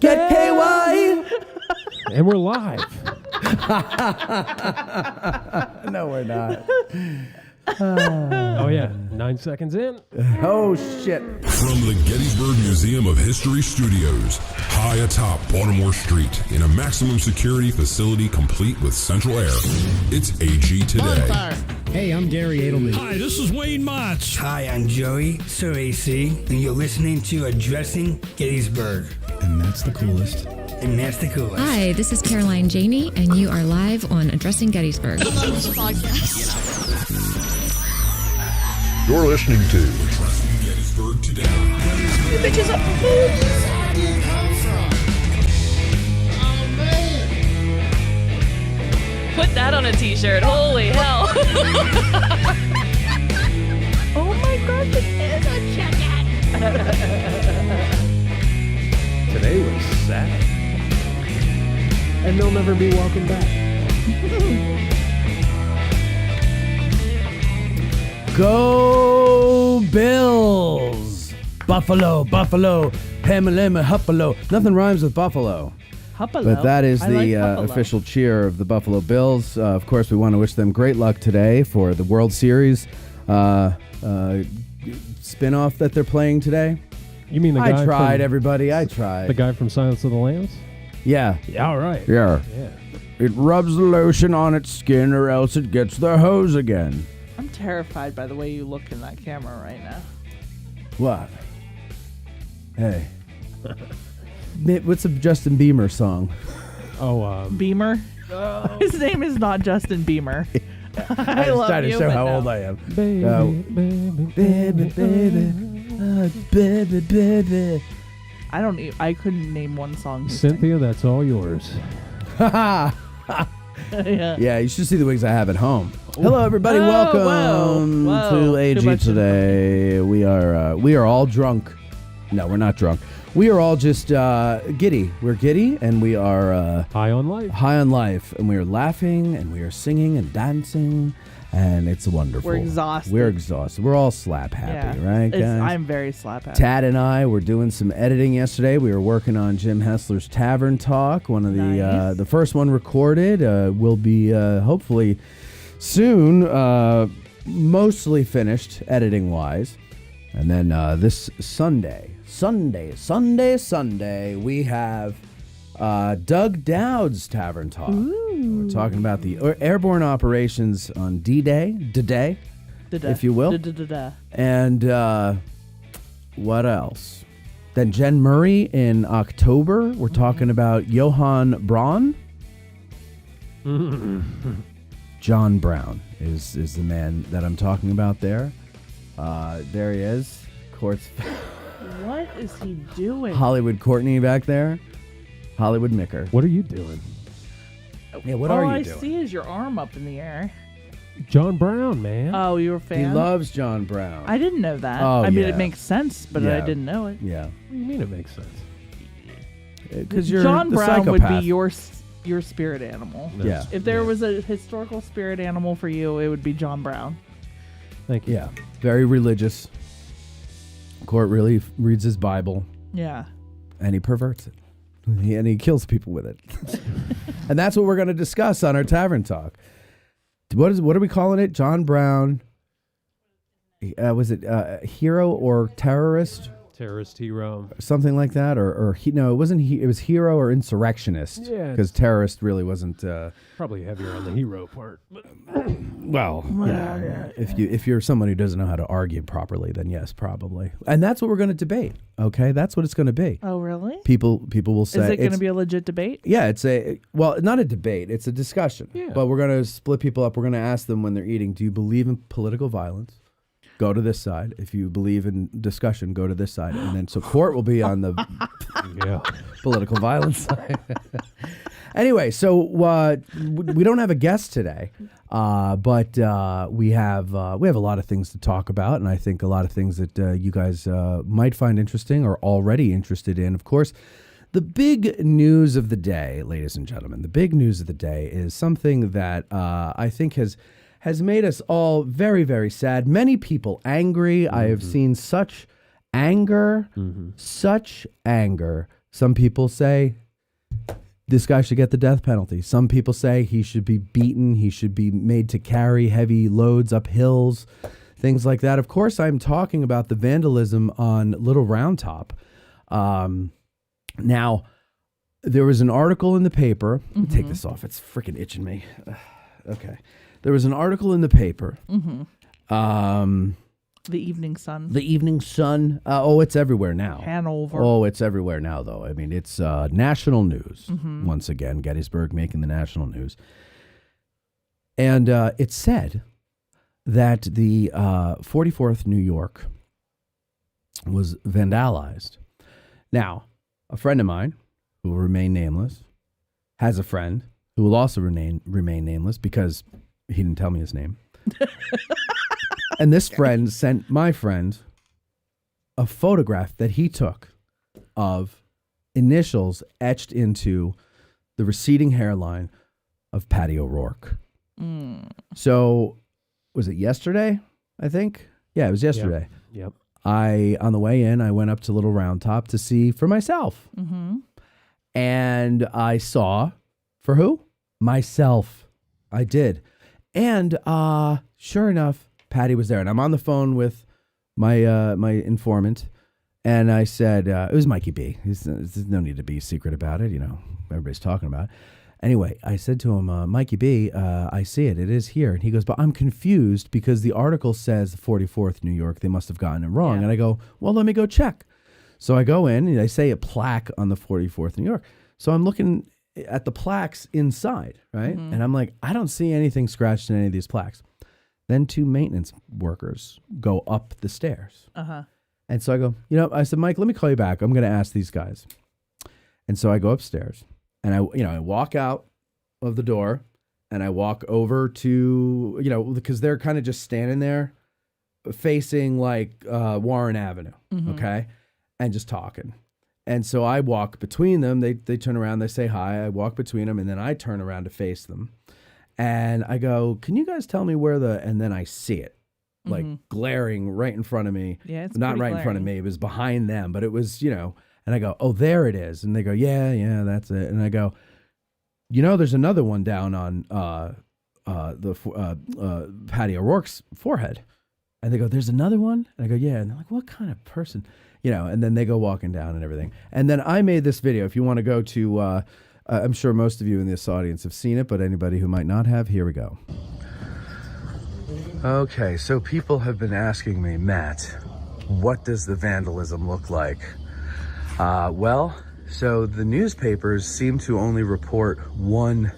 Get KY! And we're live. No, we're not. Oh, yeah. 9 seconds in. Oh, shit. From the Gettysburg Museum of History Studios, high atop Baltimore Street, in a maximum security facility complete with central air, it's AG Today. Hey, I'm Gary Edelman. Hi, this is Wayne Motts. Hi, I'm Joey, Sir AC, and you're listening to Addressing Gettysburg. And that's the coolest. And that's the coolest. Hi, this is Caroline Janey, and you are live on Addressing Gettysburg. You're listening to Addressing Gettysburg Today. You bitches up for food. Put that on a t-shirt. Holy hell. Oh my gosh, it is a chicken. Today was sad. And they'll never be welcome back. Go Bills! Buffalo, Buffalo, Hamalama, Huffalo. Nothing rhymes with Buffalo. Huppalo. But that is I the like Huppalo. official cheer of the Buffalo Bills. Of course, we want to wish them great luck today for the World Series spin-off that they're playing today. You mean the guy I tried, from, everybody. I tried. the guy from Silence of the Lambs? Yeah. Yeah, all right. Yeah. Yeah. It rubs the lotion on its skin or else it gets the hose again. I'm terrified by the way you look in that camera right now. What? Hey. What's a Justin Bieber song? Oh, Beamer? His name is not Justin Beamer. I was love trying to you, show but how no. old I am. baby, Baby, baby, baby, baby. I couldn't name one song. Cynthia, that's all yours. Yeah. Yeah, you should see the wigs I have at home. Hello, everybody. Oh, Welcome whoa. to Too AG much today. We are all drunk. No, we're not drunk. We are all just giddy. We're giddy, and we are High on life. high on life, and we are laughing, and we are singing and dancing, and it's wonderful. We're exhausted. We're exhausted. We're all slap happy, Yeah. right, guys? I'm very slap happy. Tad and I were doing some editing yesterday. We were working on Jim Hessler's Tavern Talk. One of Nice. the first one recorded will be hopefully soon, mostly finished editing wise. And then this Sunday, we have Doug Dowd's Tavern Talk. We're talking about the airborne operations on D-Day, if you will. And what else? Then Jen Murray in October. We're talking about Johann Braun. John Brown is the man that I'm talking about there. There he is. Courts. What is he doing? Hollywood Courtney back there. Hollywood Micker. What are you doing? Yeah, what All are you I doing? see is your arm up in the air. John Brown, man. Oh, you're a He fan? loves John Brown. I didn't know that. Oh, I mean, yeah. it makes sense, but Yeah. I didn't know it. Yeah. What do you mean it makes sense? Because you're John the Brown psychopath. would be your spirit animal. Yeah. If there was a historical spirit animal for you, it would be John Brown. Thank you. Yeah. Very religious. Court really reads his Bible. Yeah. And he perverts it. And he kills people with it. And that's what we're going to discuss on our Tavern Talk. What are we calling it? John Brown. Was it hero or terrorist? Terrorist hero. Something like that? No, it wasn't. It was hero or insurrectionist. Yeah, Because terrorist really wasn't. Probably heavier on the hero part. But Well, yeah. If you're someone who doesn't know how to argue properly, then yes, probably. And that's what we're going to debate. Okay, that's what it's going to be. Oh, really? People will say Is it going to it's- be a legit debate? Yeah, not a debate. It's a discussion. Yeah. But we're going to split people up. We're going to ask them when they're eating, do you believe in political violence? Go to this side. If you believe in discussion, go to this side. And then so court will be on the yeah. political violence side. Anyway, so we don't have a guest today, but we have a lot of things to talk about, and I think a lot of things that you guys might find interesting or already interested in. Of course, the big news of the day, ladies and gentlemen, the big news of the day is something that I think has made us all very, very sad. Many people angry. I have seen such anger, Some people say this guy should get the death penalty. Some people say he should be beaten. He should be made to carry heavy loads up hills, things like that. Of course, I'm talking about the vandalism on Little Round Top. Now, there was an article in the paper. Let me take this off. It's freaking itching me. Okay. There was an article in the paper. The Evening Sun. The Evening Sun. It's everywhere now. Hanover. Oh, it's everywhere now, though. I mean, it's national news. Once again, Gettysburg making the national news. And it said that the 44th New York was vandalized. Now, a friend of mine, who will remain nameless, has a friend who will also remain nameless because he didn't tell me his name. And this friend sent my friend a photograph that he took of initials etched into the receding hairline of Patty O'Rourke. So, was it yesterday, I think? Yeah, it was yesterday. Yep. On the way in, I went up to Little Round Top to see for myself. And I saw, for who? Myself. I did. And sure enough, Patty was there. And I'm on the phone with my my informant. And I said, it was Mikey B. There's no need to be secret about it. You know, everybody's talking about it. Anyway, I said to him, Mikey B, I see it. It is here. And he goes, but I'm confused because the article says 44th New York. They must have gotten it wrong. Yeah. And I go, well, let me go check. So I go in and they say a plaque on the 44th New York. So I'm looking at the plaques inside, right? And I'm like, I don't see anything scratched in any of these plaques. Then two maintenance workers go up the stairs. And so I go, I said, Mike, let me call you back. I'm going to ask these guys. And so I go upstairs and I walk out of the door and I walk over to, because they're kind of just standing there facing like Warren Avenue. Okay. And just talking. And so I walk between them. They turn around, they say hi. I walk between them and then I turn around to face them. And I go, can you guys tell me where and then I see it. Like glaring right in front of me. Yeah, it's not right glaring. In front of me. It was behind them, but it was, and I go, oh, there it is. And they go, yeah, that's it. And I go, there's another one down on Patty O'Rourke's forehead. And they go, there's another one? And I go, yeah. And they're like, what kind of person? And then they go walking down and everything. And then I made this video. If you want to go to, I'm sure most of you in this audience have seen it, but anybody who might not have, here we go. Okay, so people have been asking me, Matt, what does the vandalism look like? So the newspapers seem to only report one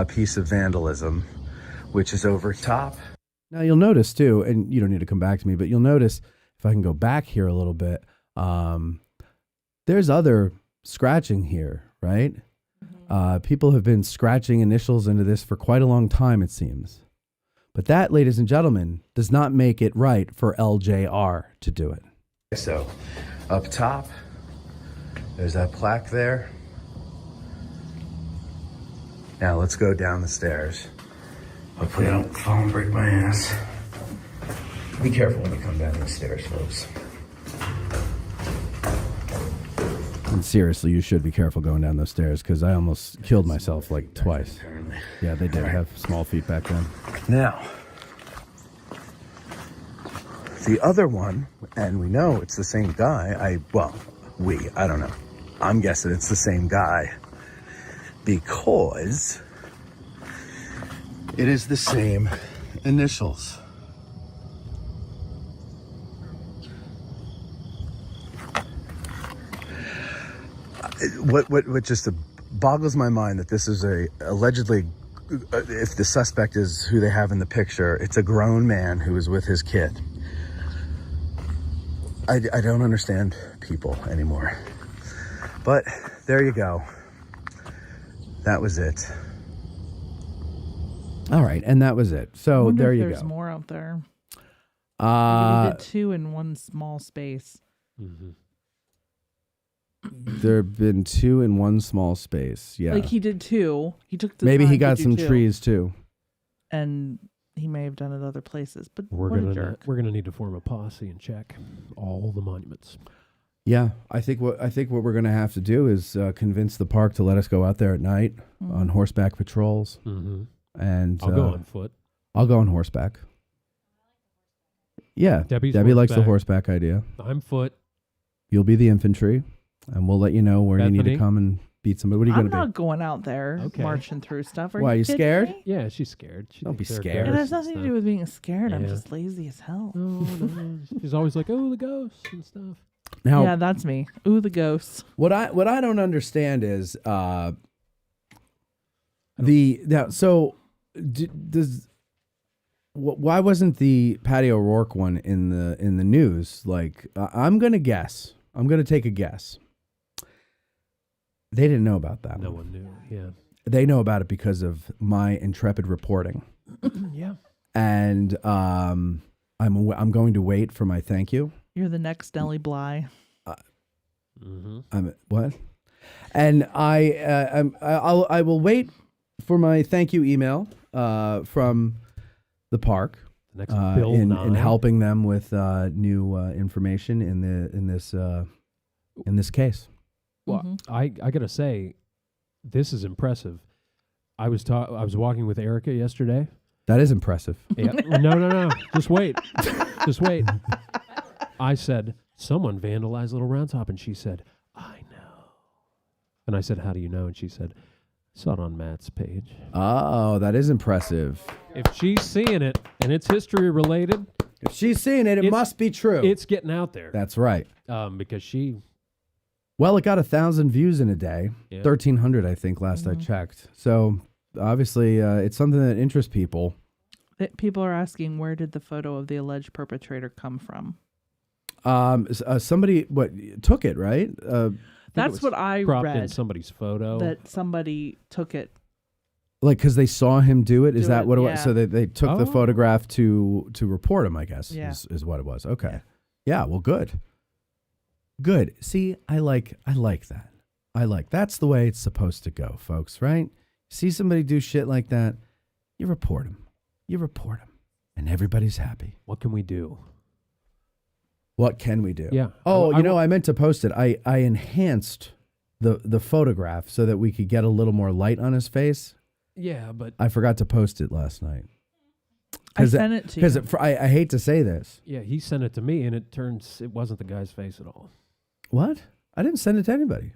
piece of vandalism, which is over top. Now you'll notice too, and you don't need to come back to me, but you'll notice, if I can go back here a little bit, there's other scratching here, right? People have been scratching initials into this for quite a long time, it seems. But that, ladies and gentlemen, does not make it right for LJR to do it. So, up top, there's that plaque there. Now let's go down the stairs. Hopefully I don't fall and break my ass. Be careful when you come down these stairs, folks. And seriously, you should be careful going down those stairs because I almost killed myself like twice. Yeah, they did have small feet back then. Now, the other one, and we know it's the same guy. I don't know. I'm guessing it's the same guy because it is the same initials. What just boggles my mind that this is allegedly, if the suspect is who they have in the picture, it's a grown man who is with his kid. I don't understand people anymore. But there you go. That was it. All right, and that was it. So there you go. There's more out there. You did two in one small space. There have been two in one small space. Yeah. Like he did two. He took the Maybe time he got to do some two. trees too. And he may have done it other places. But We're what a gonna jerk. we're gonna need to form a posse and check all the monuments. Yeah, I think what we're going to have to do is convince the park to let us go out there at night on horseback patrols. Mm-hmm. And I'll go on foot. I'll go on horseback. Yeah, Debbie likes the horseback idea. I'm foot. You'll be the infantry, and we'll let you know where you need to come and beat somebody. What are you going to be? I'm not going out there marching through stuff. Why, are you scared? Me? Yeah, she's scared. Don't be scared. It has nothing to do with being scared. I'm just lazy as hell. No. She's always like, oh, the ghosts and stuff. Now, yeah, that's me. Ooh, the ghosts. What I don't understand is does why wasn't the Patty O'Rourke one in the news? Like, I'm gonna guess. I'm gonna take a guess. They didn't know about that. No one knew. Yeah, they know about it because of my intrepid reporting. Yeah, and I'm going to wait for my thank you. You're the next Nellie Bly. I'm what? And I will wait for my thank you email from the park next Bill in helping them with new information in this case. Well, I gotta say, this is impressive. I was walking with Erica yesterday. That is impressive. Yeah. No. Just wait. I said, someone vandalized Little Round Top, and she said, I know. And I said, how do you know? And she said, saw it on Matt's page. Oh, that is impressive. If she's seeing it and it's history related, if she's seeing it, it must be true. It's getting out there. That's right. Because she. Well, it got 1,000 views in a day. Yeah. 1,300, I think, last I checked. So obviously, it's something that interests people. People are asking, where did the photo of the alleged perpetrator come from? Somebody took it, right? That's what I cropped read. In somebody's photo. That somebody took it. Like, because they saw him do it? Is that what it was? Yeah. So they took the photograph to report him, I guess, is what it was. Okay. Yeah, well, good. Good. See, I like that. That's the way it's supposed to go, folks, right? See somebody do shit like that, you report him. And everybody's happy. What can we do? What can we do? Yeah. Oh, I meant to post it. I enhanced the photograph so that we could get a little more light on his face. Yeah, but I forgot to post it last night. I sent it to you. Because I hate to say this. Yeah, he sent it to me, and it wasn't the guy's face at all. What? I didn't send it to anybody.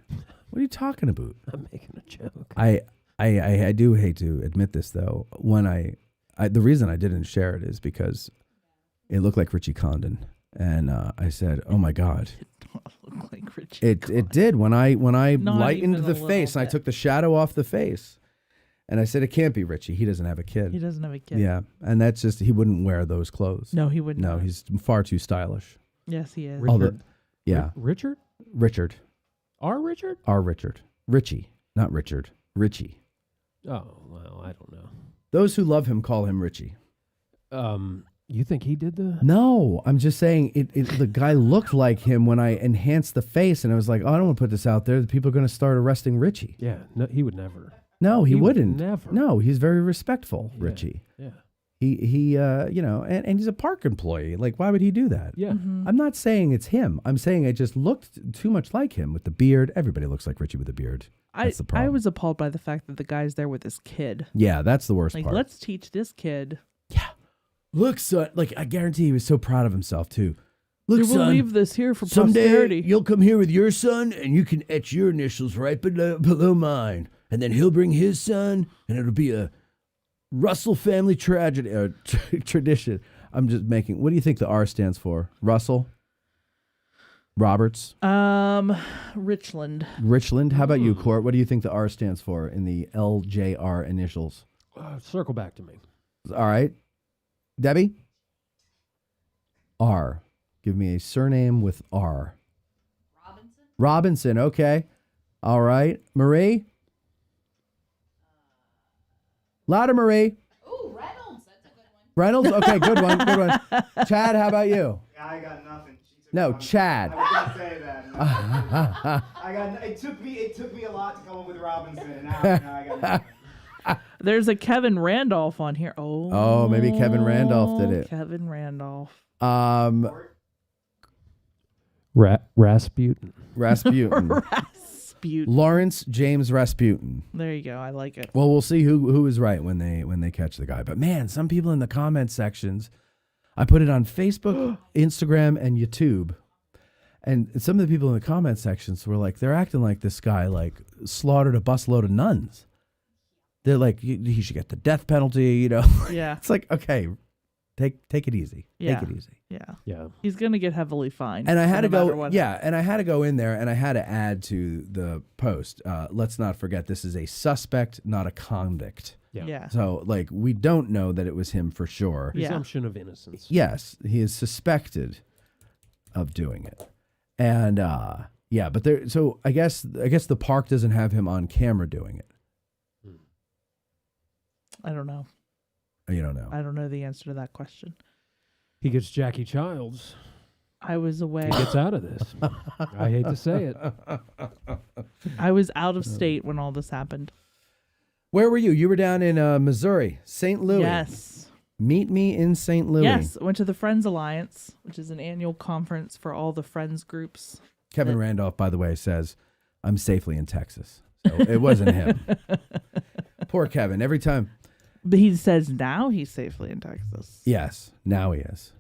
What are you talking about? I'm making a joke. I do hate to admit this, though. When the reason I didn't share it is because it looked like Richie Condon. And I said, "Oh my God!" It did not look like Richie. It did when I Not lightened even the a face little and I took the shadow off the face, and I said, "It can't be Richie. He doesn't have a kid." He doesn't have a kid. Yeah, and that's just he wouldn't wear those clothes. No, he wouldn't. No, he's far too stylish. Yes, he is. Richard. Yeah, Richard. Richard. R. Richard. R. Richard. Richie, not Richard. Richie. Oh well, I don't know. Those who love him call him Richie. You think he did the? No, I'm just saying the guy looked like him when I enhanced the face, and I was like, oh, I don't want to put this out there. People are going to start arresting Richie. Yeah, no, he would never. No, he wouldn't. Never. No, he's very respectful, Yeah, Richie. Yeah. He and he's a park employee. Like, why would he do that? Yeah. Mm-hmm. I'm not saying it's him. I'm saying it just looked too much like him with the beard. Everybody looks like Richie with a beard. That's the problem. I was appalled by the fact that the guy's there with his kid. Yeah, that's the worst part. Let's teach this kid. Yeah. Look, son, I guarantee he was so proud of himself, too. Look, We'll son, leave this here for someday posterity. you'll come here with your son, and you can etch your initials right below mine. And then he'll bring his son, and it'll be a Russell family tragedy tradition. I'm just making. What do you think the R stands for? Russell? Roberts? Richland. Richland? How about you, Court? What do you think the R stands for in the LJR initials? Circle back to me. All right. Debbie? R. Give me a surname with R. Robinson, okay. All right. Marie? Louder, Marie. Ooh, Reynolds. That's a good one. Reynolds? Okay, good one. Good one. Chad, how about you? Yeah, I got nothing. No, Chad. I was gonna say that. No. It took me a lot to come up with Robinson, and now I got nothing. There's a Kevin Randolph on here. Oh, maybe Kevin Randolph did it. Kevin Randolph. Rasputin. Rasputin. Rasputin. Lawrence James Rasputin. There you go. I like it. Well, we'll see who is right when they catch the guy. But man, some people in the comment sections, I put it on Facebook, Instagram, and YouTube. And some of the people in the comment sections were like, they're acting like this guy like slaughtered a busload of nuns. They're like, he should get the death penalty, you know? Yeah. It's like, okay, take it easy. Yeah. Take it easy. Yeah. Yeah. He's going to get heavily fined. And I had to no matter go, what. and I had to go in there and I had to add to the post. Let's not forget, this is a suspect, not a convict. Yeah. Yeah. So, like, we don't know that it was him for sure. Yeah. Presumption of innocence. Yes, he is suspected of doing it. And, yeah, but there, so I guess the park doesn't have him on camera doing it. I don't know. You don't know. I don't know the answer to that question. He gets Jackie Childs. I was away. He gets out of this. I hate to say it. I was out of state when all this happened. Where were you? You were down in Missouri, St. Louis. Yes. Meet me in St. Louis. Yes. Went to the Friends Alliance, which is an annual conference for all the Friends groups. Kevin Randolph, by the way, says, I'm safely in Texas. So it wasn't him. Poor Kevin. Every time. But he says now he's safely in Texas. Yes, now he is.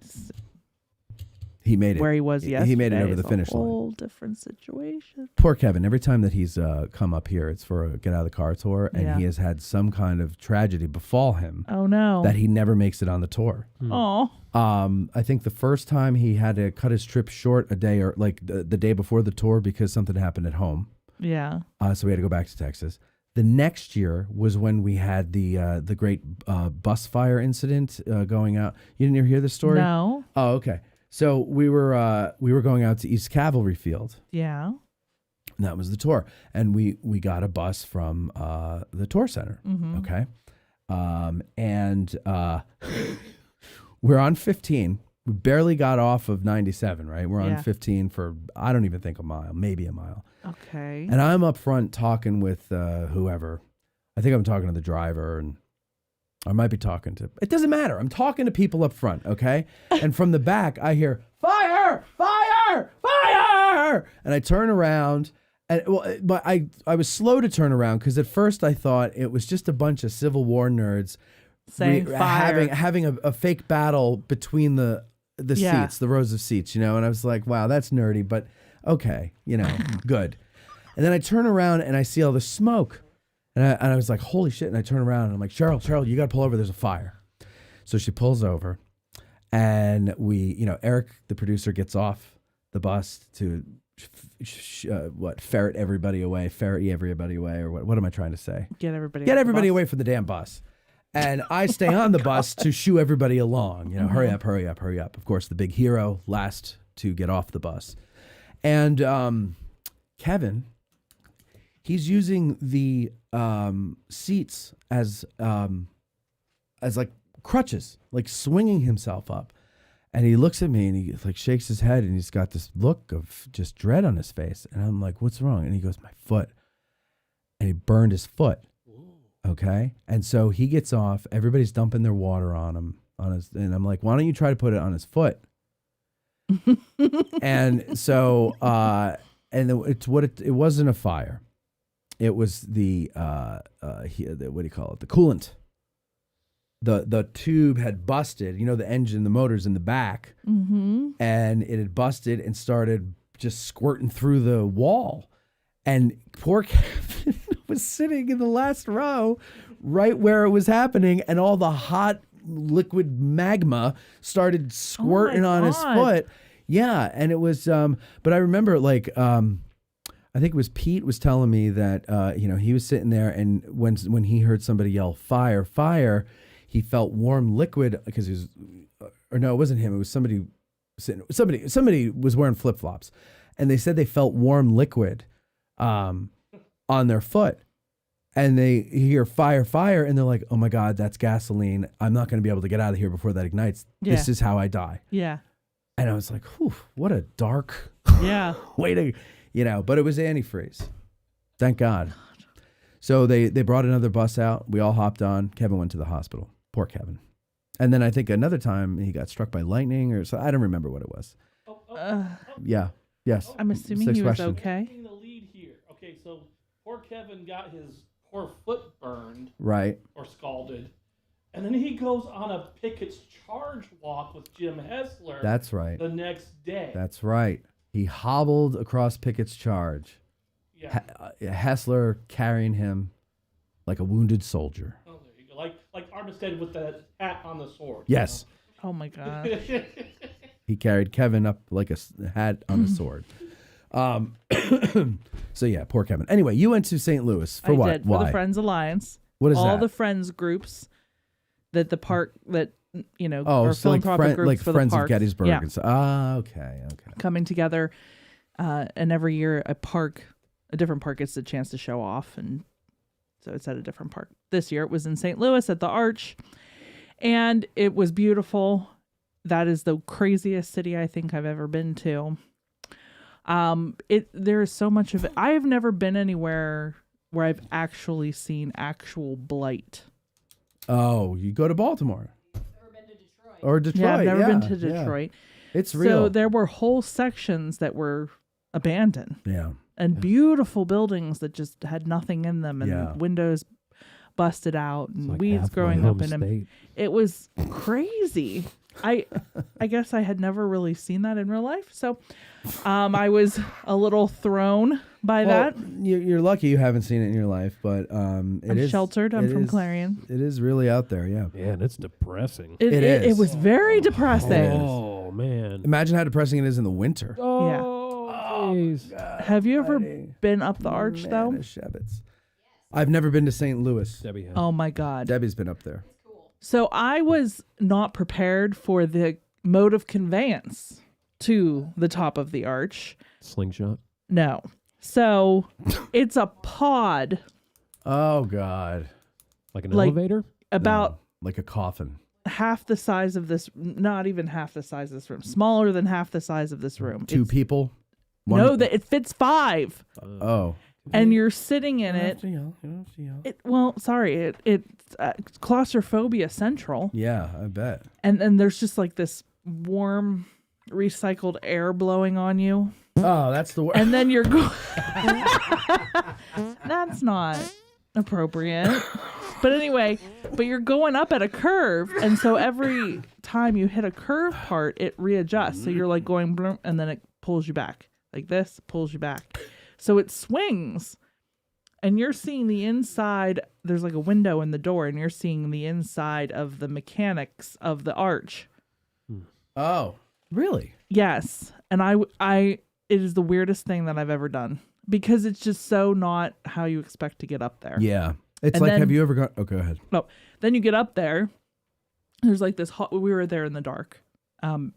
He made it. Where he was yesterday. He made it over the is finish a line. whole different situation. Poor Kevin. Every time that he's come up here, it's for a Get Out of the Car tour, and Yeah. he has had some kind of tragedy befall him Oh, no. that he never makes it on the tour. Oh. I think the first time he had to cut his trip short a day or like the day before the tour because something happened at home. Yeah. So we had to go back to Texas. The next year was when we had the great bus fire incident going out. You didn't hear this story? No. Oh, okay. So we were going out to East Cavalry Field. Yeah. And that was the tour, and we got a bus from the tour center. Mm-hmm. Okay, and we're on 15. We barely got off of 97. Right, we're on 15 for I don't even think a mile, maybe a mile. Okay. And I'm up front talking with whoever. I think I'm talking to the driver, and I might be talking to. It doesn't matter. I'm talking to people up front, okay? And from the back, I hear fire, fire, fire, and I turn around, and but I was slow to turn around because at first I thought it was just a bunch of Civil War nerds saying fire, having a fake battle between the seats, the rows of seats, you know. And I was like, wow, that's nerdy, but okay, you know, good. And then I turn around and I see all the smoke. And I was like, holy shit. And I turn around and I'm like, Cheryl, you got to pull over. There's a fire. So she pulls over and Eric, the producer, gets off the bus to ferret everybody away, or what am I trying to say? Get everybody away from the damn bus. And I stay on the bus to shoo everybody along, you know, hurry up. Of course, the big hero last to get off the bus. And Kevin, he's using the seats as like crutches, like swinging himself up. And he looks at me and he like shakes his head and he's got this look of just dread on his face. And I'm like, what's wrong? And he goes, my foot. And he burned his foot. Okay. And so he gets off. Everybody's dumping their water on him, and I'm like, why don't you try to put it on his foot? And so, it wasn't a fire. It was the what do you call it? The coolant. The tube had busted, you know, the engine, the motor's in the back, and it had busted and started just squirting through the wall. And poor Kevin was sitting in the last row right where it was happening, and all the hot liquid magma started squirting on his foot. Yeah, and it was, but I remember like, I think it was Pete was telling me that, he was sitting there, and when he heard somebody yell, fire, fire, he felt warm liquid because he was, or no, it wasn't him. It was somebody was wearing flip-flops, and they said they felt warm liquid on their foot, and they hear fire, fire, and they're like, oh my God, that's gasoline. I'm not going to be able to get out of here before that ignites. Yeah. This is how I die. Yeah. And I was like, whew, what a dark way to, but it was antifreeze. Thank God. So they brought another bus out. We all hopped on. Kevin went to the hospital. Poor Kevin. And then I think another time he got struck by lightning or so. I don't remember what it was. Yeah. Yes. I'm assuming Next he was question. okay. Taking the lead here. Okay, so poor Kevin got his poor foot burned Right. or scalded, and then he goes on a Pickett's charge walk with Jim Hessler. That's right. The next day. That's right. He hobbled across Pickett's charge. yeah. Hessler carrying him like a wounded soldier. Oh, there you go. Like Armistead with the hat on the sword. Yes. Oh my god. He carried Kevin up like a hat on a sword. So yeah, poor Kevin. Anyway, you went to St. Louis for I what? did, Why? for the Friends Alliance. What is all that? the Friends groups that the park that Oh, are so like, philanthropic groups like for Friends the parks. of Gettysburg Yeah. and stuff. Ah, okay. Coming together, and every year a different park gets the chance to show off, and so it's at a different park. This year it was in St. Louis at the Arch, and it was beautiful. That is the craziest city I think I've ever been to. There is so much of it. I have never been anywhere where I've actually seen actual blight. Oh, you go to Baltimore. Never been to Detroit. Or Detroit. Yeah, I've never been to yeah. Detroit. It's real. So there were whole sections that were abandoned. Yeah. And beautiful buildings that just had nothing in them, and Yeah. windows busted out, and Like weeds half my growing home up in them. state. It was crazy. I guess I had never really seen that in real life, so I was a little thrown by that. You're lucky you haven't seen it in your life, but I'm sheltered. I'm from Clarion. It is really out there, yeah. Yeah, and it's depressing. It It is. was very depressing. Oh, man. Imagine how depressing it is in the winter. Oh, jeez. Have you ever been up the Arch though? I've never been to St. Louis. Debbie has. Oh my God. Debbie's been up there. So I was not prepared for the mode of conveyance to the top of the Arch. Slingshot. No. So it's a pod Oh, God. Like an Like- elevator? about Like a coffin. half the size of this, not even half the size of this room, smaller than half the size of this room. Two It's- people? No, that it fits 5, Oh. and you're sitting in You don't it. have to yell. You don't have to yell. It's claustrophobia central, Yeah, I bet. and then there's just like this warm, recycled air blowing on you, Oh, that's the word. and then you're going. That's not appropriate. But anyway, you're going up at a curve, and so every time you hit a curve part, it readjusts. So you're like going, bloom, and then it pulls you back. Like this, pulls you back. So it swings, and you're seeing the inside. There's like a window in the door, and you're seeing the inside of the mechanics of the arch. Oh, really? Yes. And it is the weirdest thing that I've ever done, because it's just so not how you expect to get up there. Yeah. It's And like, then- have you ever gone? Oh, go ahead. No. Then you get up there. There's like this. We were there in the dark,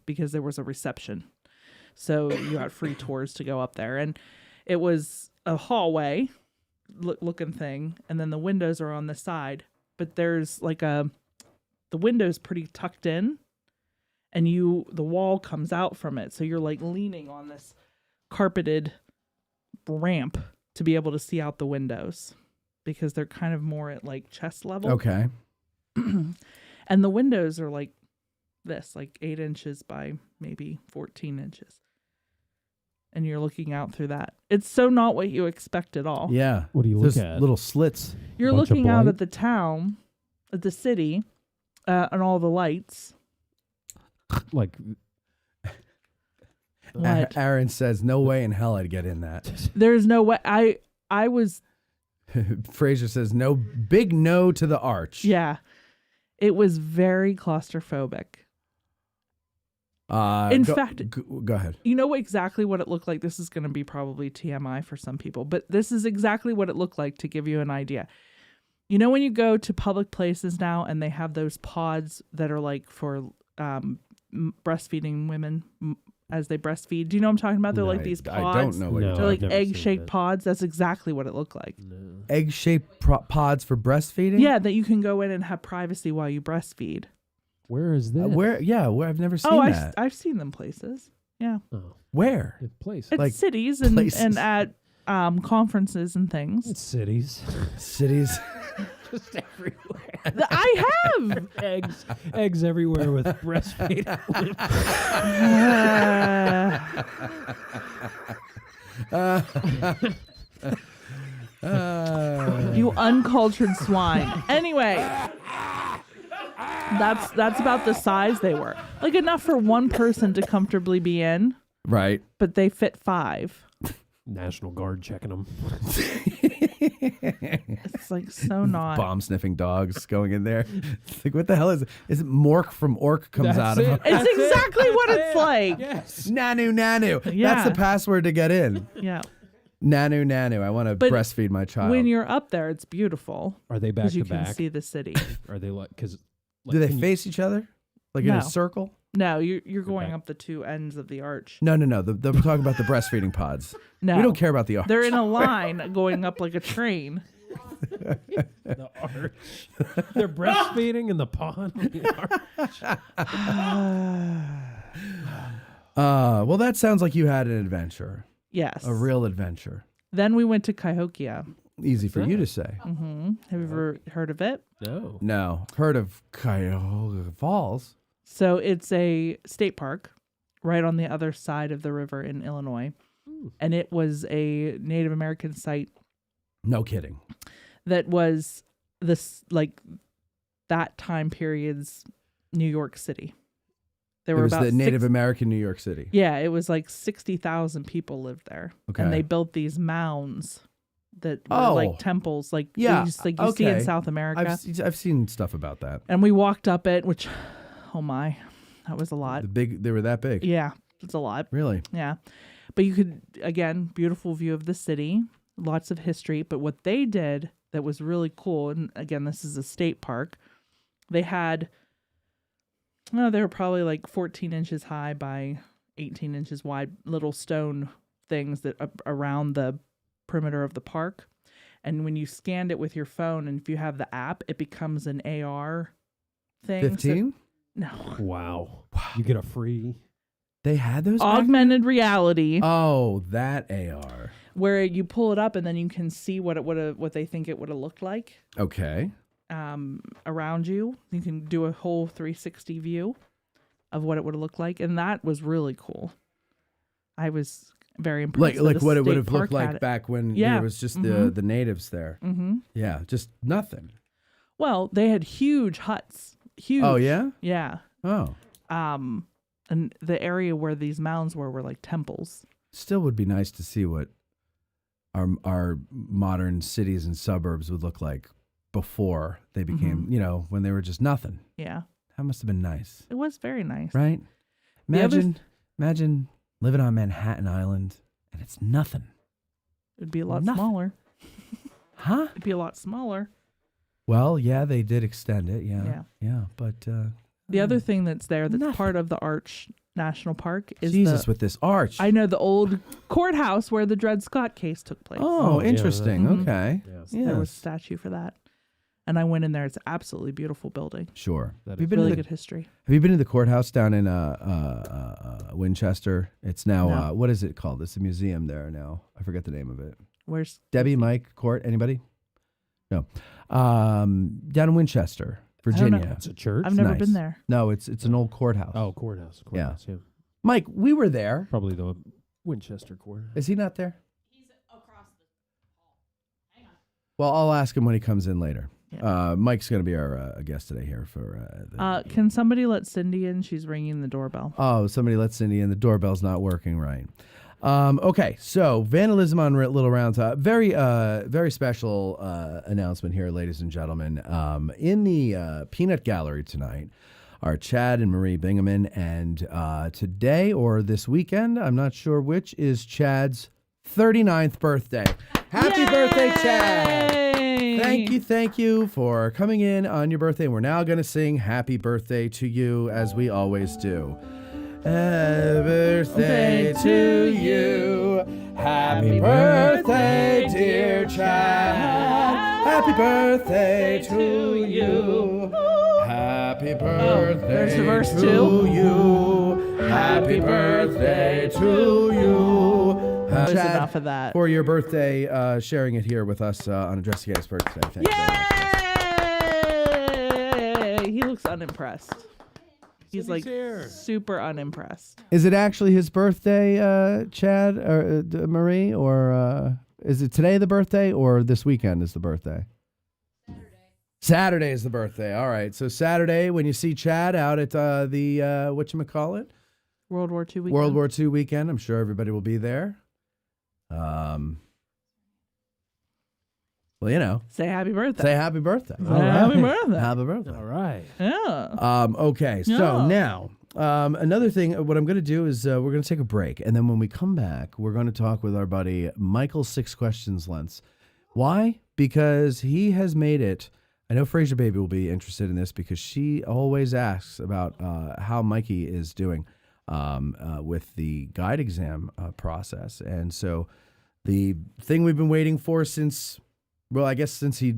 because there was a reception, so you got free tours to go up there, and it was a hallway looking thing, and then the windows are on the side, but there's like the window's pretty tucked in, and the wall comes out from it, so you're like leaning on this carpeted ramp to be able to see out the windows, because they're kind of more at like chest level. Okay. And the windows are like this, like 8 inches by maybe 14 inches. And you're looking out through that. It's so not what you expect at all. Yeah. What do you look There's at? little slits. You're Bunch of looking out blight? at the town, at the city, and all the lights. Like, What? Aaron says, no way in hell I'd get in that. There's no way. I was, Fraser says, no, big no to the arch. yeah. It was very claustrophobic. In fact- go ahead. You know exactly what it looked like. This is going to be probably TMI for some people, but this is exactly what it looked like to give you an idea. You know when you go to public places now and they have those pods that are like for breastfeeding women as they breastfeed? Do you know what I'm talking about? They're like these pods. I don't know what No. you're They're like I've never seen egg-shaped that. pods. That's exactly what it looked like. Egg-shaped pods for breastfeeding? Yeah, that you can go in and have privacy while you breastfeed. where is this? Where? I've never seen Oh, that. I've seen them places. Yeah. Oh, Where? it's place. It's Like cities and places. at conferences and things. It's cities. Cities. Just everywhere. I have. Eggs everywhere with breastfeed. You uncultured swine. Anyway, that's about the size they were. Like enough for one person to comfortably be in, Right. but they fit 5. National Guard checking them. It's like so not. Bomb sniffing dogs going in there. It's like, what the hell is it? Is it Mork from Orc comes That's out of it. him? It's exactly what it's like. Yes. Nanu. Yeah. That's the password to get in. Yeah. Nanu. I want to But breastfeed my child. When you're up there, it's beautiful. Are they back Because you to can back? see the city. Are they like? Because Do they face each other? Like in No. a circle? No, you're going Okay. up the 2 ends of the arch. No. We're talking about the breastfeeding pods. No. We don't care about the arch. They're in a line going up like a train. The arch. They're breastfeeding in the pond. The arch. Well, that sounds like you had an adventure. Yes. A real adventure. Then we went to Cahokia. Easy for you to say. Mm-hmm. Have you ever heard of it? No. No. Heard of Cuyahoga Falls? So it's a state park right on the other side of the river in Illinois. And it was a Native American site No kidding. that was this like that time period's New York City. There It were was about the Native American New York City. Yeah, it was like 60,000 people lived there. Okay. And they built these mounds that were Oh. like temples, like Yeah, you see in okay. South America. I've seen stuff about that. And we walked up it, which, oh my, that was a lot. They were that big. Yeah, it's a lot. Really? Yeah. But you could, again, beautiful view of the city, lots of history. But what they did that was really cool, and again, this is a state park, they had, they were probably like 14 inches high by 18 inches wide little stone things that around the perimeter of the park. And when you scanned it with your phone, and if you have the app, it becomes an AR thing. 15? No. Wow. You get a free. They had those back Augmented reality. Oh, that AR. Where you pull it up and then you can see what they think it would have looked like Okay. around you. You can do a whole 360 view of what it would have looked like, and that was really cool. I was very impressed. Like that a what it would state have looked park had like it. back when Yeah. there was just Mhm. the natives there. Mm-hmm. Yeah, just nothing. Well, they had huge huts. Huge. Oh, yeah? Yeah. Oh. And the area where these mounds were like temples. Still would be nice to see what our modern cities and suburbs would look like before they became, when they were just nothing. Yeah. That must have been nice. It was very nice. Right? The other Imagine living on Manhattan Island and it's nothing. It'd be a lot Nothing. smaller. Huh? It'd be a lot smaller. Well, yeah, they did extend it. Yeah. Yeah. But The other thing that's there that's Nothing. part of the Arch National Park is Jesus with this arch. I know the old courthouse where the Dred Scott case took place. Oh, yeah, interesting. Mhm. Okay. Yes. There was a Yes. statue for that. And I went in there. It's an absolutely beautiful building. Sure. That Have you is been Really to good history. Have you been to the courthouse down in Winchester? It's now No. what is it called? It's a museum there now. I forget the name of it. Where's Debbie, Mike, Court, anybody? No. Down in Winchester, don't know. Virginia. It's a church. I've never nice. been there. No, it's an old courthouse. Oh, courthouse. Yeah. Mike, we were there. Probably the Winchester courthouse. Is he not there? He's across the hall. Hang on. Well, I'll ask him when he comes in later. Yeah. Mike's going to be our guest today here for. Can somebody let Cindy in? She's ringing the doorbell. Oh, somebody let Cindy in. The doorbell's not working right. Okay, so vandalism on Little Round Top. Very, very special announcement here, ladies and gentlemen. In the Peanut Gallery tonight are Chad and Marie Bingaman, and today or this weekend, I'm not sure which, is Chad's 39th birthday. Happy birthday, Chad! Thank you for coming in on your birthday. We're now going to sing Happy Birthday to you, as we always do. Happy birthday to you. Happy birthday, dear Chad. Happy birthday to you. Happy birthday there's the verse to too. you. Happy birthday to you. There's Chad, enough of that. for your birthday, sharing it here with us on Addressing Gettysburg today. Thank you very much. he looks unimpressed. He's like here. super unimpressed. Is it actually his birthday, Chad or Marie, or is it today the birthday, or this weekend is the birthday? Saturday is the birthday. All right. So Saturday, when you see Chad out at the whatchamacallit? World War II weekend. World War II weekend. I'm sure everybody will be there. Well, you know. Say happy birthday. Say happy birthday. Say happy birthday. Happy birthday. All right. Yeah. Okay. So Yeah. now, another thing, what I'm going to do is we're going to take a break. And then when we come back, we're going to talk with our buddy, Michael 6 Questions Lentz. Why? Because he has made it. I know Fraser Baby will be interested in this because she always asks about how Mikey is doing with the guide exam process. And so the thing we've been waiting for since, well, I guess since he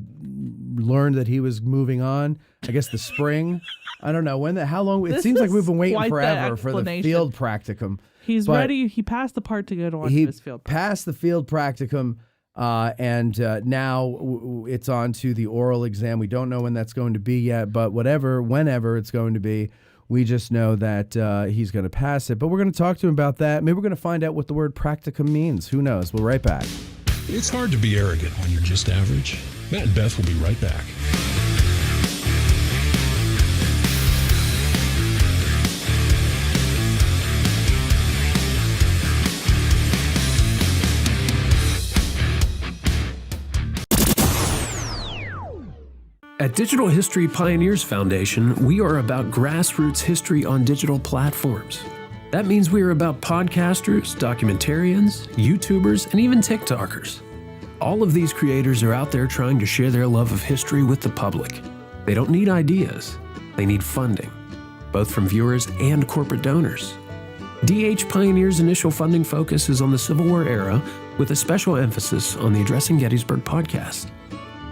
learned that he was moving on, I guess the spring. I don't know how long. It seems like we've been waiting forever for the field practicum. He's ready. He passed the part to go to his field. Passed the field practicum. And now it's on to the oral exam. We don't know when that's going to be yet, but whenever it's going to be, we just know that he's going to pass it. But we're going to talk to him about that. Maybe we're going to find out what the word practicum means. Who knows? We'll be right back. It's hard to be arrogant when you're just average. Matt and Beth will be right back. At Digital History Pioneers Foundation, we are about grassroots history on digital platforms. That means we are about podcasters, documentarians, YouTubers, and even TikTokers. All of these creators are out there trying to share their love of history with the public. They don't need ideas, they need funding, both from viewers and corporate donors. DH Pioneers' initial funding focus is on the Civil War era, with a special emphasis on the Addressing Gettysburg podcast.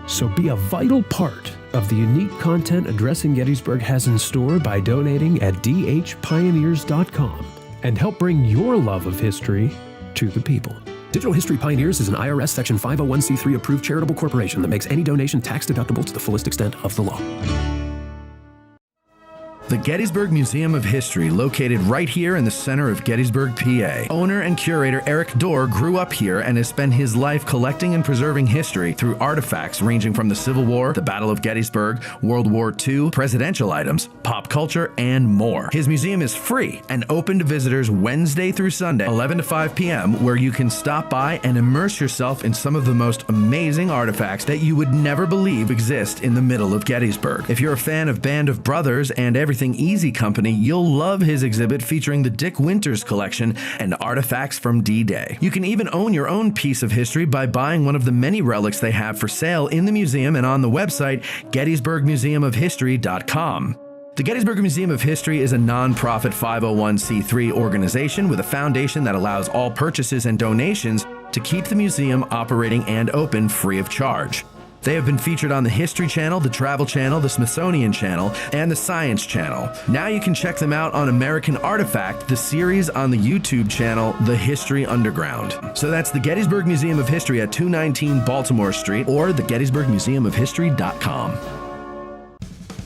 So be a vital part of the unique content Addressing Gettysburg has in store by donating at dhpioneers.com and help bring your love of history to the people. Digital History Pioneers is an IRS Section 501c3 approved charitable corporation that makes any donation tax deductible to the fullest extent of the law. The Gettysburg Museum of History, located right here in the center of Gettysburg, PA. Owner and curator Eric Dorr grew up here and has spent his life collecting and preserving history through artifacts ranging from the Civil War, the Battle of Gettysburg, World War II, presidential items, pop culture, and more. His museum is free and open to visitors Wednesday through Sunday, 11 to 5 p.m., where you can stop by and immerse yourself in some of the most amazing artifacts that you would never believe exist in the middle of Gettysburg. If you're a fan of Band of Brothers and Everything Easy Company, you'll love his exhibit featuring the Dick Winters collection and artifacts from D-Day. You can even own your own piece of history by buying one of the many relics they have for sale in the museum and on the website gettysburgmuseumofhistory.com. The Gettysburg Museum of History is a non-profit 501c3 organization with a foundation that allows all purchases and donations to keep the museum operating and open free of charge. They have been featured on the History Channel, the Travel Channel, the Smithsonian Channel, and the Science Channel. Now you can check them out on American Artifact, the series on the YouTube channel, The History Underground. So that's the Gettysburg Museum of History at 219 Baltimore Street or the gettysburgmuseumofhistory.com.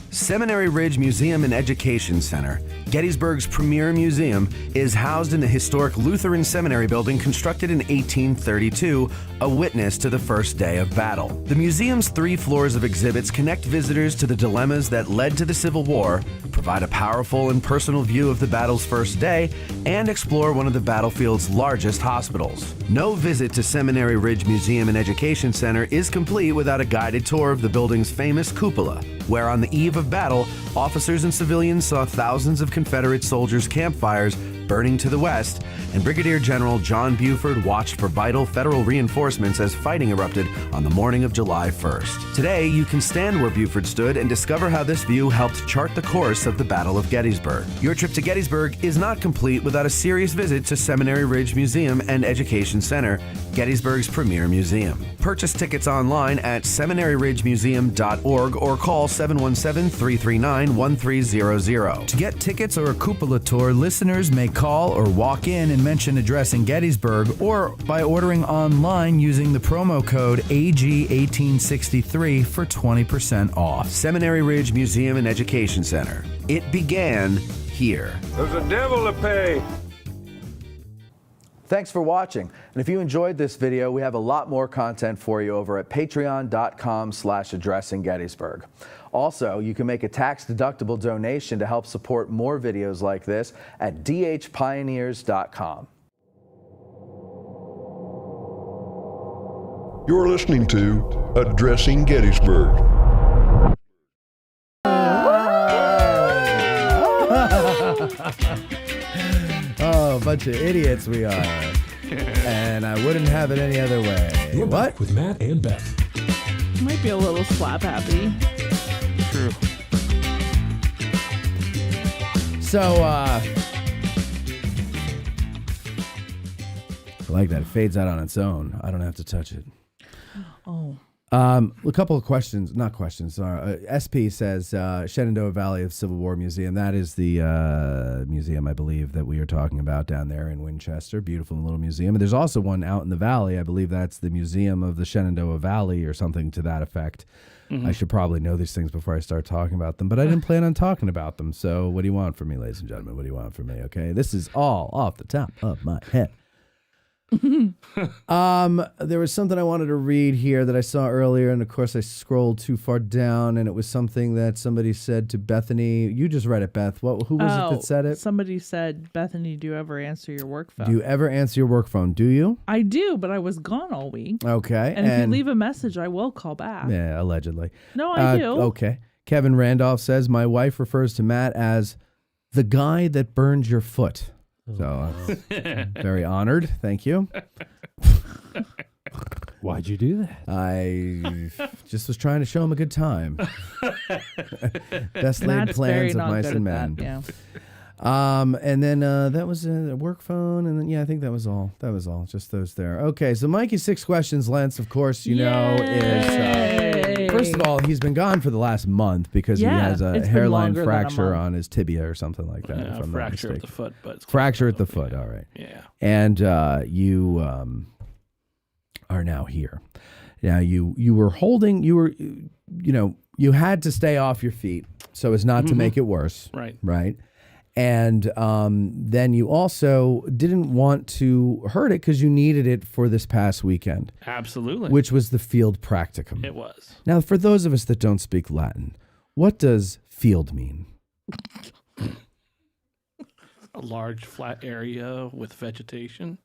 Seminary Ridge Museum and Education Center, Gettysburg's premier museum, is housed in the historic Lutheran Seminary building constructed in 1832, a witness to the first day of battle. The museum's 3 floors of exhibits connect visitors to the dilemmas that led to the Civil War, provide a powerful and personal view of the battle's first day, and explore one of the battlefield's largest hospitals. No visit to Seminary Ridge Museum and Education Center is complete without a guided tour of the building's famous cupola, where on the eve of battle, officers and civilians saw thousands of Confederate soldiers' campfires burning to the west, and Brigadier General John Buford watched for vital federal reinforcements as fighting erupted on the morning of July 1st. Today, you can stand where Buford stood and discover how this view helped chart the course of the Battle of Gettysburg. Your trip to Gettysburg is not complete without a serious visit to Seminary Ridge Museum and Education Center, Gettysburg's premier museum. Purchase tickets online at seminaryridgemuseum.org or call 717-339-1300. To get tickets or a cupola tour, listeners may call or walk in and mention addressing Gettysburg, or by ordering online using the promo code AG1863 for 20% off. Seminary Ridge Museum and Education Center. It began here. There's a devil to pay. Thanks for watching. And if you enjoyed this video, we have a lot more content for you over at patreon.com/addressinggettysburg. Also, you can make a tax-deductible donation to help support more videos like this at dhpioneers.com. You're listening to Addressing Gettysburg. Oh, a bunch of idiots we are. And I wouldn't have it any other way. You're back with Matt and Beth. Might be a little slap happy. True. So, I like that. It fades out on its own. I don't have to touch it. Oh. A couple of questions, not questions. SP says Shenandoah Valley of Civil War Museum. That is the museum, I believe, that we are talking about down there in Winchester. Beautiful little museum. And there's also one out in the valley. I believe that's the Museum of the Shenandoah Valley or something to that effect. Mm-hmm. I should probably know these things before I start talking about them, but I didn't plan on talking about them. So what do you want from me, ladies and gentlemen? What do you want from me? Okay, this is all off the top of my head. There was something I wanted to read here that I saw earlier, and of course I scrolled too far down, and it was something that somebody said to Bethany. You just read it, Beth. Who was it that said it? Somebody said, Bethany, do you ever answer your work phone? Do you ever answer your work phone? Do you? I do, but I was gone all week. Okay. And if you leave a message, I will call back. Yeah, allegedly. No, I do. Okay. Kevin Randolph says, my wife refers to Matt as the guy that burned your foot. So very honored. Thank you. Why'd you do that? I just was trying to show him a good time. Best laid plans of mice and men. Yeah. And then that was a work phone, and then I think that was all. That was all. Just those there. Okay, so Mikey's 6 questions, Lance, of course, you know, is first of all, he's been gone for the last month because he has a hairline fracture on his tibia or something like that. Yeah, fracture at the foot, but fracture at the foot. All right. Yeah. And you are now here. Now you were holding. You had to stay off your feet so as not to make it worse. Right. Right. And then you also didn't want to hurt it because you needed it for this past weekend. Absolutely. Which was the field practicum. It was. Now, for those of us that don't speak Latin, what does field mean? A large flat area with vegetation.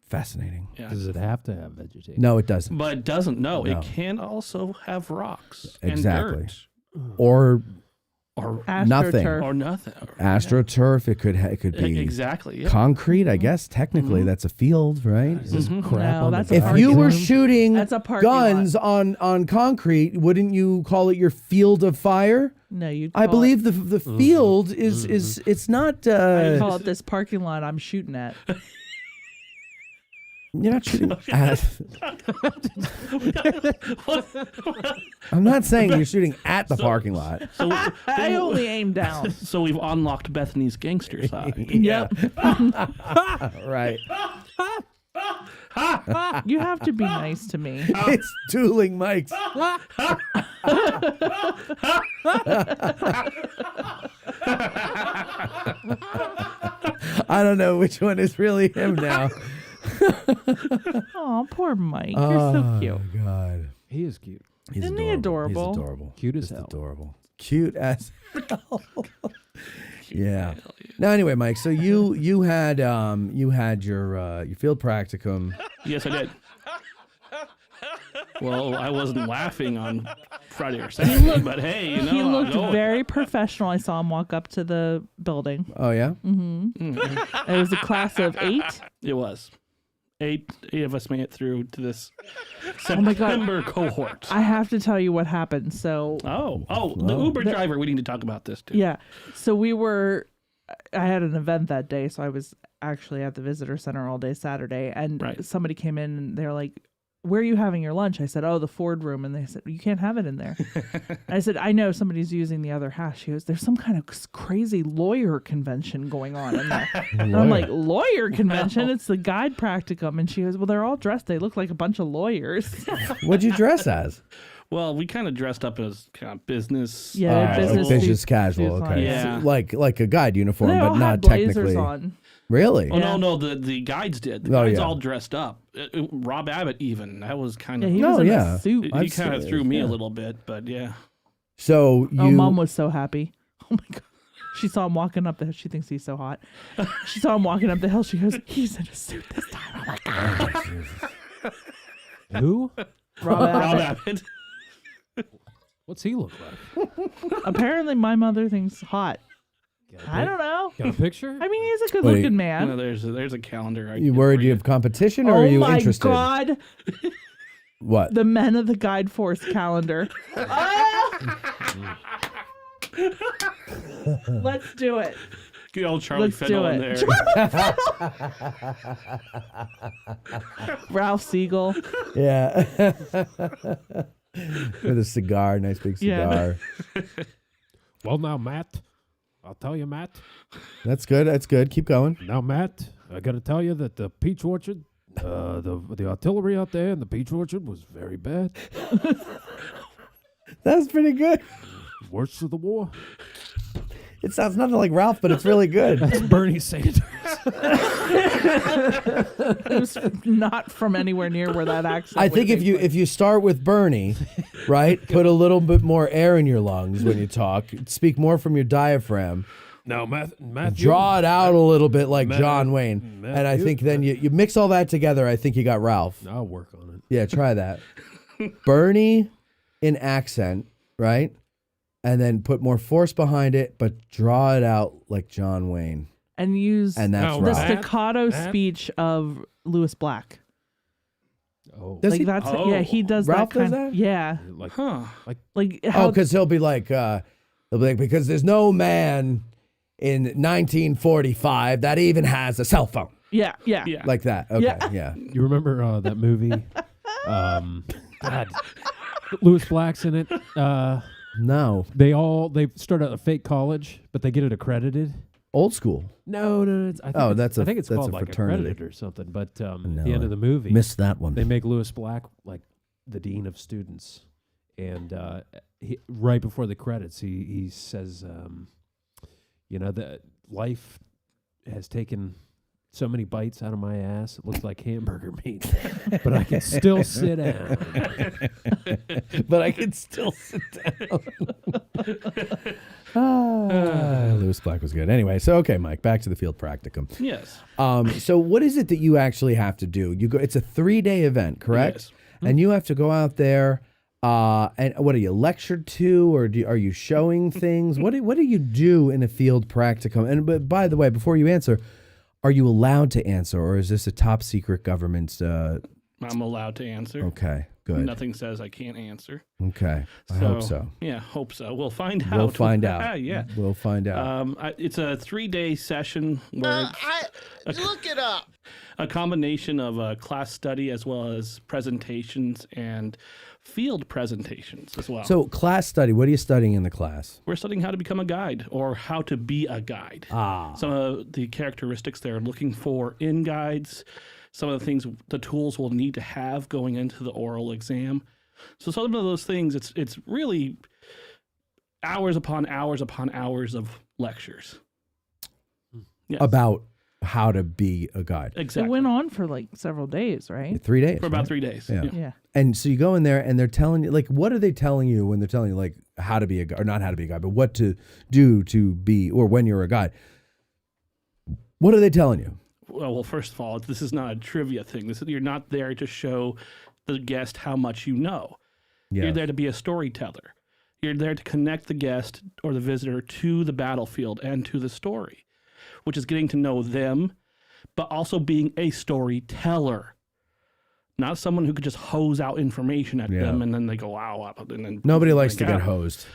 Fascinating. Yeah. Does it have to have vegetation? No, it doesn't. But it doesn't. No, it can also have rocks Exactly. and dirt. Or nothing. Or nothing. AstroTurf. It could be exactly concrete. I guess technically that's a field, right? That's if you were shooting guns on concrete, wouldn't you call it your field of fire? No, you. I believe the field is it's not. I call it this parking lot I'm shooting at. You're not shooting at. I'm not saying you're shooting at the parking lot. So I only aim down. So we've unlocked Bethany's gangster side. Yep. Right. You have to be nice to me. It's dueling mics. I don't know which one is really him now. Oh, poor Mike. You're so cute. Oh, God. He is cute. Isn't he adorable? He's adorable. Cute as Just hell. adorable. Cute as hell. Yeah. Now, anyway, Mike. So you had your field practicum. Yes, I did. Well, I wasn't laughing on Friday or Saturday, but hey, he looked very professional. I saw him walk up to the building. Oh yeah. Mm-hmm. It was a class of 8. It was. Eight of us made it through to this September cohort. I have to tell you what happened. So the Uber driver. We need to talk about this too. Yeah. So I had an event that day, so I was actually at the visitor center all day Saturday, and somebody came in and they're like, "Where are you having your lunch?" I said, "Oh, the Ford room." And they said, "You can't have it in there." I said, "I know somebody's using the other half." She goes, "There's some kind of crazy lawyer convention going on in there." And I'm like, "Lawyer convention? It's the guide practicum." And she goes, "Well, they're all dressed. They look like a bunch of lawyers." What'd you dress as? Well, we kind of dressed up as kind of business. Business casual. Okay. Yeah. So, like a guide uniform, They all but not had blazers technically. on. Really? Oh, no, the guides did. The guides all dressed up. Rob Abbott even. That was kind of... he was in a suit. He kind of threw me a little bit, but yeah. So you... Oh, Mom was so happy. Oh, my God. She saw him walking up the hill. She thinks he's so hot. She saw him walking up the hill. She goes, "He's in a suit this time." Oh, my God. Who? Rob Abbott. What's he look like? Apparently, my mother thinks hot. I don't know. Got a picture? I mean, he's a good-looking man. No, there's a calendar. You worried you have competition, or are you interested? Oh, my God. What? The Men of the Guide Force calendar. Let's do it. Get old Charlie Let's Fennell do in it. there. Ralph Siegel. Yeah. With a cigar, nice big cigar. Yeah. Well, now, Matt, I'll tell you, Matt. That's good. That's good. Keep going. Now, Matt, I got to tell you that the peach orchard, the artillery out there in the peach orchard was very bad. That's pretty good. Worst of the war. It sounds nothing like Ralph, but it's really good. That's Bernie Sanders. It was not from anywhere near where that accent. I think if you start with Bernie, right, put a little bit more air in your lungs when you talk, speak more from your diaphragm. No, Matthew. Draw it out a little bit like John Wayne. Matthew. And I think then you mix all that together, I think you got Ralph. I'll work on it. Yeah, try that. Bernie in accent, right? And then put more force behind it, but draw it out like John Wayne. And use And that's the Ralph. staccato speech of Lewis Black. Oh, Does like he? that's he does Ralph that kind. does that? Yeah, like like how because he'll be like, because there's no man in 1945 that even has a cell phone. yeah. Like that. Okay, yeah. You remember that movie? God, Lewis Black's in it. No. They start at a fake college, but they get it accredited. Old school. No. I think it's called like fraternity accredited or something. But at the end of the movie, missed that one. They make Lewis Black like the dean of students, and right before the credits, he says, that life has taken so many bites out of my ass, it looks like hamburger meat, but I can still sit down. But I can still sit down. Lewis Black was good. Anyway, so okay, Mike, back to the field practicum. Yes. So what is it that you actually have to do? You go. It's a 3-day event, correct? Yes. And you have to go out there. And what are you lectured to, or are you showing things? What do you do in a field practicum? And but by the way, before you answer, are you allowed to answer, or is this a top secret government? I'm allowed to answer. Okay, good. Nothing says I can't answer. Okay, I hope so. Yeah, hope so. We'll find out. We'll find out. Yeah, we'll find out. It's a 3-day session where look it up. A combination of class study as well as presentations and field presentations as well. So class study, what are you studying in the class? We're studying how to become a guide or how to be a guide. Some of the characteristics they're looking for in guides, some of the things, the tools we'll need to have going into the oral exam. So some of those things, it's really hours upon hours upon hours of lectures. Yes. About how to be a guide. Exactly. It went on for like several days, right? 3 days. For about 3 days. Yeah. And so you go in there and they're telling you, like, what are they telling you when they're telling you, like, how to be a guide, or not how to be a guide, but what to do to be, or when you're a guide? What are they telling you? Well, first of all, this is not a trivia thing. You're not there to show the guest how much you know. Yeah. You're there to be a storyteller. You're there to connect the guest or the visitor to the battlefield and to the story, which is getting to know them, but also being a storyteller. not someone who could just hose out information at them and then they go, wow. And then Nobody likes to get hosed.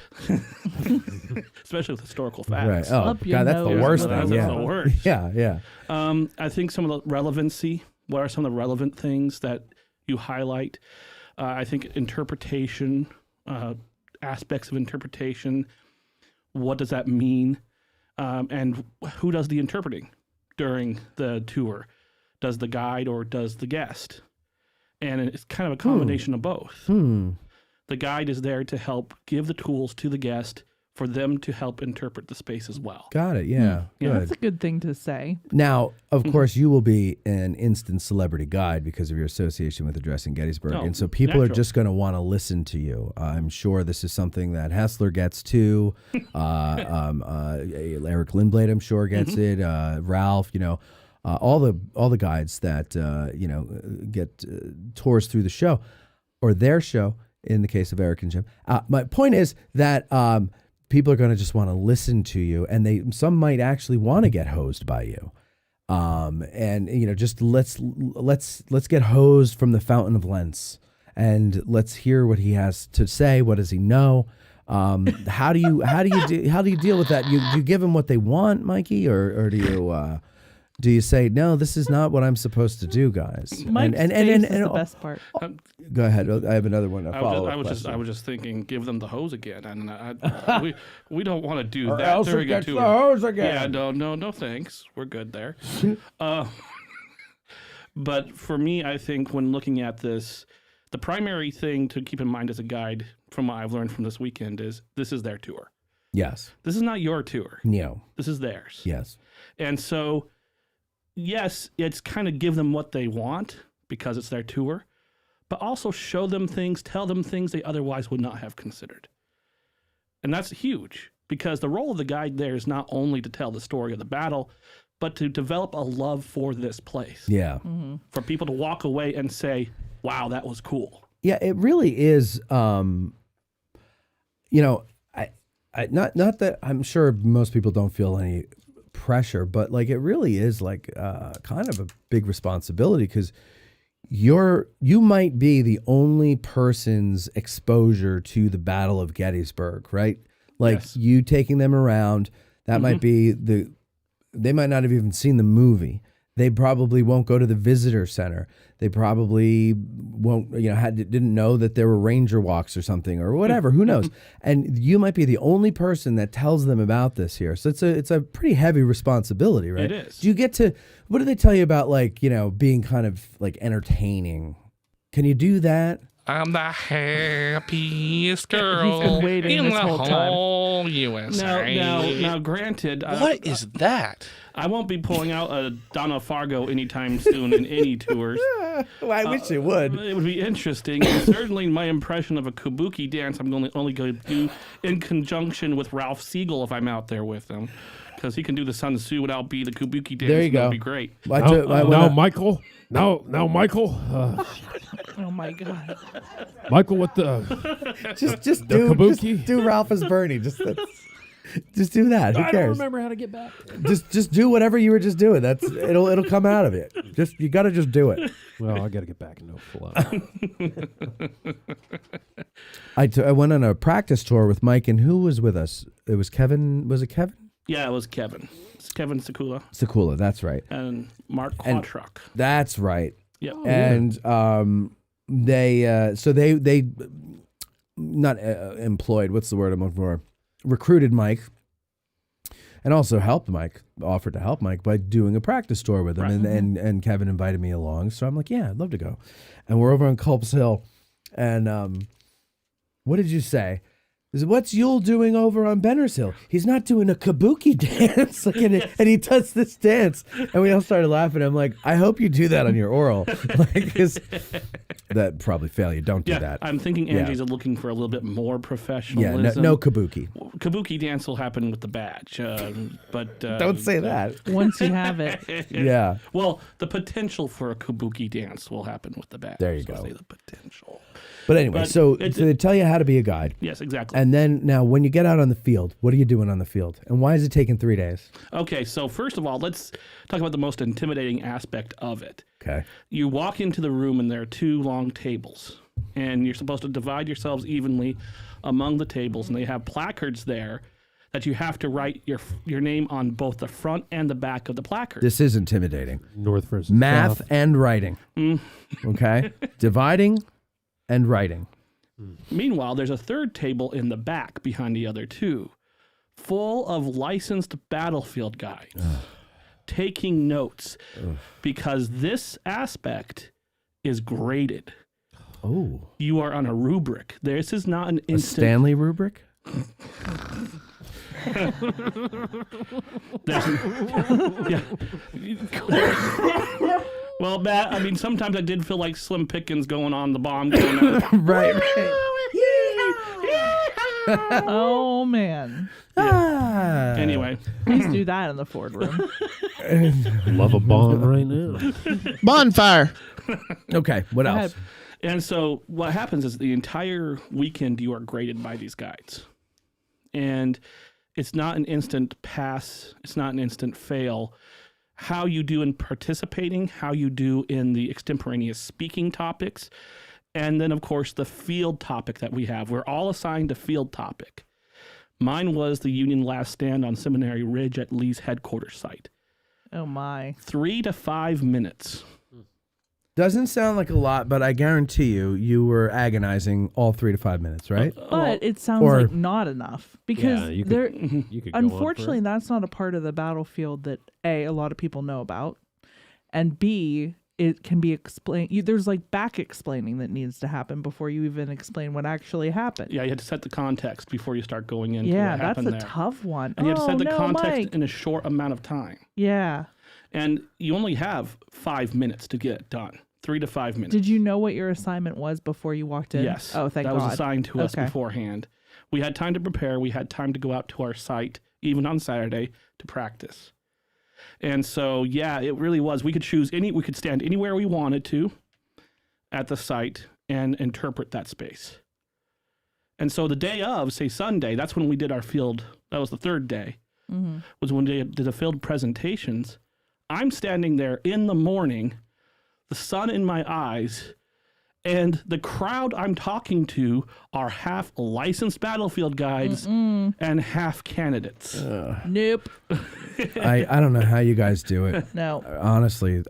Especially with historical facts. Right. Oh, God, that's the worst thing. That's the worst. Yeah. I think some of the relevancy, what are some of the relevant things that you highlight? I think interpretation, aspects of interpretation, what does that mean? And who does the interpreting during the tour? Does the guide or does the guest? And it's kind of a combination of both. The guide is there to help give the tools to the guest for them to help interpret the space as well. Got it. Yeah. Yeah, that's a good thing to say. Now, of course, you will be an instant celebrity guide because of your association with Addressing Gettysburg. And so people are just going to want to listen to you. I'm sure this is something that Hessler gets too. Eric Lindblad, I'm sure, gets it. Ralph, all the guides that, get tours through the show or their show in the case of Eric and Jim. My point is that people are going to just want to listen to you, and some might actually want to get hosed by you. Just let's get hosed from the fountain of Lentz, and let's hear what he has to say. What does he know? How do you deal with that? You give them what they want, Mikey, or do you say, no, this is not what I'm supposed to do, guys? Mike's face is the best part. Go ahead. I have another one. I was just thinking, give them the hose again, and we don't want to do that during a tour. The hose again. Yeah, no, thanks. We're good there. But for me, I think when looking at this, the primary thing to keep in mind as a guide, from what I've learned from this weekend, is this is their tour. Yes. This is not your tour. No. This is theirs. Yes. And so, yes, it's kind of give them what they want because it's their tour, but also show them things, tell them things they otherwise would not have considered. And that's huge because the role of the guide there is not only to tell the story of the battle, but to develop a love for this place. Yeah. For people to walk away and say, wow, that was cool. Yeah, it really is. Not that I'm sure most people don't feel any pressure, but like it really is like kind of a big responsibility because you might be the only person's exposure to the Battle of Gettysburg, right? Like you taking them around, that might be they might not have even seen the movie. They probably won't go to the visitor center. They probably won't, didn't know that there were ranger walks or something or whatever. Who knows? And you might be the only person that tells them about this here. So it's a pretty heavy responsibility, right? It is. Do you get to? What do they tell you about, being kind of like entertaining? Can you do that? I'm the happiest girl He's been waiting in this the whole time. whole USA. Now, granted, What is that? I won't be pulling out a Donna Fargo anytime soon in any tours. Well, I wish it would. It would be interesting. And certainly my impression of a kabuki dance I'm only going to do in conjunction with Ralph Siegel if I'm out there with him. Because he can do the Sun Tzu and I'll be the kabuki dance. There you go. That'd be great. Michael. Now, Michael. Oh my God. Michael, what the? Just the kabuki? Just do Ralph as Bernie. Just do that. Who I cares? don't remember how to get back. Just do whatever you were just doing. It'll come out of it. You got to just do it. Well, I got to get back into flow. I went on a practice tour with Mike, and who was with us? It was Kevin. Was it Kevin? Yeah, it was Kevin. It's Kevin Sekula. Sekula, that's right. And Mark Quatruck. That's right. Yeah. And they not employed. What's the word I'm looking for? Recruited Mike, and also helped Mike. Offered to help Mike by doing a practice tour with him, Right. and Kevin invited me along. So I'm like, yeah, I'd love to go. And we're over on Culp's Hill, and what did you say? What's Yule doing over on Benner's Hill? He's not doing a kabuki dance. And he does this dance. And we all started laughing. I'm like, I hope you do that on your oral. Because that probably fail you. Don't do that. I'm thinking Angie's looking for a little bit more professionalism. Yeah, no kabuki. Kabuki dance will happen with the badge. But don't say that. Once you have it. Yeah. Well, the potential for a kabuki dance will happen with the badge. There you go. Say the potential. But anyway, so they tell you how to be a guide. Yes, exactly. And then now when you get out on the field, what are you doing on the field? And why is it taking 3 days? Okay, so first of all, let's talk about the most intimidating aspect of it. Okay. You walk into the room and there are 2 long tables, and you're supposed to divide yourselves evenly among the tables, and they have placards there that you have to write your name on both the front and the back of the placard. This is intimidating. North versus Math south. and writing. Okay? Dividing and writing. Meanwhile, there's a 3rd table in the back behind the other 2, full of licensed battlefield guides, taking notes, because this aspect is graded. Oh. You are on a rubric. This is not an A instant... Stanley rubric? Well, Matt, I mean, sometimes I did feel like Slim Pickens going on the bomb. Going right. Oh, man. Anyway. Please do that in the Ford room. Love a bomb right now. Bonfire. Okay, what else? And so what happens is the entire weekend you are graded by these guides. And it's not an instant pass. It's not an instant fail. How you do in participating, how you do in the extemporaneous speaking topics, and then, of course, the field topic that we have. We're all assigned a field topic. Mine was the Union last stand on Seminary Ridge at Lee's headquarters site. Oh, my. 3 to 5 minutes. Doesn't sound like a lot, but I guarantee you were agonizing all 3 to 5 minutes, right? But it sounds like not enough because you there. could go Unfortunately, on that's not a part of the battlefield that a lot of people know about, and B, it can be explained. There's like back explaining that needs to happen before you even explain what actually happened. Yeah, you had to set the context before you start going into Yeah, what that's happened a there. tough one. And you have to set the context Mike. in a short amount of time. Yeah. And you only have 5 minutes to get it done. 3 to 5 minutes. Did you know what your assignment was before you walked in? Yes. Oh, thank that God. That was assigned to us Okay. beforehand. We had time to prepare. We had time to go out to our site, even on Saturday, to practice. And so, yeah, it really was. We could we could stand anywhere we wanted to at the site and interpret that space. And so the day of, say Sunday, that's when we did our field. That was the 3rd day, was when we did the field presentations. I'm standing there in the morning, the sun in my eyes, and the crowd I'm talking to are half licensed battlefield guides and half candidates. Nope. I don't know how you guys do it. No. Honestly,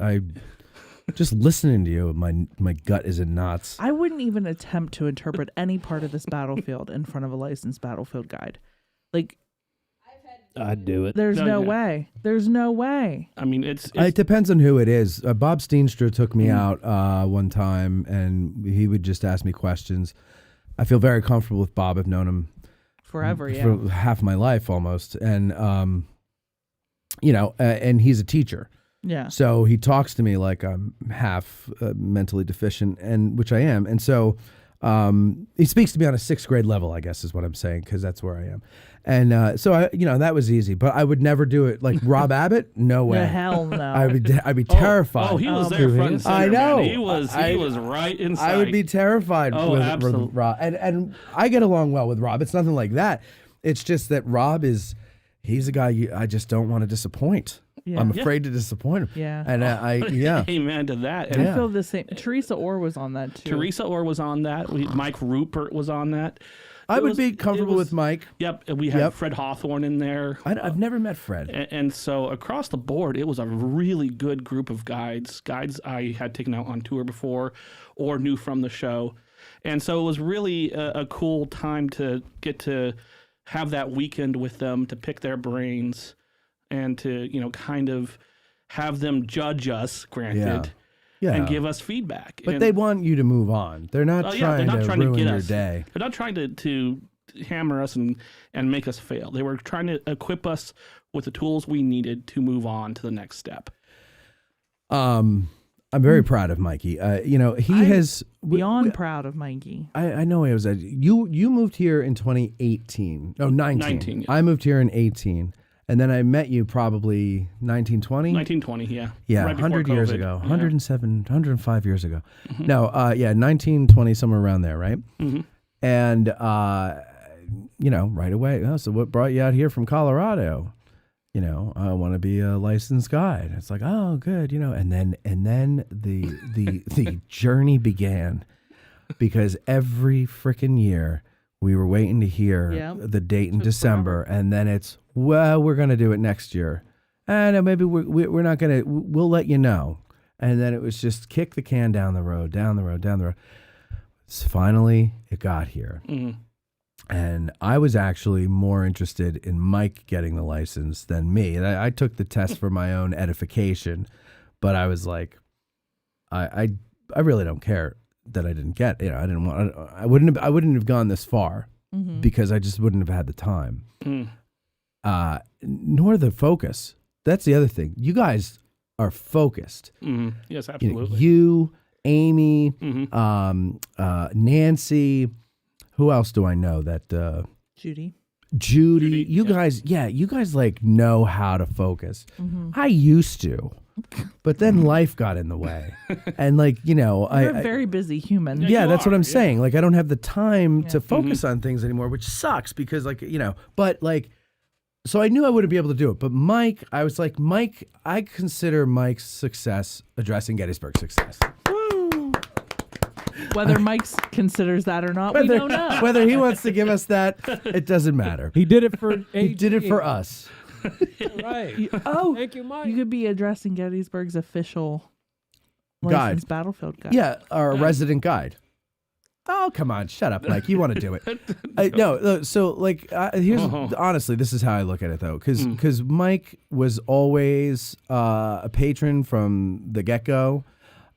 just listening to you, my gut is in knots. I wouldn't even attempt to interpret any part of this battlefield in front of a licensed battlefield guide. Like, I'd do it. there's no way. There's no way. I mean, it's It depends on who it is. Bob Steenstra took me out one time, and he would just ask me questions. I feel very comfortable with Bob. I've known him Forever, yeah. for half my life almost, and and he's a teacher. Yeah. So he talks to me like I'm half mentally deficient, and which I am, and so he speaks to me on a 6th grade level, I guess is what I'm saying, because that's where I am. And so that was easy, but I would never do it like Rob Abbott. No way. The hell no. I'd be terrified. Oh, he was there front and center. I know. Man. He was right inside. I would be terrified with absolutely. Rob, and I get along well with Rob. It's nothing like that. It's just that Rob he's a guy I just don't want to disappoint. Yeah. I'm afraid to disappoint him. Yeah. And Amen to that. And I feel the same. Teresa Orr was on that too. Teresa Orr was on that. Mike Rupert was on that. I would be comfortable with Mike. Yep. We had Fred Hawthorne in there. I've never met Fred. And so across the board, it was a really good group of guides I had taken out on tour before or knew from the show. And so it was really a cool time to get to have that weekend with them, to pick their brains and to, kind of have them judge us, granted, and give us feedback. But and they want you to move on. They're not trying to ruin get your us. day. They're not trying to hammer us and make us fail. They were trying to equip us with the tools we needed to move on to the next step. I'm very proud of Mikey. He has beyond proud of Mikey. I know he was. You moved here in 2018. No, 19. 19, yeah. I moved here in 18. And then I met you probably 1920? 1920, yeah. Yeah, right 100 before years COVID. ago. Yeah. 105 years ago. No, 1920, somewhere around there, right? Mm-hmm. And, right away, so what brought you out here from Colorado? I want to be a licensed guide. It's like, oh, good, and then the journey began, because every freaking year we were waiting to hear the date in December, and then it's, well, we're going to do it next year. And maybe we're not going to, we'll let you know. And then it was just kick the can down the road. So finally, it got here. Mm-hmm. And I was actually more interested in Mike getting the license than me. And I took the test for my own edification, but I was like, I really don't care that I didn't get. I wouldn't have gone this far because I just wouldn't have had the time, nor the focus. That's the other thing. You guys are focused. Mm-hmm. Yes, absolutely. You, Amy, Nancy. Who else do I know that? Judy. You guys, you guys like know how to focus. I used to, but then life got in the way, and You're a very busy human. Yeah, that's what I'm saying. Like, I don't have the time to focus on things anymore, which sucks because so I knew I wouldn't be able to do it. But Mike, I was like, Mike, I consider Mike's success addressing Gettysburg success. Whether Mike considers that or not, we don't know. Whether he wants to give us that, it doesn't matter. He did it for He did it for us. Right. Thank you, Mike. You could be addressing Gettysburg's official licensed battlefield guide. Yeah, our resident guide. Oh, come on. Shut up, Mike. You want to do it. No, so here's honestly, this is how I look at it, though, because Mike was always a patron from the get-go.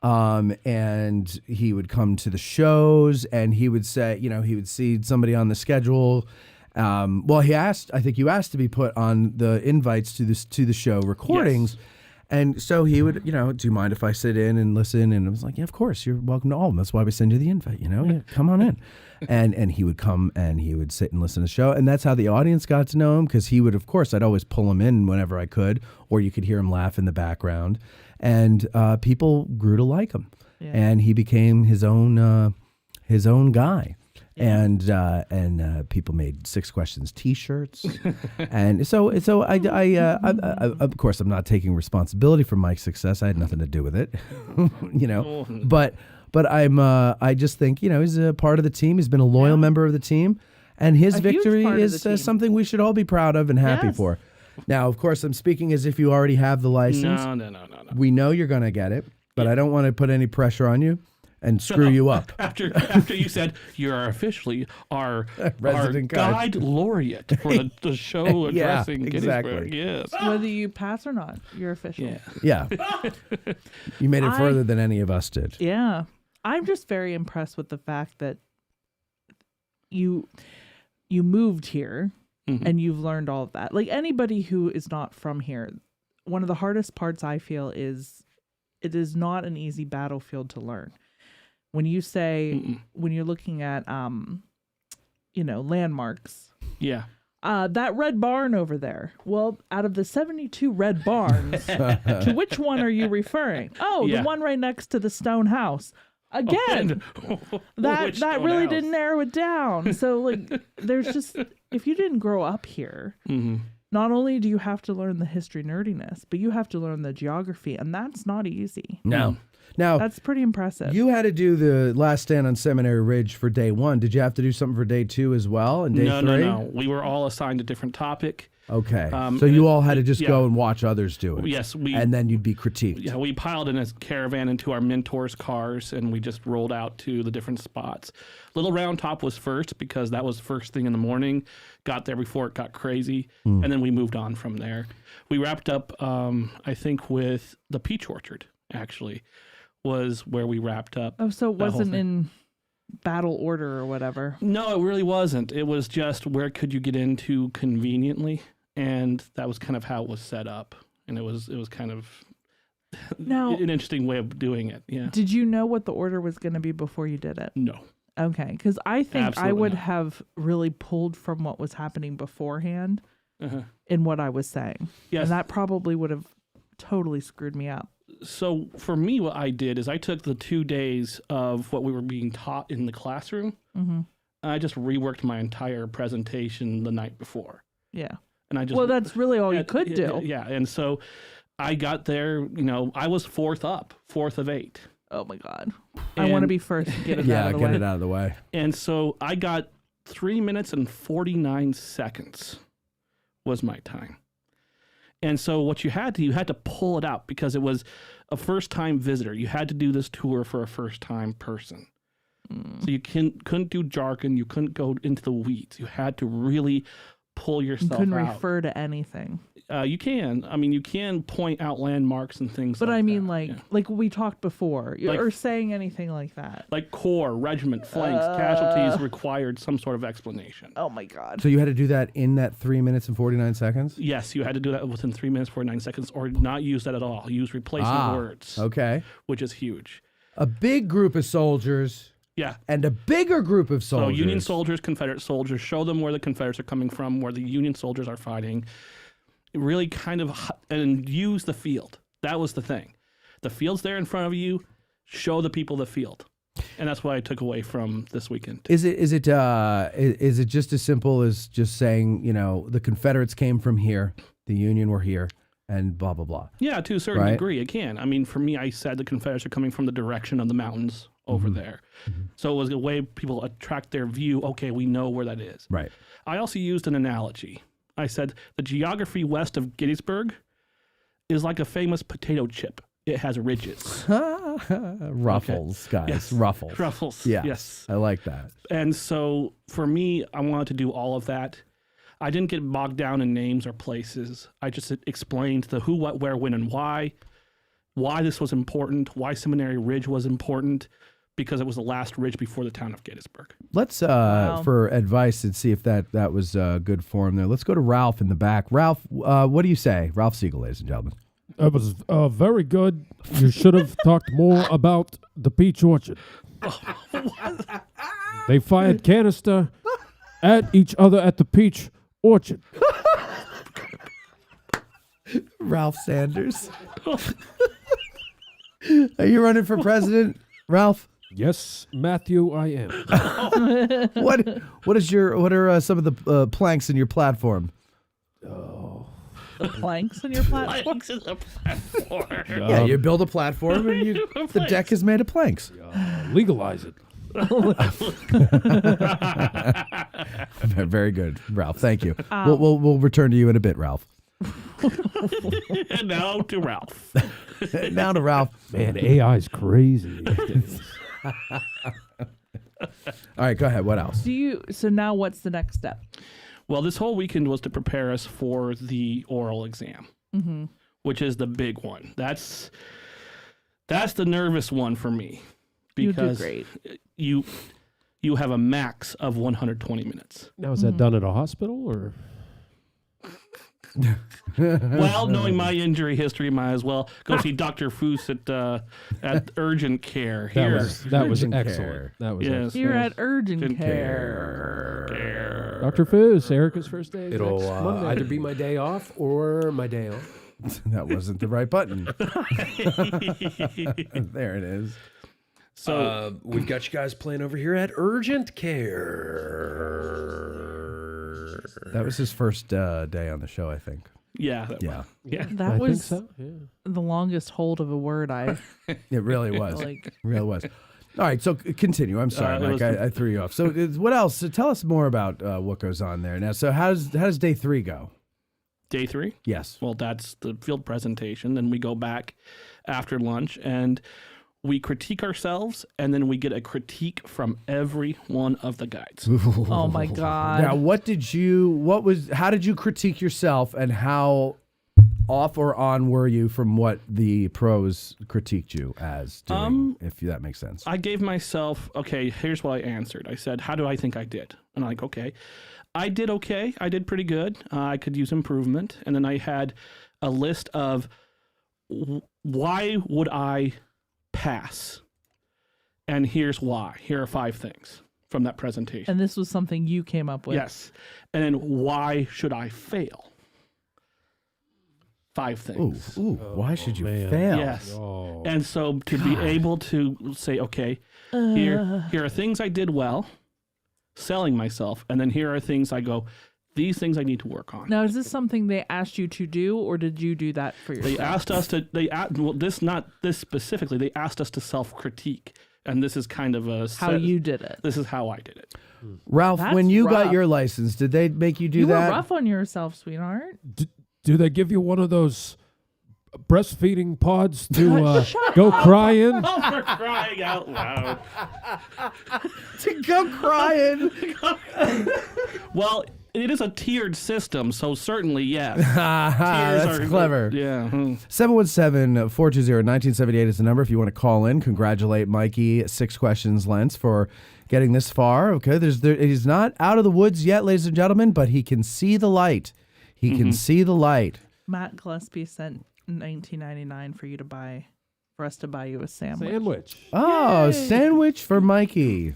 And he would come to the shows, and he would say, he would see somebody on the schedule. I think you asked to be put on the invites to the show recordings. Yes. And so he would, do you mind if I sit in and listen? And I was like, yeah, of course, you're welcome to all of them. That's why we send you the invite, yeah, come on in. And he would come and he would sit and listen to the show. And that's how the audience got to know him, because he would, of course, I'd always pull him in whenever I could, or you could hear him laugh in the background. And people grew to like him, and he became his own guy. Yeah. And people made 6 Questions T-shirts, and so I of course I'm not taking responsibility for Mike's success. I had nothing to do with it, But I just think he's a part of the team. He's been a loyal member of the team, and his victory is something we should all be proud of and happy for. Now, of course, I'm speaking as if you already have the license. No. We know you're going to get it, but I don't want to put any pressure on you and screw you up. After you said you are officially our resident guide laureate for the show addressing Gettysburg. Yes. Whether you pass or not, you're official. Yeah. You made it further than any of us did. Yeah. I'm just very impressed with the fact that you moved here. Mm-hmm. And you've learned all of that. Like anybody who is not from here, one of the hardest parts I feel is it is not an easy battlefield to learn. When you say, when you're looking at, landmarks. Yeah. That red barn over there. Well, out of the 72 red barns, to which one are you referring? Oh, the one right next to the stone house. Again, that really didn't narrow it down. So there's just, if you didn't grow up here, not only do you have to learn the history nerdiness, but you have to learn the geography, and that's not easy. No. Now, that's pretty impressive. You had to do the Last Stand on Seminary Ridge for day 1. Did you have to do something for day 2 as well? And day 3? No. We were all assigned a different topic. Okay. So you all had to just go and watch others do it. Yes. And then you'd be critiqued. Yeah, we piled in a caravan into our mentors' cars, and we just rolled out to the different spots. Little Round Top was first because that was first thing in the morning. Got there before it got crazy, and then we moved on from there. We wrapped up, I think, with the Peach Orchard, actually, was where we wrapped up. Oh, so it wasn't in battle order or whatever? No, it really wasn't. It was just where could you get into conveniently, and that was kind of how it was set up. And it was kind of an interesting way of doing it. Yeah. Did you know what the order was going to be before you did it? No. Okay, because I think Absolutely I would not. have really pulled from what was happening beforehand in what I was saying. Yes. And that probably would have totally screwed me up. So for me, what I did is I took the 2 days of what we were being taught in the classroom, and I just reworked my entire presentation the night before. Yeah. And I just Well, that's really all you could do. Yeah, and so I got there. I was fourth of 8. Oh my God! I want to be first. And get it out of the way. Yeah, get it out of the way. And so I got 3 minutes and 49 seconds was my time. And so what you had to pull it out because it was a first-time visitor. You had to do this tour for a first-time person. So you couldn't do jargon. You couldn't go into the weeds. You had to really pull yourself out. You couldn't refer to anything. You can. I mean, you can point out landmarks and things But like I mean, that. like we talked before, Like- or saying anything like that. Like corps, regiment, flanks, casualties required some sort of explanation. Oh my God. So you had to do that in that 3 minutes and 49 seconds? Yes, you had to do that within 3 minutes, 49 seconds, or not use that at all. Use replacement words. Okay. Which is huge. A big group of soldiers. Yeah. And a bigger group of soldiers. So Union soldiers, Confederate soldiers, show them where the Confederates are coming from, where the Union soldiers are fighting. Really kind of, and use the field. That was the thing. The field's there in front of you. Show the people the field. And that's what I took away from this weekend. Is it just as simple as just saying, the Confederates came from here, the Union were here, and blah, blah, blah? Yeah, to a certain degree, it can. I mean, for me, I said the Confederates are coming from the direction of the mountains over there. So it was a way people attract their view. Okay, we know where that is. Right. I also used an analogy. I said the geography west of Gettysburg is like a famous potato chip. It has ridges. Ruffles, guys. Yes. Ruffles. Ruffles. Yeah. Yes. I like that. And so for me, I wanted to do all of that. I didn't get bogged down in names or places. I just explained the who, what, where, when, and why this was important, why Seminary Ridge was important, because it was the last ridge before the town of Gettysburg. Let's, for advice and see if that was good form there. Let's go to Ralph in the back. Ralph, what do you say? Ralph Siegel, ladies and gentlemen. It was very good. You should have talked more about the peach orchard. They fired canister at each other at the peach orchard. Ralph Sanders. Are you running for president, Ralph? Yes, Matthew, I am. What are some of the planks in your platform? The planks in your platform? Planks in the platform. Yeah, you build a platform and the deck is made of planks. Legalize it. Very good, Ralph. Thank you. We'll return to you in a bit, Ralph. And now to Ralph. Now to Ralph. Man, AI's crazy. All right, go ahead. What else? So now what's the next step? Well, this whole weekend was to prepare us for the oral exam, which is the big one. That's the nervous one for me because you do great. You have a max of 120 minutes. Now, is that done at a hospital or? Well, knowing my injury history, might as well go see Dr. Foose at urgent care. That Here. was Urgent excellent. care. That was Yes. excellent. You're at urgent care. Dr. Foose, Erica's first day. is It'll next Monday. either be my day off or my day on. That wasn't the right button. There it is. So we've got you guys playing over here at Urgent Care. That was his first day on the show, I think. yeah. Yeah. That I was think so. Yeah. the longest hold of a word I It really was. like. It really was. All right, so continue. I'm sorry, Mike. I threw you off. So what else? So tell us more about what goes on there. Now, so how does day 3 go? Day 3? Yes. Well, that's the field presentation. Then we go back after lunch and we critique ourselves, and then we get a critique from every one of the guides. Oh my God. Now, how did you critique yourself, and how off or on were you from what the pros critiqued you as doing, if that makes sense? I gave myself, okay, here's what I answered. I said, how do I think I did? And I'm like, okay. I did okay. I did pretty good. I could use improvement. And then I had a list of why would I pass? And here's why. Here are 5 things from that presentation. And this was something you came up with. Yes. And then why should I fail? 5 things. Why should you man. fail? Yes. Oh. And so to be able to say, okay, here are things I did well, selling myself, and then here are things I go, these things I need to work on. Now, is this something they asked you to do, or did you do that for yourself? They asked us to. Not this specifically. They asked us to self-critique, and this is kind of how you did it. This is how I did it. Ralph, That's when you rough. got your license, did they make you do You that? were rough on yourself, sweetheart. Do they give you one of those breastfeeding pods to go cry in? Oh, for crying out loud! To go crying. Well, it is a tiered system, so certainly yes. That's clever. Yeah. 717-420-1978 is the number if you want to call in. Congratulate Mikey, 6 questions length, for getting this far. Okay, he's not out of the woods yet, ladies and gentlemen, but he can see the light. He can see the light. Matt Gillespie sent $19.99 for us to buy you a sandwich. Oh, Yay. sandwich for Mikey.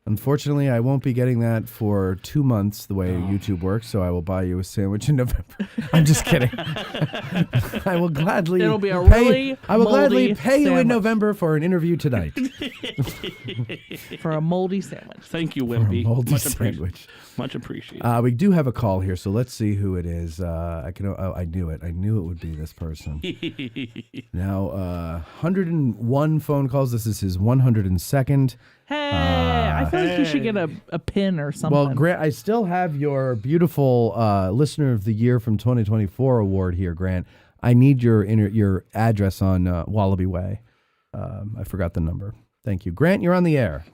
Unfortunately, I won't be getting that for 2 months the way YouTube works, so I will buy you a sandwich in November. I'm just kidding. I will gladly It'll be a really I will gladly moldy pay you in sandwich. November for an interview tonight. For a moldy sandwich. Thank you, Wimpy. moldy sandwich. Much appreciated. We do have a call here, so let's see who it is. I knew it. I knew it would be this person. Now, 101 phone calls. This is his 102nd. Hey, I feel like you should get a pin or something. Well, Grant, I still have your beautiful Listener of the Year from 2024 award here, Grant. I need your address on Wallaby Way. I forgot the number. Thank you. Grant, you're on the air.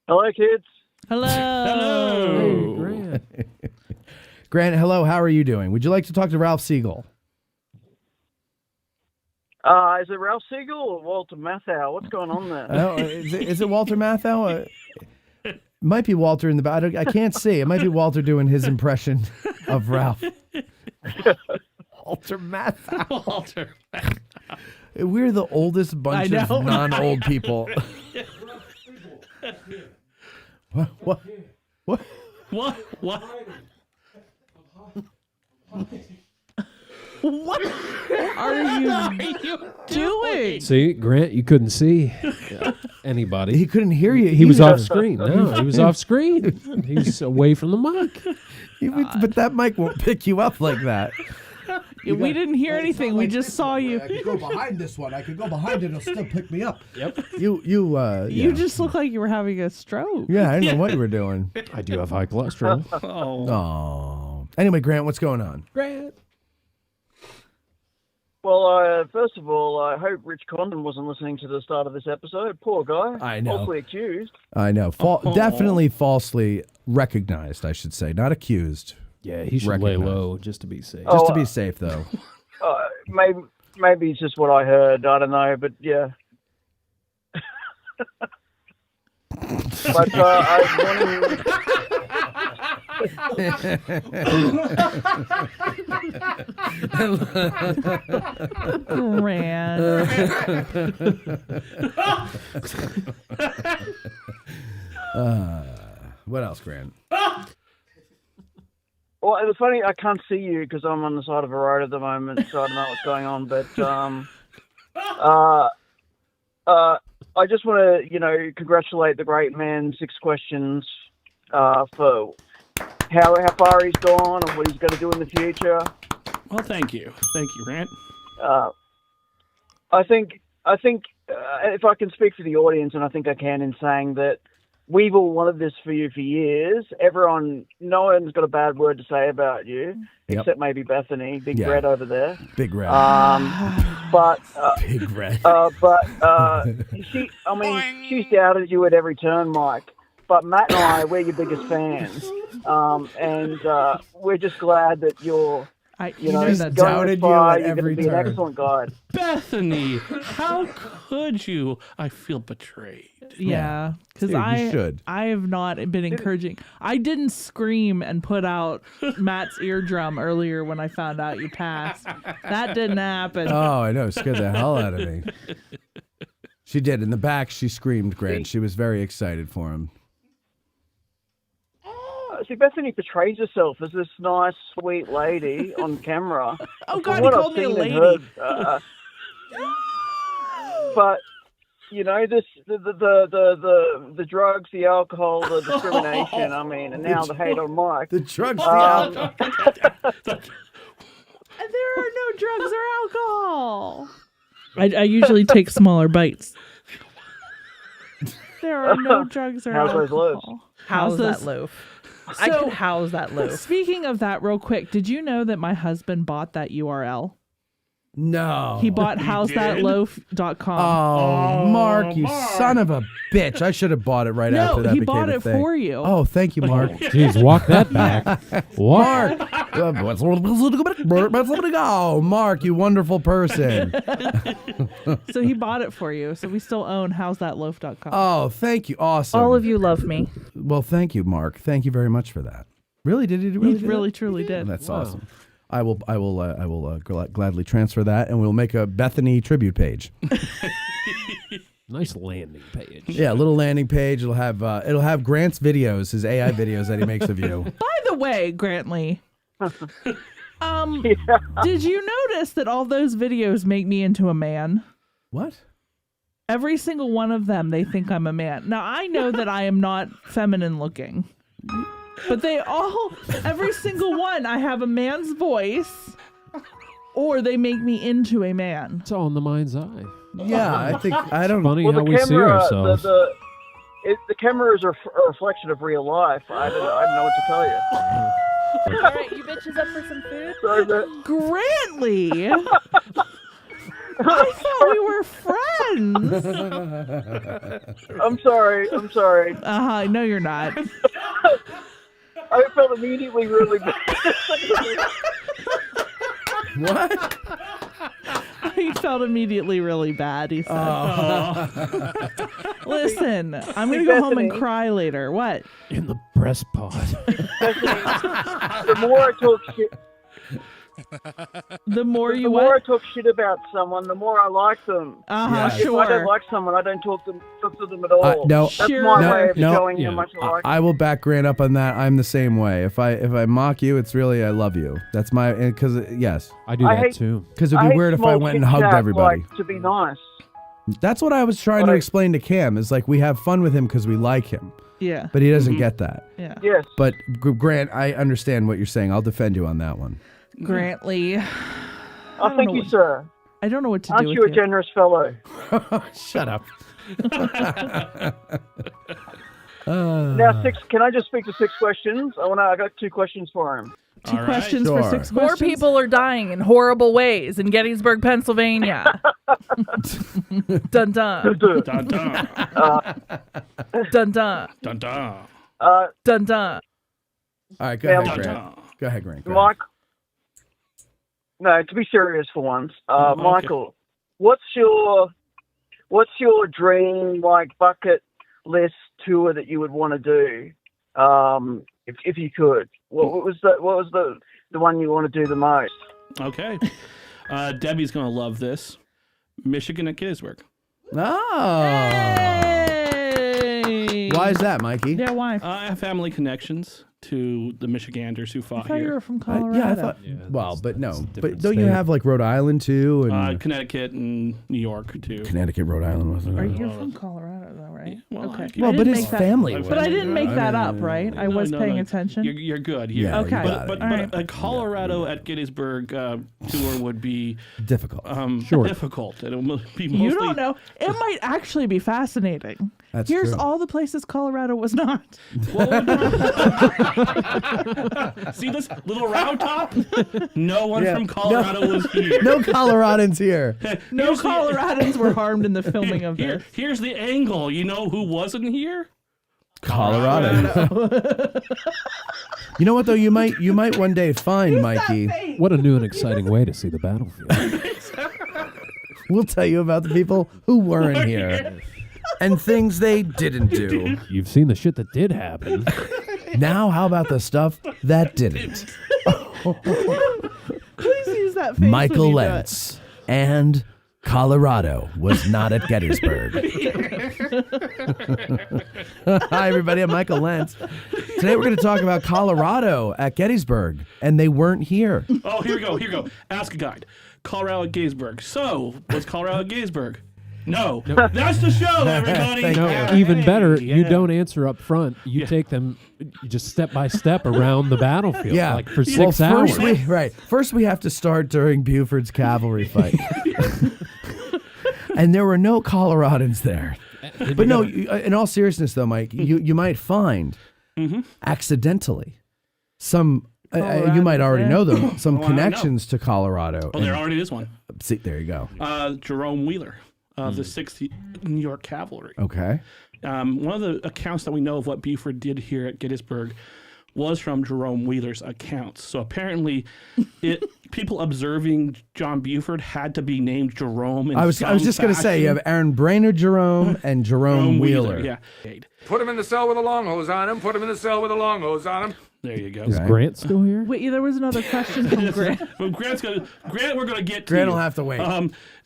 Hello, kids. Hello. Hey, Grant. Grant, hello. How are you doing? Would you like to talk to Ralph Siegel? Is it Ralph Siegel or Walter Matthau? What's going on there? Oh, is it Walter Matthau? Might be Walter in the back. I can't see. It might be Walter doing his impression of Ralph. Walter Matthau. Walter. We're the oldest bunch of non-old people. What? What are you doing? See, Grant, you couldn't see anybody. He couldn't hear you. He was off screen. No, he was off screen. He was away from the mic. But that mic won't pick you up like that. We didn't hear anything. We just saw you. I could go behind this one. I could go behind it. It'll still pick me up. Yep. You just look like you were having a stroke. Yeah, I didn't know what you were doing. I do have high cholesterol. Oh. Anyway, Grant, what's going on? Grant. Well, first of all, I hope Rich Condon wasn't listening to the start of this episode. Poor guy. I know. Falsely accused. I know. Definitely falsely recognized, I should say. Not accused. Yeah, he should lay low just to be safe. Just to be safe, though. Maybe it's just what I heard. I don't know, but yeah. But what else, Grant? Well, it was funny. I can't see you because I'm on the side of a road at the moment, so I don't know what's going on. But I just want to, congratulate the great man. 6 questions for how far he's gone and what he's going to do in the future. Well, thank you, Grant. I think if I can speak for the audience, and I think I can, in saying that we've all wanted this for you for years. No one's got a bad word to say about you, except maybe Bethany, Big Red over there. Big Red. Big Red. She's doubted you at every turn, Mike. But Matt and I, we're your biggest fans, and we're just glad that you're. doubted you at every be turn. An excellent guide. Bethany, how could you? I feel betrayed. Yeah, because I have not been encouraging. I didn't scream and put out Matt's eardrum earlier when I found out you passed. That didn't happen. Oh, I know. It scared the hell out of me. She did. In the back, she screamed, Grant. She was very excited for him. See, Bethany portrays herself as this nice, sweet lady on camera. Oh, God, he called me a lady. But you know, the drugs, the alcohol, the discrimination. I mean, and now the hate on Mike. The drugs, the alcohol. There are no drugs or alcohol. I usually take smaller bites. There are no drugs or How's those loaves? alcohol. House that loaf. I So- could house that loaf. Speaking of that, real quick, did you know that my husband bought that URL? No. He bought housethatloaf.com. Oh, Mark, you son of a bitch. I should have bought it right No, after that he became bought a it thing. for you. Oh, thank you, Mark. Jeez, walk that back. What? Mark. Oh, Mark, you wonderful person. So he bought it for you. So we still own housethatloaf.com. Oh, thank you. Awesome. All of you love me. Well, thank you, Mark. Thank you very much for that. Really? Did he really? He do really, that? truly did. That's awesome. I will gladly transfer that, and we'll make a Bethany tribute page. Nice landing page. Yeah, a little landing page. It'll have Grant's videos, his AI videos that he makes of you. By the way, Grantley, did you notice that all those videos make me into a man? What? Every single one of them, they think I'm a man. Now, I know that I am not feminine looking. But they all, every single one, I have a man's voice, or they make me into a man. It's all in the mind's eye. Yeah, I think I don't. Funny Well, how we see ourselves. The camera is a reflection of real life. I don't know what to tell you. All right, you bitches up for some food? Sorry, Grantley! I thought we were friends. I'm sorry. No, you're not. I felt immediately really bad. What? He felt immediately really bad, he said. Listen, I'm going to go home and cry later. What? In the breast pod. The more I talk shit, the more I talk shit about someone, the more I like them. Yes. If I don't like someone, I don't talk to them at all. No, That's my way of showing yeah. how much I like. I will back Grant up on that. I'm the same way. If I mock you, it's really I love you. That's my because yes, I do that too. Because it'd be weird if I went and hugged everybody. Like, to be nice. That's what I was trying to explain to Cam. Is like we have fun with him because we like him. Yeah. But he doesn't get that. Yeah. Yes. But Grant, I understand what you're saying. I'll defend you on that one. Grantley. Thank you, sir. I don't know what to Aren't do with you a generous fellow? Shut up. Now, can I just speak to 6 questions? I got 2 questions for him. Two questions for 6 More questions. people are dying in horrible ways in Gettysburg, Pennsylvania. Dun dun. Dun dun. Dun dun. Dun dun. Dun dun. All right, go Now, ahead, Grant. Go ahead, Grant. Go Mike. No, to be serious for once, Okay. Michael, what's your dream bucket list tour that you would want to do, if you could? What was the one you want to do the most? Okay. Debbie's going to love this. Michigan at Gettysburg. Oh. Hey. Why is that, Mikey? Yeah, why? I have family connections to the Michiganders who I fought thought you here. were from Colorado. Yeah, I thought. Well, but no. But don't you have like Rhode Island too? And Connecticut and New York too. Connecticut, Rhode Island wasn't Are it? you from Colorado, though, right? Well, okay. Well, I but didn't his make that- family But I didn't make that up, right? I was paying attention. You're good. Yeah, Okay. you got But it. All right. a Colorado at Gettysburg tour would be Difficult. difficult. And it will be mostly. You don't know. It might actually be fascinating. That's Here's true. all the places Colorado was not. See this little round top? No one Yeah. from Colorado was here. No Coloradans here. No Here's the- Coloradans were harmed in the filming of this. Here's the angle. You know who wasn't here? Colorado. You know what though? You might one day find Mikey. What a new and exciting way to see the battlefield. We'll tell you about the people who weren't here and things they didn't do. You've seen the shit that did happen. Now, how about the stuff that didn't? Please use that face. Michael Lentz and Colorado was not at Gettysburg. Hi, everybody. I'm Michael Lentz. Today we're going to talk about Colorado at Gettysburg, and they weren't here. Oh, here we go. Ask a guide. Colorado at Gettysburg. So, what's Colorado at Gettysburg? No, that's the show, everybody. No, even better, you don't answer up front. You take them just step by step around the battlefield, like for 6 hours. First, we have to start during Buford's cavalry fight. And there were no Coloradans there. But no, in all seriousness, though, Mike, you might find accidentally some, you might already know them, some connections to Colorado. Oh, there already is one. See, there you go. Jerome Wheeler of the 6th New York Cavalry. Okay. One of the accounts that we know of what Buford did here at Gettysburg was from Jerome Wheeler's accounts. So apparently, people observing John Buford had to be named Jerome. I was just going to say, you have Aaron Brainerd Jerome and Jerome Wheeler. Yeah. Put him in the cell with a long hose on him. Put him in the cell with a long hose on him. There you go. Is Grant still here? Wait, there was another question from Grant. Grant, we're going to get to. Grant will have to wait.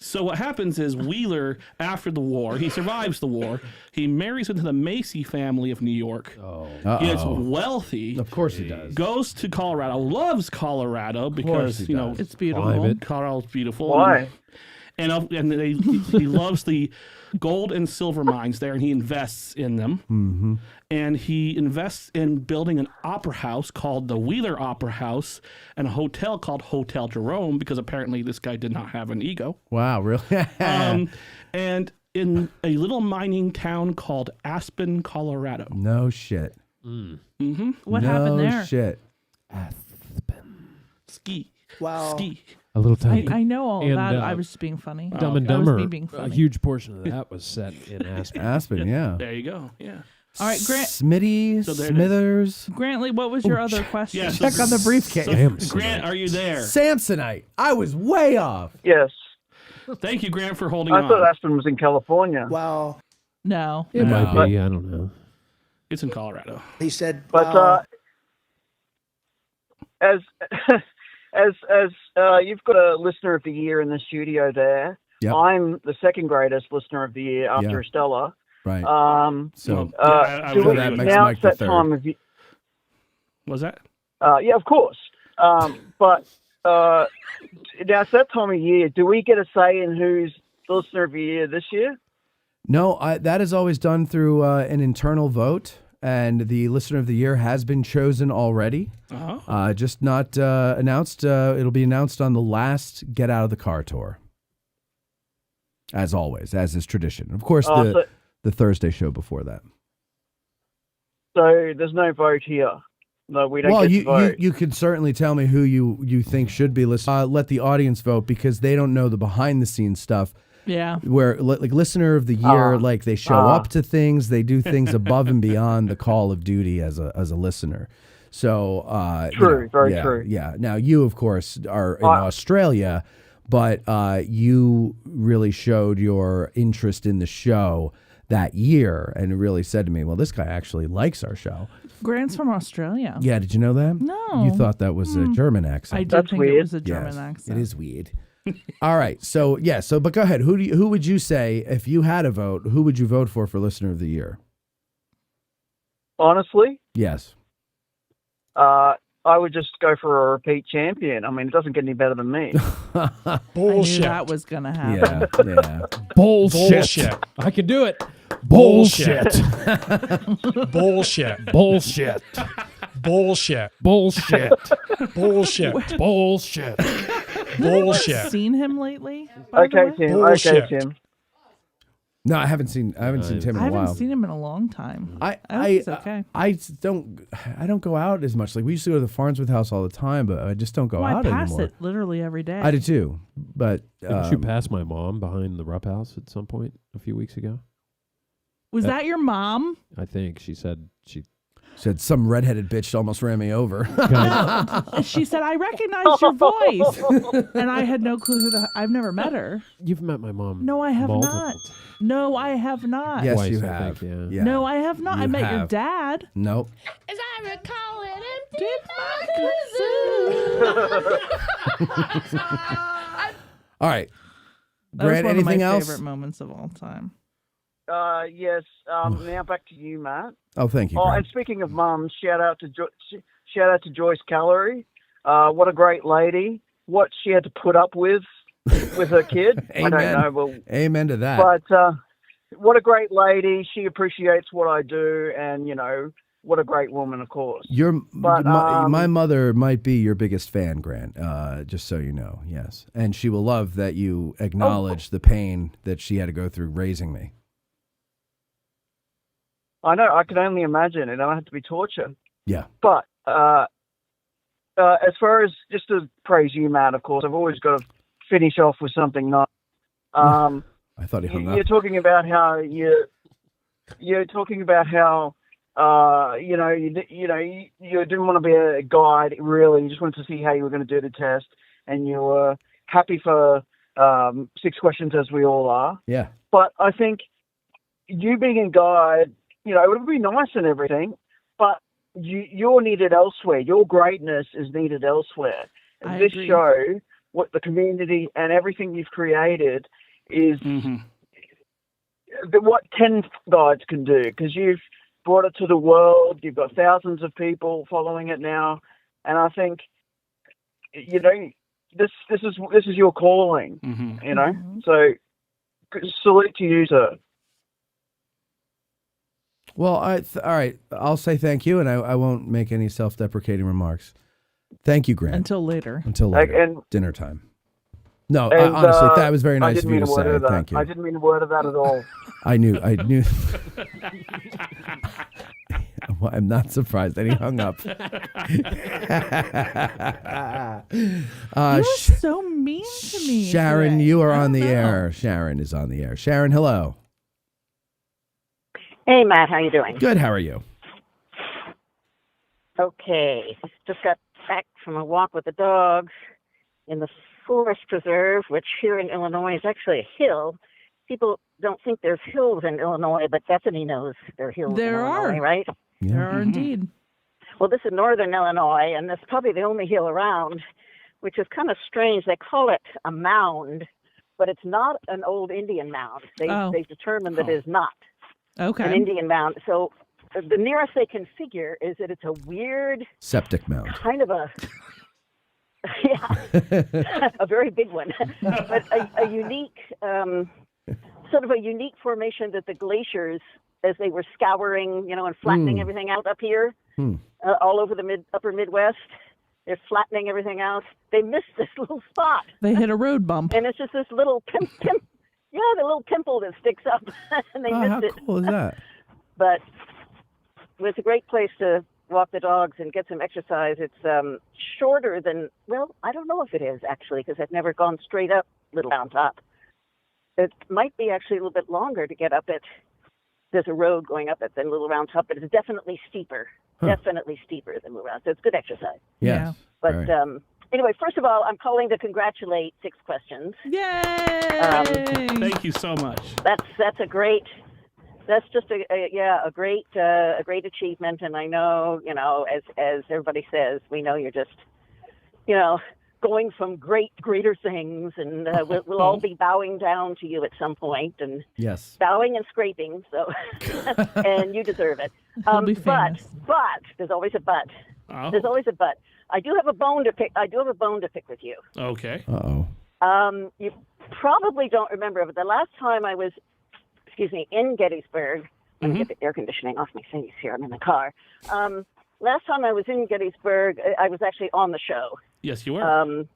So what happens is Wheeler, after the war, he survives the war. He marries into the Macy family of New York. He gets wealthy. Of course he does. Goes to Colorado. Loves Colorado because it's beautiful. Climate. Colorado's beautiful. Why? And he loves the gold and silver mines there, and he invests in them. Mm-hmm. And he invests in building an opera house called the Wheeler Opera House and a hotel called Hotel Jerome, because apparently this guy did not have an ego. Wow, really? And in a little mining town called Aspen, Colorado. No shit. Mm-hmm. What happened there? No shit. Ski. Wow. Ski. A little tiny. I know all that. I was just being funny. Dumb and That was Dumber, me being a funny. huge portion of that was set in Aspen. Aspen, yeah. There you go. Yeah. All right, Grant. Smitty, So there it is. Smithers. Grantley, what was your other question? Yeah, Check on the briefcase. Grant, are you there? Samsonite. I was way off. Yes. Thank you, Grant, for holding I on. thought Aspen was in California. Wow. No. It might be. I don't know. It's in Colorado. He said, But wow. as you've got a listener of the year in the studio there. Yep. I'm the second greatest listener of the year after Estella. Right. Do that makes announce Mike the that third. time of year? Was that? Yeah, of course. But now it's that time of year. Do we get a say in who's the listener of the year this year? No, that is always done through an internal vote, and the listener of the year has been chosen already. Just not announced. It'll be announced on the last Get Out of the Car tour, as always, as is tradition. Of course, the Thursday show before that. So there's no vote here. No, we don't get to vote. you could certainly tell me who you think should be listening. Let the audience vote, because they don't know the behind the scenes stuff. Yeah. Where like listener of the year, like they show up to things, they do things above and beyond the call of duty as a listener. So true, very true. Yeah. Now you, of course, are in Australia, but you really showed your interest in the show that year and really said to me, well, this guy actually likes our show. Grant's from Australia. Yeah, did you know that? No. You thought that was a German accent. I did think it was a German accent. It is weird. All right. So, but go ahead. Who would you say, if you had a vote, who would you vote for listener of the year? Honestly? Yes. I would just go for a repeat champion. I mean, it doesn't get any better than me. Bullshit. I knew that was going to happen. Yeah. Bullshit. I can do it. Bullshit. Bullshit. Bullshit. Bullshit. Bullshit. Bullshit. Bullshit. Bullshit. Seen him lately? by the Okay, way? Tim. Bullshit. Okay, Tim. No, I haven't seen Tim in a while. I haven't seen him in a long time. I it's okay. I don't go out as much. Like we used to go to the Farnsworth house all the time, but I just don't go out I pass anymore. it literally every day. I do too, but Didn't you pass my mom behind the Rupp house at some point a few weeks ago? Was that your mom? I think she said she said some redheaded bitch almost ran me over. She said, I recognized your voice. And I had no clue I've never met her. You've met my mom. No, I have multiple not. No, I have not. Yes, Twice, you I have. think, Yeah. No, I have not. I You met your have. dad. Nope. As I recall it, All right. That was Grant, one anything of my else? favorite moments of all time. Yes. Now back to you, Matt. Oh, thank you. Oh, Grant. and speaking of mums, shout out to Joyce Calorie. What a great lady. What she had to put up with with her kid. I Amen. don't know. Well, Amen to that. but what a great lady. She appreciates what I do, and what a great woman, of course. My mother might be your biggest fan, Grant. Just so you know, yes, and she will love that you acknowledge the pain that she had to go through raising me. I know. I can only imagine. It don't have to be torture. Yeah. But as far as just to praise you, Matt, of course, I've always got to finish off with something nice. I thought he hung up. You're talking about how you didn't want to be a guide, really. You just wanted to see how you were going to do the test, and you were happy for 6 questions, as we all are. Yeah. But I think you being a guide, it would be nice and everything, but you're needed elsewhere. Your greatness is needed elsewhere. I This agree. show, what the community and everything you've created is what 10 guides can do, because you've brought it to the world. You've got thousands of people following it now, and I think this is your calling. So salute to you, sir. Well, all right. I'll say thank you, and I won't make any self-deprecating remarks. Thank you, Grant. Until later. And Dinner time. No, And, honestly, that was very nice of you to say. that. Thank you. I didn't mean a word of that at all. I knew. Well, I'm not surprised that he hung up. You're so mean to me. Sharon, today. you are I on don't the know. air. Sharon is on the air. Sharon, hello. Hey, Matt, how you doing? Good. How are you? Okay. Just got back from a walk with the dogs in the Forest Preserve, which here in Illinois is actually a hill. People don't think there's hills in Illinois, but Bethany knows there are hills There in are. Illinois, right? There are indeed. Well, this is northern Illinois, and this is probably the only hill around, which is kind of strange. They call it a mound, but it's not an old Indian mound. They've determined that it is not Okay. an Indian mound. So the nearest they can figure is that it's a weird Septic mound. kind of a a very big one, but a unique sort of a unique formation that the glaciers, as they were scouring, and flattening everything out up here, all over the upper Midwest, they're flattening everything out. They missed this little spot. They hit a road bump. And it's just this little the little pimple that sticks up, and they missed how it. cool is that? But it's a great place to walk the dogs and get some exercise. It's shorter than, well, I don't know if it is actually, because I've never gone straight up Little Round Top. It might be actually a little bit longer to get up it. There's a road going up it than Little Round Top, but it's definitely steeper. Definitely steeper than Little Round. So it's good exercise. Yes. But Right. Anyway, first of all, I'm calling to congratulate 6 questions. Yay! Thank you so much. That's a great. That's just a great achievement, and I know, as everybody says, we know you're just, going from greater things, and we'll all be bowing down to you at some point, and Yes. bowing and scraping. So, and you deserve it. But there's always a but. Oh. There's always a but. I do have a bone to pick. With you. Okay. Uh-oh. You probably don't remember, but the last time I was, in Gettysburg, let me get the air conditioning off my face here. I'm in the car. Last time I was in Gettysburg, I was actually on the show. Yes, you were.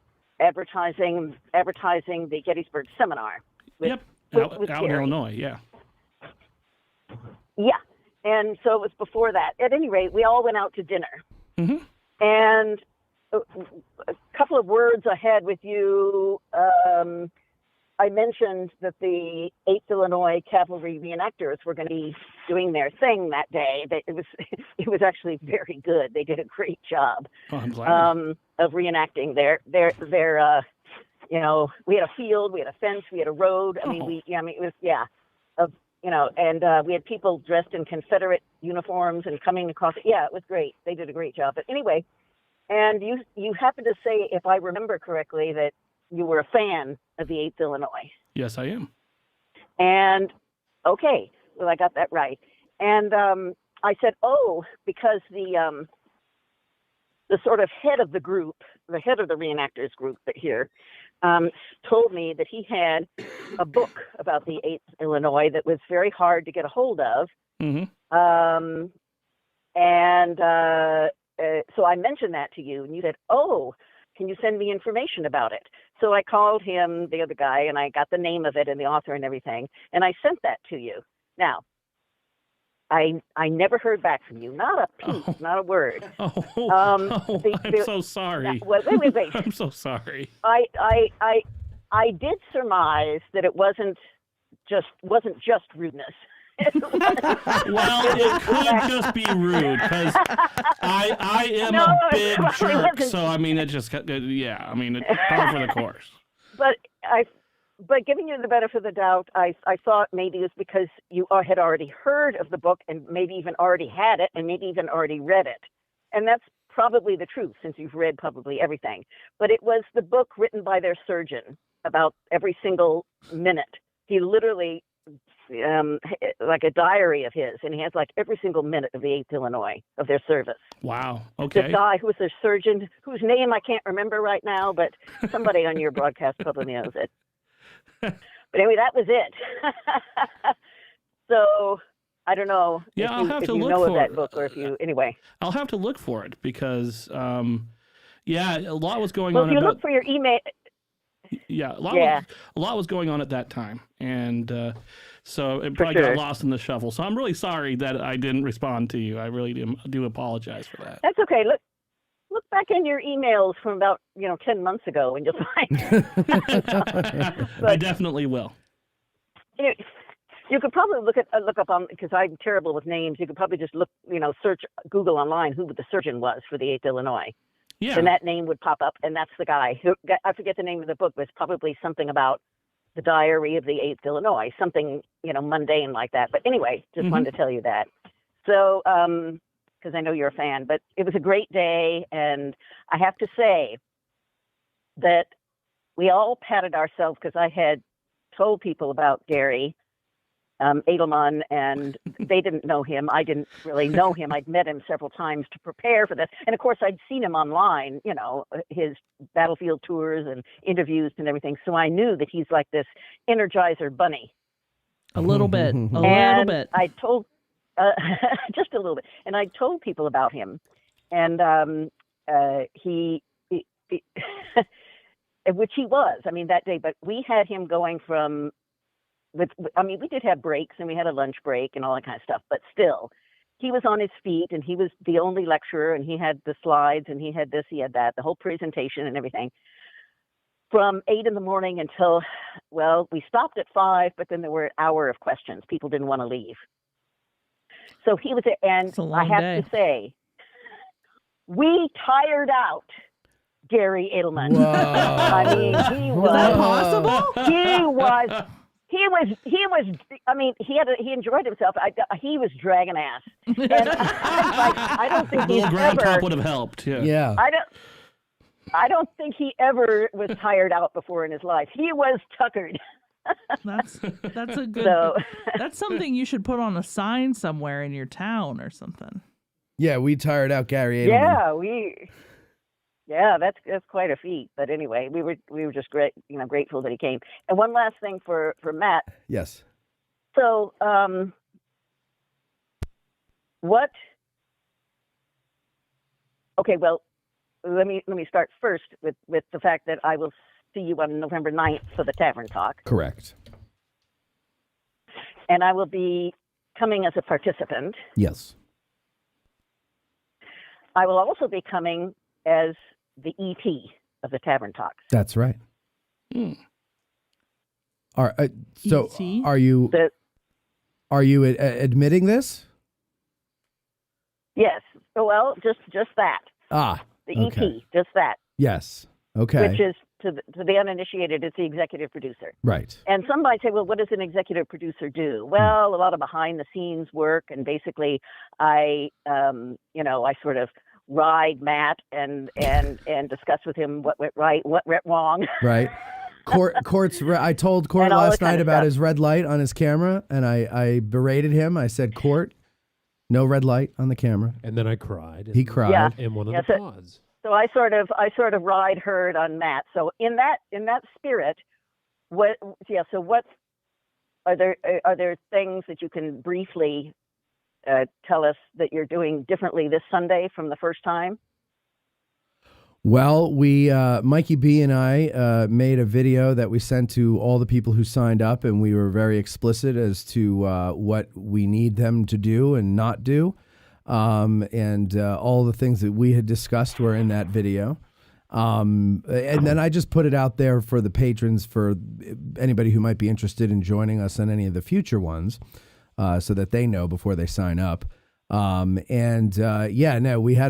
Advertising the Gettysburg seminar. Out in Terry. Illinois, yeah. Yeah, and so it was before that. At any rate, we all went out to dinner. Mm-hmm. And a couple of words I had with you, I mentioned that the 8th Illinois Cavalry reenactors were going to be doing their thing that day. It was actually very good. They did a great job I'm glad. of reenacting their we had a field, we had a fence, we had a road. I mean, we had people dressed in Confederate uniforms and coming across. Yeah, it was great. They did a great job. But anyway, and you happened to say, if I remember correctly, that you were a fan of the 8th Illinois. Yes, I am. And, okay, well, I got that right. And I said, because the sort of head of the group, the head of the reenactors group here, told me that he had a book about the 8th Illinois that was very hard to get a hold of. So I mentioned that to you, and you said, "Oh, can you send me information about it?" So I called him, the other guy, and I got the name of it and the author and everything, and I sent that to you. Now, I never heard back from you. Not a peep, not a word. I'm so sorry. Wait. I'm so sorry. I did surmise that it wasn't just rudeness. Well, it could just be rude because I am a big jerk. So I mean, it just it's par for the course. But giving you the benefit of the doubt, I thought maybe it was because you had already heard of the book and maybe even already had it and maybe even already read it, and that's probably the truth since you've read probably everything. But it was the book written by their surgeon about every single minute. He literally. Like a diary of his, and he has like every single minute of the 8th Illinois of their service. Wow. Okay. The guy who was their surgeon, whose name I can't remember right now, but somebody on your broadcast probably knows it. But anyway, that was it. So I don't know. Yeah, I'll have to look for for that book, or if you anyway. I'll have to look for it because a lot was going on. on. If you look for your email. Yeah, a lot was going on at that time, and so it probably got lost in the shuffle. So I'm really sorry that I didn't respond to you. I really do apologize for that. That's okay. Look back in your emails from about 10 months ago, and you'll find. I definitely will. You could probably look up on, because I'm terrible with names. You could probably just search Google online who the surgeon was for the 8th Illinois. Yeah. And that name would pop up, and that's the guy. I forget the name of the book, but it's probably something about the diary of the 8th Illinois, something, mundane like that. But anyway, just wanted to tell you that. So, because I know you're a fan, but it was a great day, and I have to say that we all patted ourselves because I had told people about Gary Edelman, and they didn't know him. I didn't really know him. I'd met him several times to prepare for this. And of course, I'd seen him online, his battlefield tours and interviews and everything. So I knew that he's like this Energizer bunny. A little bit. Little bit. I told, just a little bit. And I told people about him. And he which he was, that day. But we had him going from, we did have breaks and we had a lunch break and all that kind of stuff, but still, he was on his feet and he was the only lecturer and he had the slides and he had this, he had that, the whole presentation and everything from 8 in the morning until, we stopped at 5, but then there were an hour of questions. People didn't want to leave. So he was, and I have to say, we tired out Gary Edelman. Whoa. He was that possible? He enjoyed himself. He was dragging ass. And I don't think a little ground top would have helped. Yeah. I don't think he ever was tired out before in his life. He was tuckered. That's a good. That's something you should put on a sign somewhere in your town or something. Yeah, we tired out Gary Edelman. Yeah, that's quite a feat. But anyway, we were just grateful that he came. And one last thing for Matt. Yes. So, what? Okay, well, let me start first with the fact that I will see you on November 9th for the Tavern Talk. Correct. And I will be coming as a participant. Yes. I will also be coming as the ET of the Tavern Talks. That's right. So E.T.? are you admitting this? Yes. Well, just that. The okay. ET, just that. Yes. Okay. Which is to the uninitiated, it's the executive producer. Right. And some might say, well, what does an executive producer do? Well, a lot of behind the scenes work, and basically, I sort of ride Matt and discuss with him what went right, what went wrong. Right. I told Court last night about his red light on his camera, and I berated him. I said, Court, no red light on the camera. And then I cried. He cried. In one of the pods. So I sort of ride herd on Matt. So in that spirit, so what are there things that you can briefly tell us that you're doing differently this Sunday from the first time? Well, we Mikey B and I made a video that we sent to all the people who signed up, and we were very explicit as to what we need them to do and not do. And all the things that we had discussed were in that video. And then I just put it out there for the patrons, for anybody who might be interested in joining us on any of the future ones, so that they know before they sign up. We had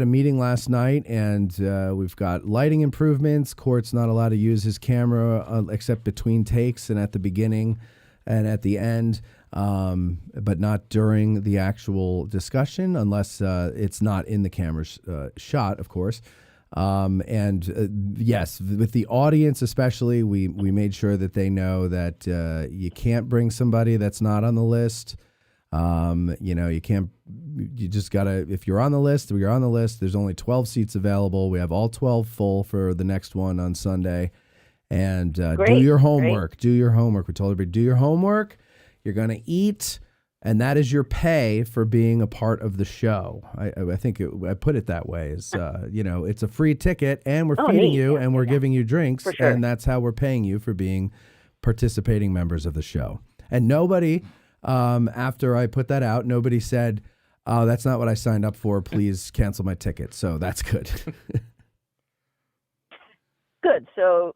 a meeting last night, and we've got lighting improvements. Court's not allowed to use his camera except between takes and at the beginning and at the end. But not during the actual discussion, unless it's not in the camera's shot, of course. Yes, with the audience especially, we made sure that they know that you can't bring somebody that's not on the list. You just gotta, if you're on the list, you're on the list. There's only 12 seats available. We have all 12 full for the next one on Sunday. And do your homework. Do your homework. We told everybody, do your homework. You're going to eat, and that is your pay for being a part of the show. I think I put it that way. Is it's a free ticket, and we're feeding you, and we're giving you drinks, and that's how we're paying you for being participating members of the show. And nobody, after I put that out, nobody said, "Oh, that's not what I signed up for. Please cancel my ticket." So that's good. Good. So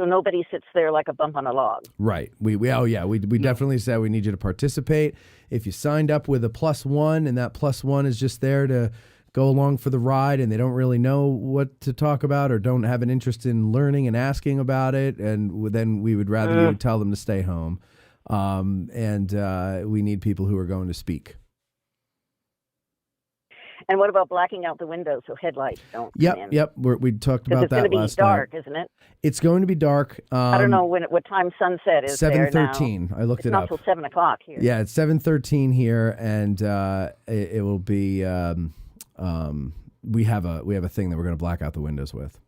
nobody sits there like a bump on a log. Right. We definitely said we need you to participate. If you signed up with a +1 and that +1 is just there to go along for the ride and they don't really know what to talk about or don't have an interest in learning and asking about it, and then we would rather you tell them to stay home. We need people who are going to speak. And what about blacking out the windows so headlights don't come in? Yep. We talked about that last night. It's going to be dark, isn't it? It's going to be dark. I don't know what time sunset is 7:13. I looked it up. It's not till 7 o'clock here. Yeah, it's 7:13 here, and it will be. We have a thing that we're going to black out the windows with.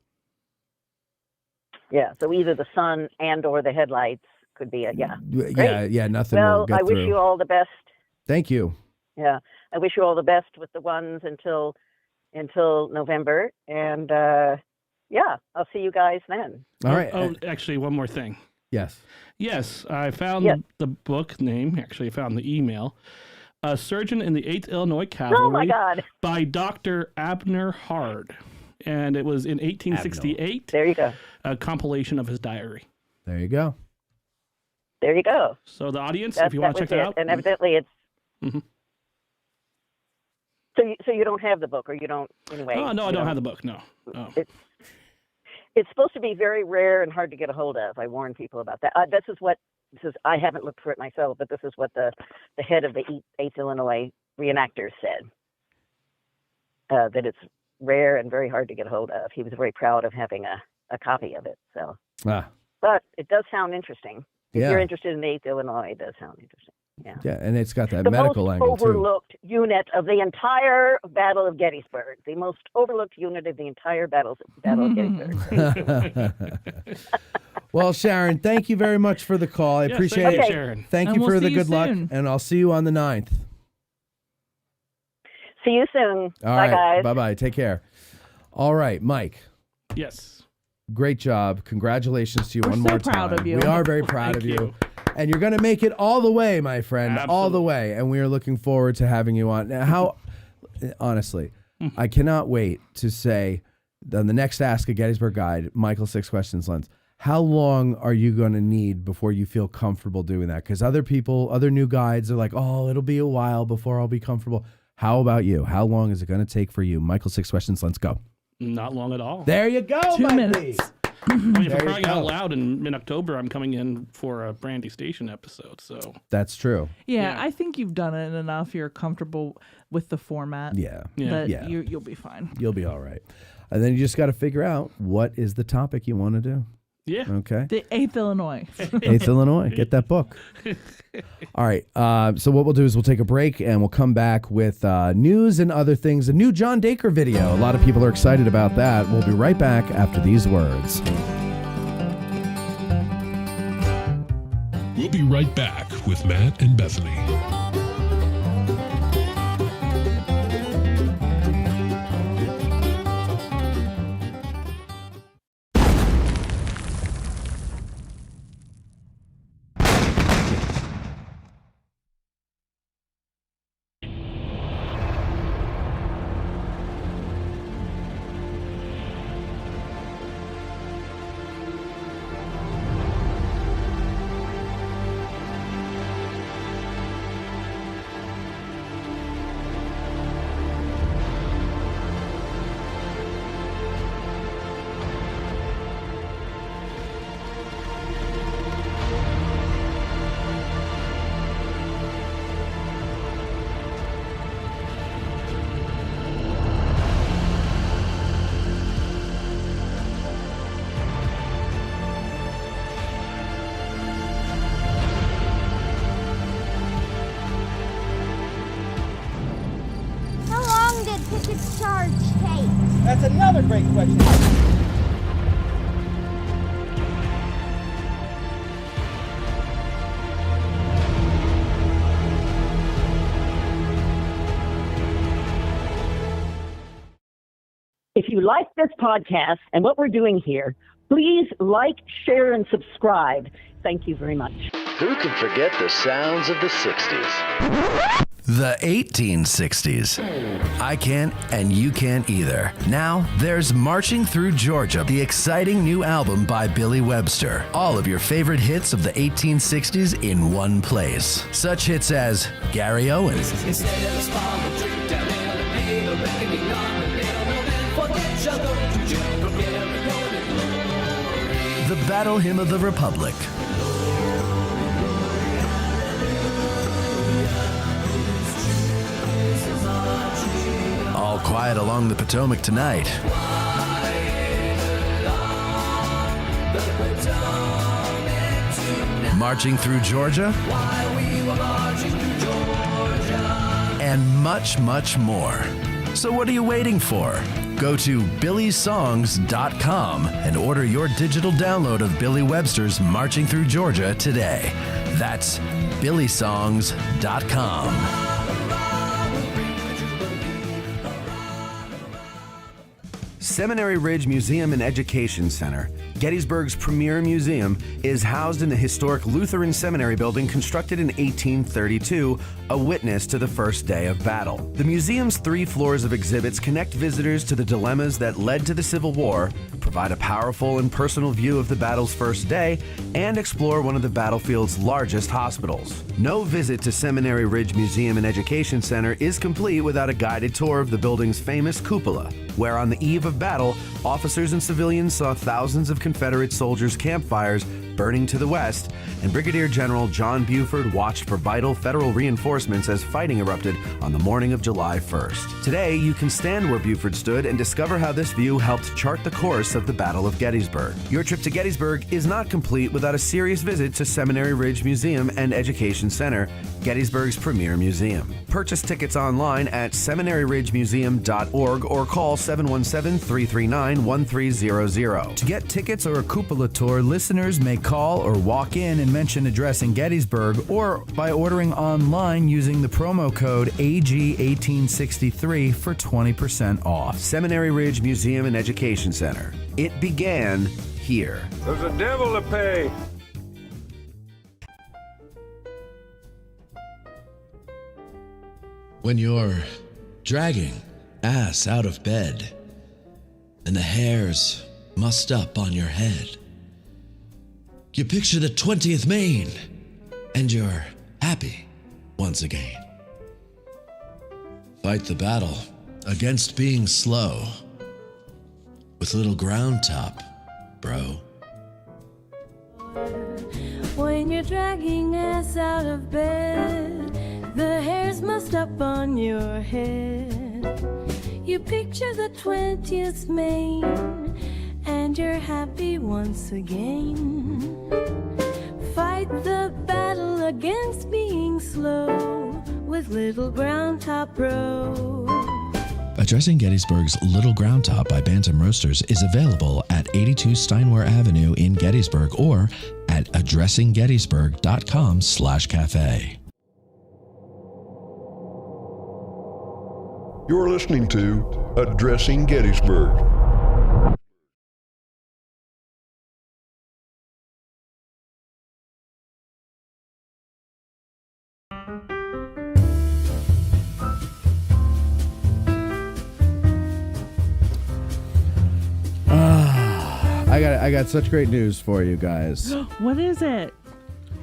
Yeah, so either the sun and or the headlights could be a Great. Yeah. Nothing. Well, will get I wish through. you all the best. Thank you. Yeah, I wish you all the best with the ones until November, and I'll see you guys then. All right. Oh, actually, one more thing. Yes. Yes, I found the book name. Actually, I found the email. A Surgeon in the 8th Illinois Cavalry. Oh my God! By Dr. Abner Hard, and it was in 1868. There you go. A compilation of his diary. There you go. There you go. So the audience, if you want to check that out, and evidently it's. Mm-hmm. So you don't have the book, or you don't anyway? Oh no, I don't have the book. No. Oh. It's supposed to be very rare and hard to get a hold of. I warn people about that. This is. I haven't looked for it myself, but this is what the head of the 8th Illinois reenactors said. That it's rare and very hard to get a hold of. He was very proud of having a copy of it. So. But it does sound interesting. If you're interested in the 8th Illinois, it does sound interesting. Yeah, and it's got that medical angle too. The most overlooked unit of the entire Battle of Gettysburg. The most overlooked unit of the entire Battle of Gettysburg. Well, Sharon, thank you very much for the call. I appreciate it. Sharon. Thank you for the good luck, and I'll see you on the 9th. See you soon. Bye, guys. Bye-bye. Take care. All right, Mike. Yes. Great job. Congratulations to you We're one so more time. proud of you. We are very proud of you. And you're going to make it all the way, my friend, all the way. And we are looking forward to having you on. Now, honestly, I cannot wait to say on the next Ask a Gettysburg Guide, Michael 6 Questions Lens, how long are you going to need before you feel comfortable doing that? Because other new guides are like, oh, it'll be a while before I'll be comfortable. How about you? How long is it going to take for you? Michael 6 Questions, let's go. Not long at all. There you go, 2 Mikey. minutes. I mean, if I'm crying out loud in October, I'm coming in for a Brandy Station episode. So that's true. Yeah, I think you've done it enough. You're comfortable with the format. Yeah. You'll be fine. You'll be all right. And then you just got to figure out what is the topic you want to do. Yeah. Okay. The 8th Illinois. 8th Illinois. Get that book. All right. So what we'll do is we'll take a break and we'll come back with news and other things. A new John Daker video. A lot of people are excited about that. We'll be right back after these words. We'll be right back with Matt and Bethany. Charge take? That's another great question. If you like this podcast and what we're doing here, please like, share, and subscribe. Thank you very much. Who can forget the sounds of the 60s? The 1860s. I can't, and you can't either. Now, there's Marching Through Georgia, the exciting new album by Billy Webster. All of your favorite hits of the 1860s in one place. Such hits as Gary Owens, The Battle Hymn of the Republic, All Quiet Along the Potomac Tonight, Marching Through Georgia, and much, much more. So what are you waiting for? Go to billysongs.com and order your digital download of Billy Webster's Marching Through Georgia today. That's billysongs.com. Seminary Ridge Museum and Education Center, Gettysburg's premier museum, is housed in the historic Lutheran Seminary building constructed in 1832, a witness to the first day of battle. The museum's 3 floors of exhibits connect visitors to the dilemmas that led to the Civil War, provide a powerful and personal view of the battle's first day, and explore one of the battlefield's largest hospitals. No visit to Seminary Ridge Museum and Education Center is complete without a guided tour of the building's famous cupola, where on the eve of battle, officers and civilians saw thousands of Confederate soldiers' campfires burning to the west, and Brigadier General John Buford watched for vital federal reinforcements as fighting erupted on the morning of July 1st. Today, you can stand where Buford stood and discover how this view helped chart the course of the Battle of Gettysburg. Your trip to Gettysburg is not complete without a serious visit to Seminary Ridge Museum and Education Center, Gettysburg's premier museum. Purchase tickets online at seminaryridgemuseum.org or call 717-339-1300. To get tickets or a cupola tour, listeners may call or walk in and mention address in Gettysburg, or by ordering online using the promo code AG1863 for 20% off. Seminary Ridge Museum and Education Center. It began here. There's a devil to pay. When you're dragging ass out of bed and the hair's mussed up on your head, you picture the 20th Maine and you're happy once again. Fight the battle against being slow with little ground top, bro. When you're dragging ass out of bed, the hair's mussed up on your head. You picture the 20th Maine, and and you're happy once again. Fight the battle against being slow with Little Ground Top Bro. Addressing Gettysburg's Little Ground Top by Bantam Roasters is available at 82 Steinware Avenue in Gettysburg or at addressinggettysburg.com/cafe. You're listening to Addressing Gettysburg. I got such great news for you guys. What is it?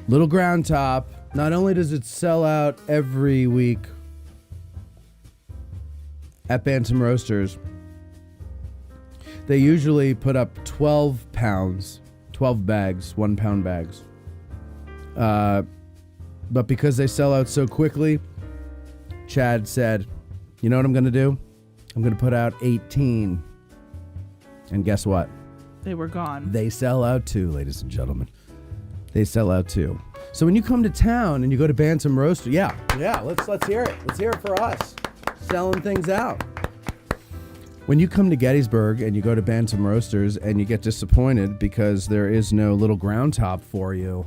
Little Ground Top, not only does it sell out every week at Bantam Roasters, they usually put up 12 pounds, 12 bags, 1 pound bags. But because they sell out so quickly, Chad said, you know what I'm going to do? I'm going to put out 18. And guess what? They were gone. They sell out too, ladies and gentlemen. They sell out too. So when you come to town and you go to Bantam Roaster, yeah, let's hear it. Let's hear it for us. Selling things out. When you come to Gettysburg and you go to Bantam Roasters and you get disappointed because there is no Little Ground Top for you,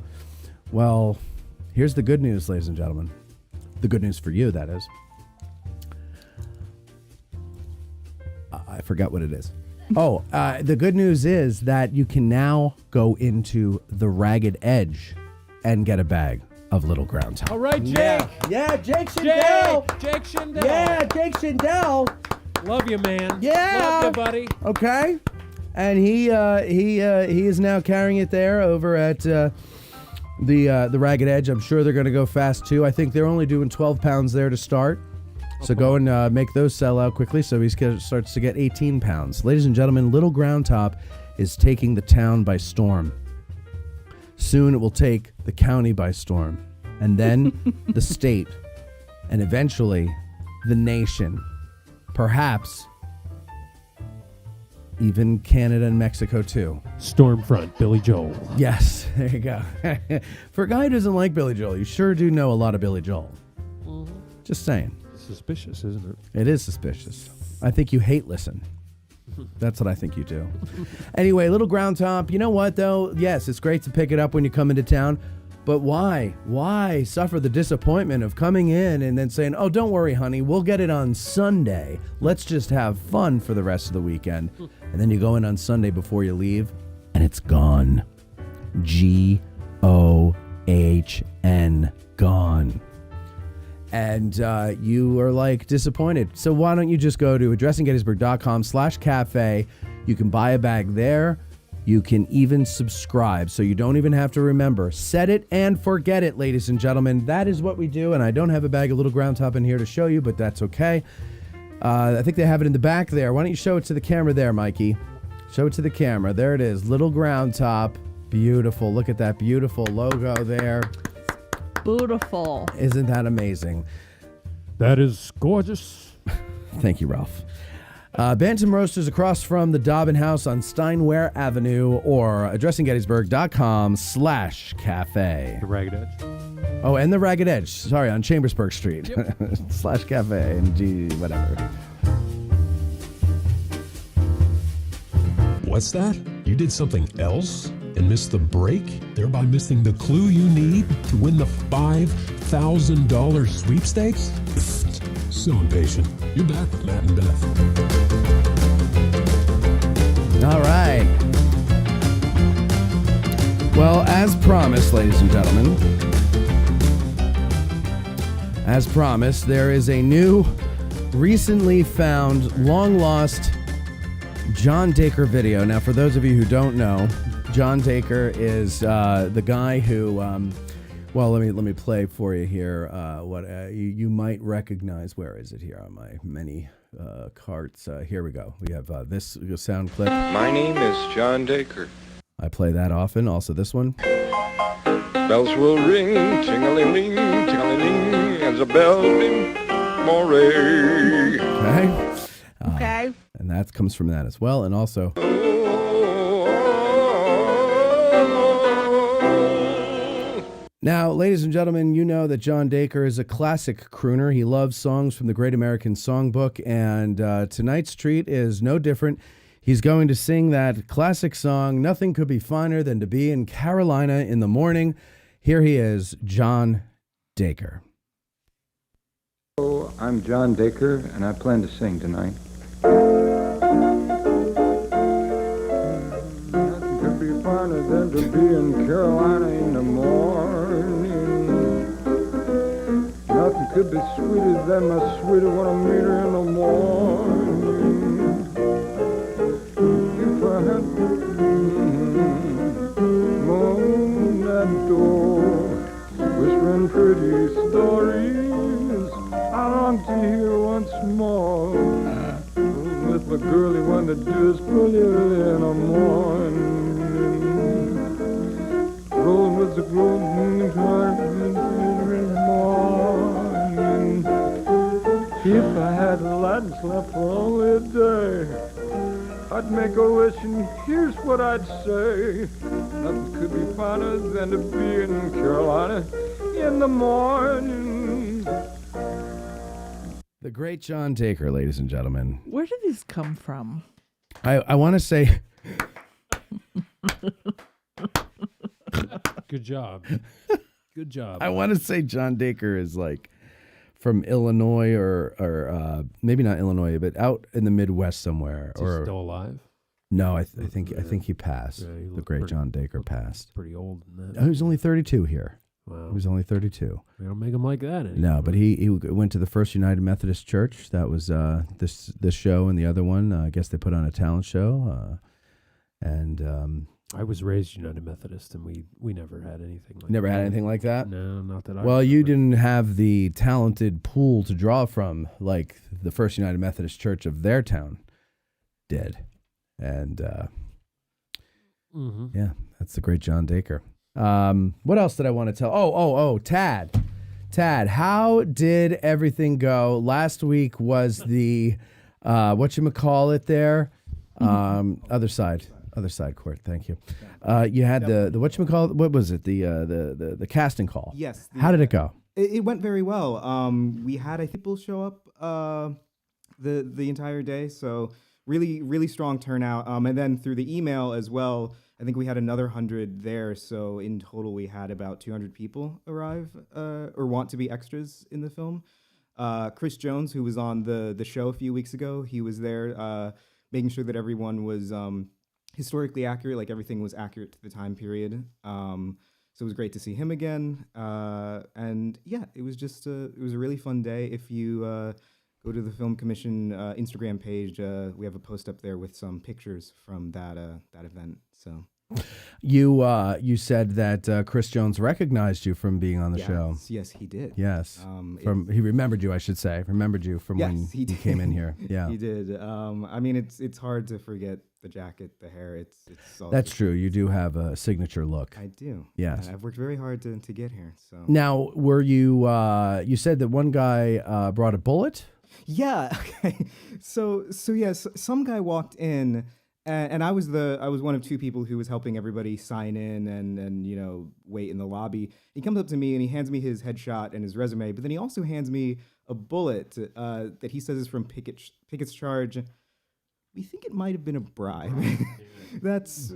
well, here's the good news, ladies and gentlemen. The good news for you, that is. I forgot what it is. Oh, the good news is that you can now go into the Ragged Edge and get a bag of Little Ground Top. All right, Jake. Yeah, Jake Shindell. Jake Shindell. Yeah, Jake Shindell. Love you, man. Yeah. Love you, buddy. Okay. And he is now carrying it there over at the Ragged Edge. I'm sure they're going to go fast too. I think they're only doing 12 pounds there to start. So go and make those sell out quickly so he starts to get 18 pounds. Ladies and gentlemen, Little Ground Top is taking the town by storm. Soon it will take the county by storm. And then the state. And eventually the nation. Perhaps even Canada and Mexico too. Stormfront, Billy Joel. Yes, there you go. For a guy who doesn't like Billy Joel, you sure do know a lot of Billy Joel. Mm-hmm. Just saying. Suspicious, isn't it? It is suspicious. I think you hate listen. That's what I think you do. Anyway, Little Ground Top, you know what though? Yes, it's great to pick it up when you come into town, but why? Why suffer the disappointment of coming in and then saying, oh, don't worry, honey, we'll get it on Sunday. Let's just have fun for the rest of the weekend. And then you go in on Sunday before you leave, and it's gone. G-O-H-N, gone. And you are like disappointed. So why don't you just go to addressinggettysburg.com/cafe. You can buy a bag there. You can even subscribe. So you don't even have to remember. Set it and forget it, ladies and gentlemen. That is what we do. And I don't have a bag of Little Ground Top in here to show you, but that's okay. I think they have it in the back there. Why don't you show it to the camera there, Mikey? Show it to the camera. There it is. Little Ground Top. Beautiful. Look at that beautiful logo there. Beautiful. Isn't that amazing? That is gorgeous. Thank you, Ralph. Bantam Roasters across from the Dobbin House on Steinware Avenue or addressinggettysburg.com/cafe. The Ragged Edge. Oh, and the Ragged Edge. Sorry, on Chambersburg Street. Yep. /cafe and G whatever. What's that? You did something else and missed the break, thereby missing the clue you need to win the $5,000 sweepstakes? So impatient. You're back with Matt and Beth. All right. Well, as promised, ladies and gentlemen, as promised, there is a new, recently found, long-lost John Daker video. Now, for those of you who don't know, John Daker is the guy who, well, let me play for you here. What you might recognize. Where is it here on my many carts? Here we go. We have this sound clip. My name is John Daker. I play that often. Also, this one. Bells will ring, ting-a-ling-ling, ting-a-ling-ling, as a bell ring, more. Okay. Okay. And that comes from that as well. And also. Oh, Now, ladies and gentlemen, you know that John Daker is a classic crooner. He loves songs from the Great American Songbook, and tonight's treat is no different. He's going to sing that classic song, Nothing Could Be Finer Than to Be in Carolina in the Morning. Here he is, John Daker. Hello, I'm John Daker, and I plan to sing tonight. Nothing could be finer than to be in Carolina in the morning. Nothing could be sweeter than my sweetie when I meet her in the morning. If I had moaned that door, whispering pretty stories I long to hear once more. With my girlie when the dew is fully in the morning. Rolling with the glowing heart in the morning. If I had lights left for only a day, I'd make a wish and here's what I'd say. Nothing could be finer than to be in Carolina in the morning. The great John Daker, ladies and gentlemen. Where did these come from? I want to say... Good job. Good job. I want to say John Daker is like from Illinois or maybe not Illinois, but out in the Midwest somewhere. Is he still alive? No, I think he passed. Yeah, he the looked great pretty- John Daker passed. Pretty old in that. Oh, he was only 32 here. Wow. He was only 32. They don't make him like that anymore. No, but he went to the First United Methodist Church. That was this show and the other one. I guess they put on a talent show. I was raised United Methodist, and we never had anything like Never that. had anything like that? No, not that I Well, you remember. didn't have the talented pool to draw from like the First United Methodist Church of their town did. And Mhm. yeah, that's the great John Daker. What else did I want to tell? Oh, Tad, how did everything go? Last week was the whatchamacallit there? Other side court. Thank you. You had the whatchamacallit, what was it? The casting call. Yes. How did it go? It went very well. We had people show up the entire day, so really strong turnout. And then through the email as well, I think we had another 100 there. So in total, we had about 200 people arrive or want to be extras in the film. Chris Jones, who was on the show a few weeks ago, he was there making sure that everyone was historically accurate, like everything was accurate to the time period. So it was great to see him again. And yeah, it was just it was a really fun day. If you go to the Film Commission Instagram page, we have a post up there with some pictures from that event. So You said that Chris Jones recognized you from being on the show. Yes, he did. Yes, he remembered you. I should say, remembered you from when he you came in here. Yeah, he did. I mean, it's hard to forget the jacket, the hair. It's all that's true. You do have a signature look. I do. Yes, and I've worked very hard to get here. So now, were you? You said that one guy brought a bullet. Yeah. Okay. So yes, some guy walked in, and I was one of two people who was helping everybody sign in and wait in the lobby. He comes up to me and he hands me his headshot and his resume, but then he also hands me a bullet that he says is from Pickett's charge. We think it might have been a bribe. That's.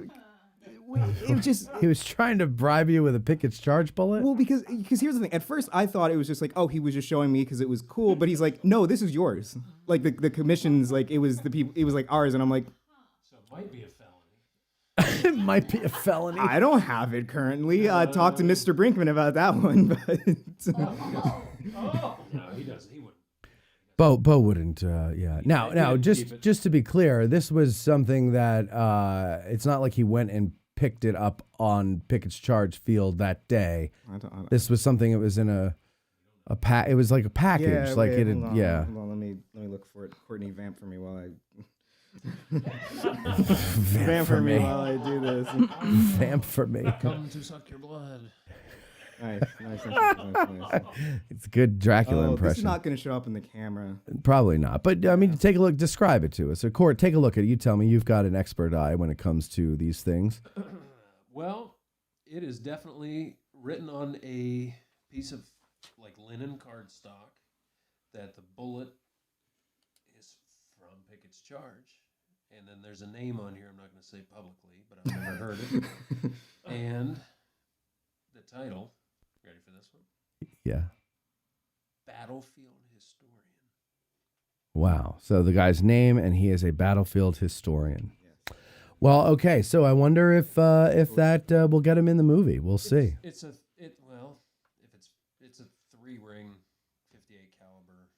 It was just he was trying to bribe you with a Pickett's charge bullet. Well, because here's the thing. At first, I thought it was just like, oh, he was just showing me because it was cool. But he's like, no, this is yours. Like the commission's like it was the people. It was like ours, and I'm like, so it might be a felony. It might be a felony. I don't have it currently. Talk to Mr. Brinkman about that one. But No, he doesn't. He wouldn't. Bo wouldn't. Yeah. Now, just to be clear, this was something that it's not like he went and picked it up on Pickett's charge field that day. I don't. This was something that was in a pack. It was like a package. Yeah, like wait, it. Hold on, Yeah. Hold on, let me look for it. Courtney, vamp for me while I. Vamp for me while I do this. Vamp for me. Come to suck your blood. Nice. It's a good Dracula impression. This is not going to show up in the camera. Probably not. But I mean, take a look. Describe it to us. So, Court, take a look at it. You tell me. You've got an expert eye when it comes to these things. Well, it is definitely written on a piece of like linen cardstock that the bullet is from Pickett's charge. And then there's a name on here I'm not going to say publicly, but I've never heard it. And the title, ready for this one? Yeah. Battlefield Historian. Wow. So the guy's name, and he is a battlefield historian. Yes. Well, okay. So I wonder if that will get him in the movie. We'll see. It's a 3-ring 58 caliber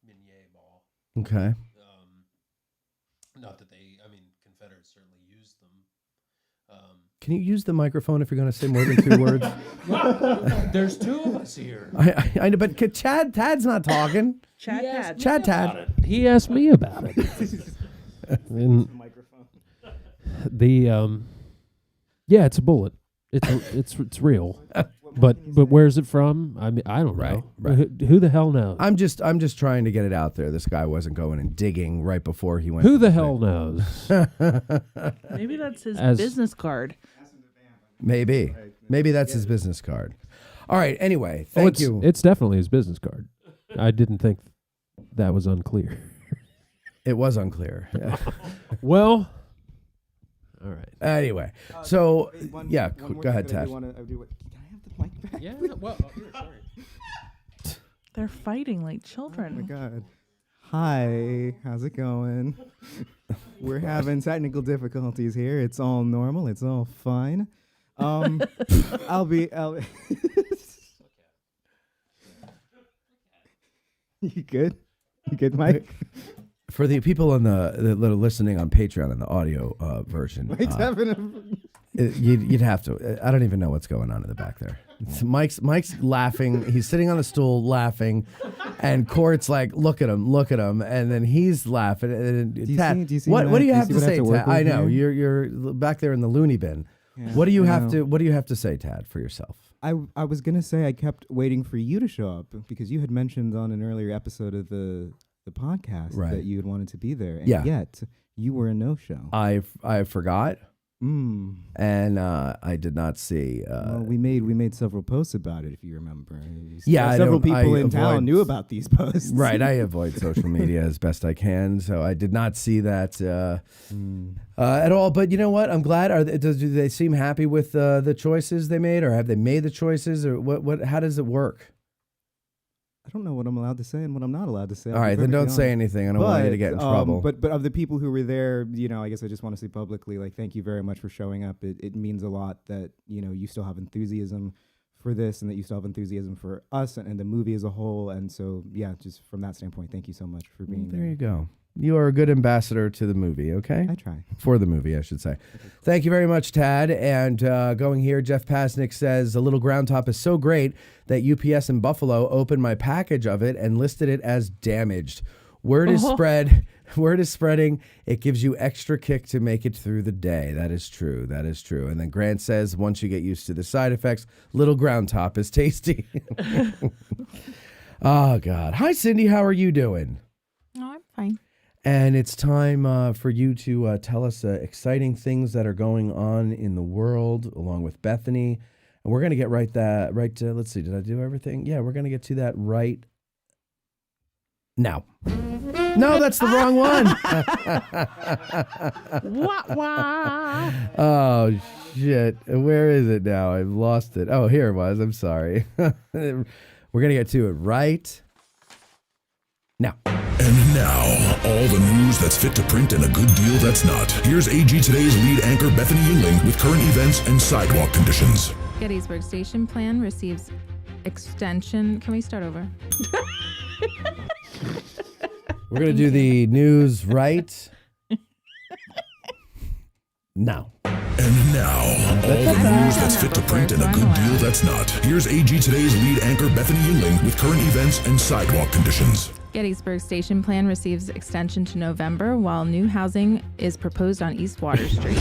Minier ball. Okay. Not that Confederates certainly used them. Can you use the microphone if you're going to say more than 2 words? There's 2 of us here. I know, but Tad's not talking. Tad. He asked me about it. It's a bullet. It's real. But where's it from? I don't know. Right. Who the hell knows? I'm just trying to get it out there. This guy wasn't going and digging right before he went. Who the hell knows? Maybe that's his business card. Maybe that's his business card. All right. Anyway, thank you. It's definitely his business card. I didn't think that was unclear. It was unclear. Yeah. Well. All right. Anyway, go ahead, Tad. Can I have the mic back? Yeah. Well, here, sorry. They're fighting like children. Oh my God. Hi, how's it going? We're having technical difficulties here. It's all normal. It's all fine. You good? You good, Mike? For the people that are listening on Patreon in the audio version, you'd have to. I don't even know what's going on in the back there. Mike's laughing. He's sitting on the stool laughing, and Court's like, "Look at him, and then he's laughing. And do you see what do you have to say, Tad? I know you're back there in the loony bin. Yeah, what do you have to say, Tad, for yourself? I was gonna say I kept waiting for you to show up because you had mentioned on an earlier episode of the podcast that you had wanted to be there, and yet you were a no-show. I forgot, and I did not see. Well, we made several posts about it, if you remember. Yeah, several people in town knew about these posts. Right, I avoid social media as best I can, so I did not see that at all. But you know what? I'm glad. Do they seem happy with the choices they made, or have they made the choices, or what? How does it work? I don't know what I'm allowed to say and what I'm not allowed to say. All right, then don't say anything. I don't want you to get in trouble. But of the people who were there, I guess I just want to say publicly, thank you very much for showing up. It means a lot that, you still have enthusiasm for this and that you still have enthusiasm for us and the movie as a whole. And so, just from that standpoint, thank you so much for being there. There you go. You are a good ambassador to the movie, okay? I try. For the movie, I should say. Thank you very much, Tad. And going here, Jeff Pasnick says, a little ground top is so great that UPS in Buffalo opened my package of it and listed it as damaged. Word is spreading. It gives you extra kick to make it through the day. That is true. And then Grant says, once you get used to the side effects, little ground top is tasty. Oh, God. Hi, Cindy. How are you doing? Oh, I'm fine. And it's time for you to tell us exciting things that are going on in the world, along with Bethany. And we're going to get let's see, did I do everything? Yeah, we're going to get to that right now. No, that's the wrong one. Wah. Oh, shit. Where is it now? I've lost it. Oh, here it was. I'm sorry. We're going to get to it right now. And now, all the news that's fit to print and a good deal that's not. Here's AG Today's lead anchor, Bethany Yingling, with current events and sidewalk conditions. Gettysburg Station Plan receives extension. Can we start over? We're going to do the news right now. And now, all the news that's fit to print and a good deal that's not. Here's AG Today's lead anchor, Bethany Yingling, with current events and sidewalk conditions. Gettysburg Station Plan receives extension to November, while new housing is proposed on East Water Street.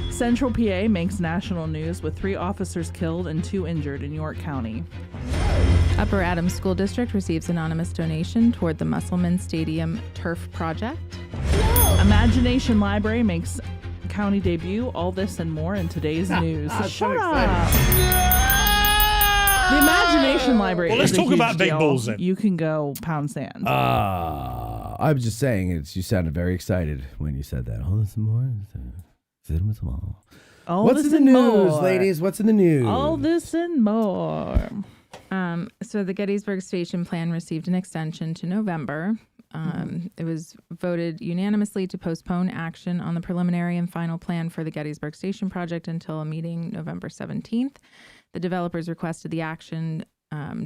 Central PA makes national news with 3 officers killed and 2 injured in York County. Upper Adams School District receives anonymous donation toward the Musselman Stadium turf project. Imagination Library makes county debut. All this and more in today's news. So Shut up. The Imagination Library. Well, let's is a talk huge about big deal. balls then. You can go pound sand. I was just saying, you sounded very excited when you said that. All this and more. What's in the news, ladies? What's in the news? All this and more. So the Gettysburg Station plan received an extension to November. It was voted unanimously to postpone action on the preliminary and final plan for the Gettysburg Station project until a meeting November 17th. The developers requested the action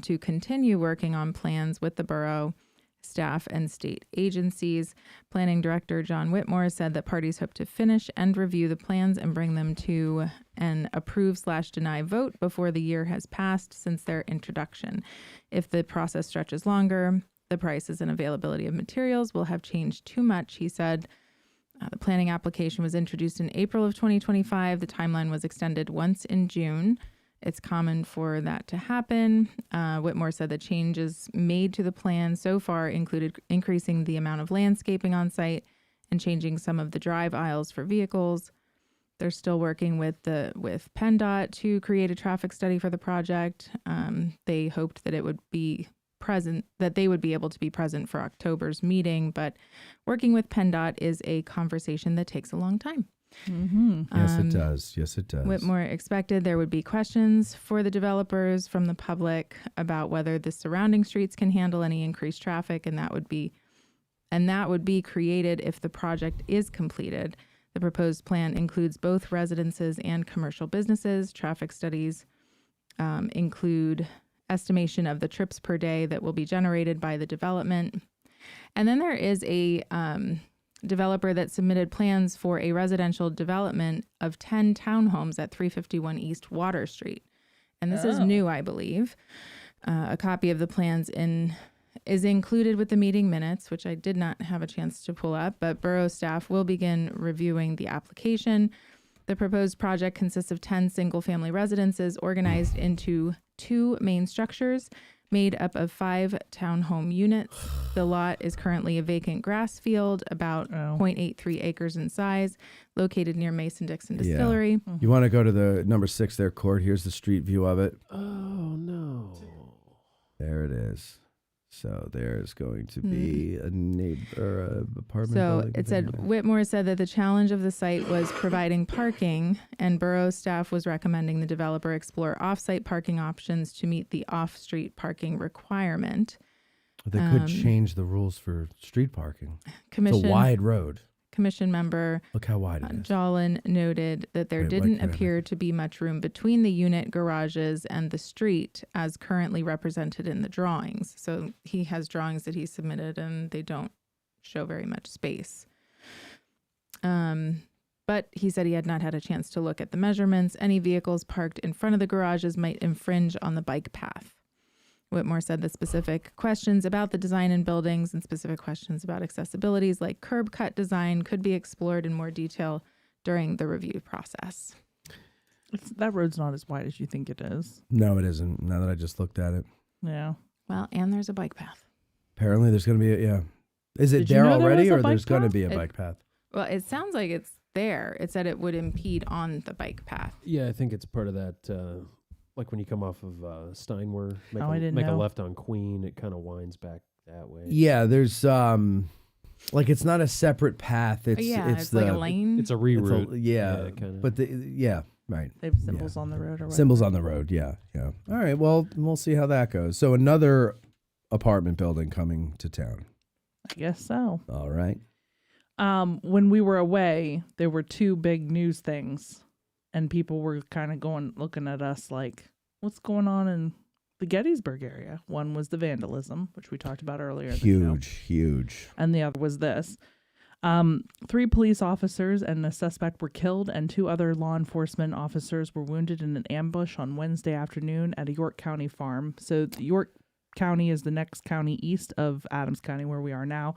to continue working on plans with the borough staff and state agencies. Planning Director John Whitmore said that parties hope to finish and review the plans and bring them to an approve/deny vote before the year has passed since their introduction. If the process stretches longer, the prices and availability of materials will have changed too much, he said. The planning application was introduced in April of 2025. The timeline was extended once in June. It's common for that to happen. Whitmore said the changes made to the plan so far included increasing the amount of landscaping on site and changing some of the drive aisles for vehicles. They're still working with PennDOT to create a traffic study for the project. They hoped that it would be present, that they would be able to be present for October's meeting, but working with PennDOT is a conversation that takes a long time. Mm-hmm. Yes, it does. Yes, it does. Whitmore expected there would be questions for the developers from the public about whether the surrounding streets can handle any increased traffic, and that would be created if the project is completed. The proposed plan includes both residences and commercial businesses. Traffic studies include estimation of the trips per day that will be generated by the development. And then there is a developer that submitted plans for a residential development of 10 townhomes at 351 East Water Street. And this is new, I believe. A copy of the plans is included with the meeting minutes, which I did not have a chance to pull up, but borough staff will begin reviewing the application. The proposed project consists of 10 single-family residences organized into 2 main structures made up of 5 townhome units. The lot is currently a vacant grass field, about 0.83 acres in size, located near Mason-Dixon Distillery. Yeah. You want to go to the number 6 there, Court? Here's the street view of it. Oh, no. There it is. So there's going to be a apartment So building. it said, Whitmore said that the challenge of the site was providing parking, and borough staff was recommending the developer explore off-site parking options to meet the off-street parking requirement. They could change the rules for street parking. It's a Commission wide road. Commission member Look how wide it is. Jolin noted that there didn't appear to be much room between the unit garages and the street as currently represented in the drawings. So he has drawings that he submitted and they don't show very much space. But he said he had not had a chance to look at the measurements. Any vehicles parked in front of the garages might infringe on the bike path. Whitmore said the specific questions about the design in buildings and specific questions about accessibilities like curb cut design could be explored in more detail during the review process. That road's not as wide as you think it is. No, it isn't. Now that I just looked at it. Yeah. Well, and there's a bike path. Apparently there's going to be Is it Did you there know there already was a or bike there's going to path? be a bike path? Well, it sounds like it's there. It said it would impede on the bike path. Yeah, I think it's part of that, like when you come off of Steinwer, make a left on Queen, it kind of winds back that way. Yeah, there's like it's not a separate path. It's like a lane. It's a reroute. But right. They have symbols on the road or whatever. Symbols on the road, yeah. All right, well, we'll see how that goes. So another apartment building coming to town. I guess so. All right. When we were away, there were 2 big news things, and people were kind of looking at us like, what's going on in the Gettysburg area? One was the vandalism, which we talked about earlier. Huge. And the other was this. 3 police officers and a suspect were killed, and 2 other law enforcement officers were wounded in an ambush on Wednesday afternoon at a York County farm. So York County is the next county east of Adams County, where we are now.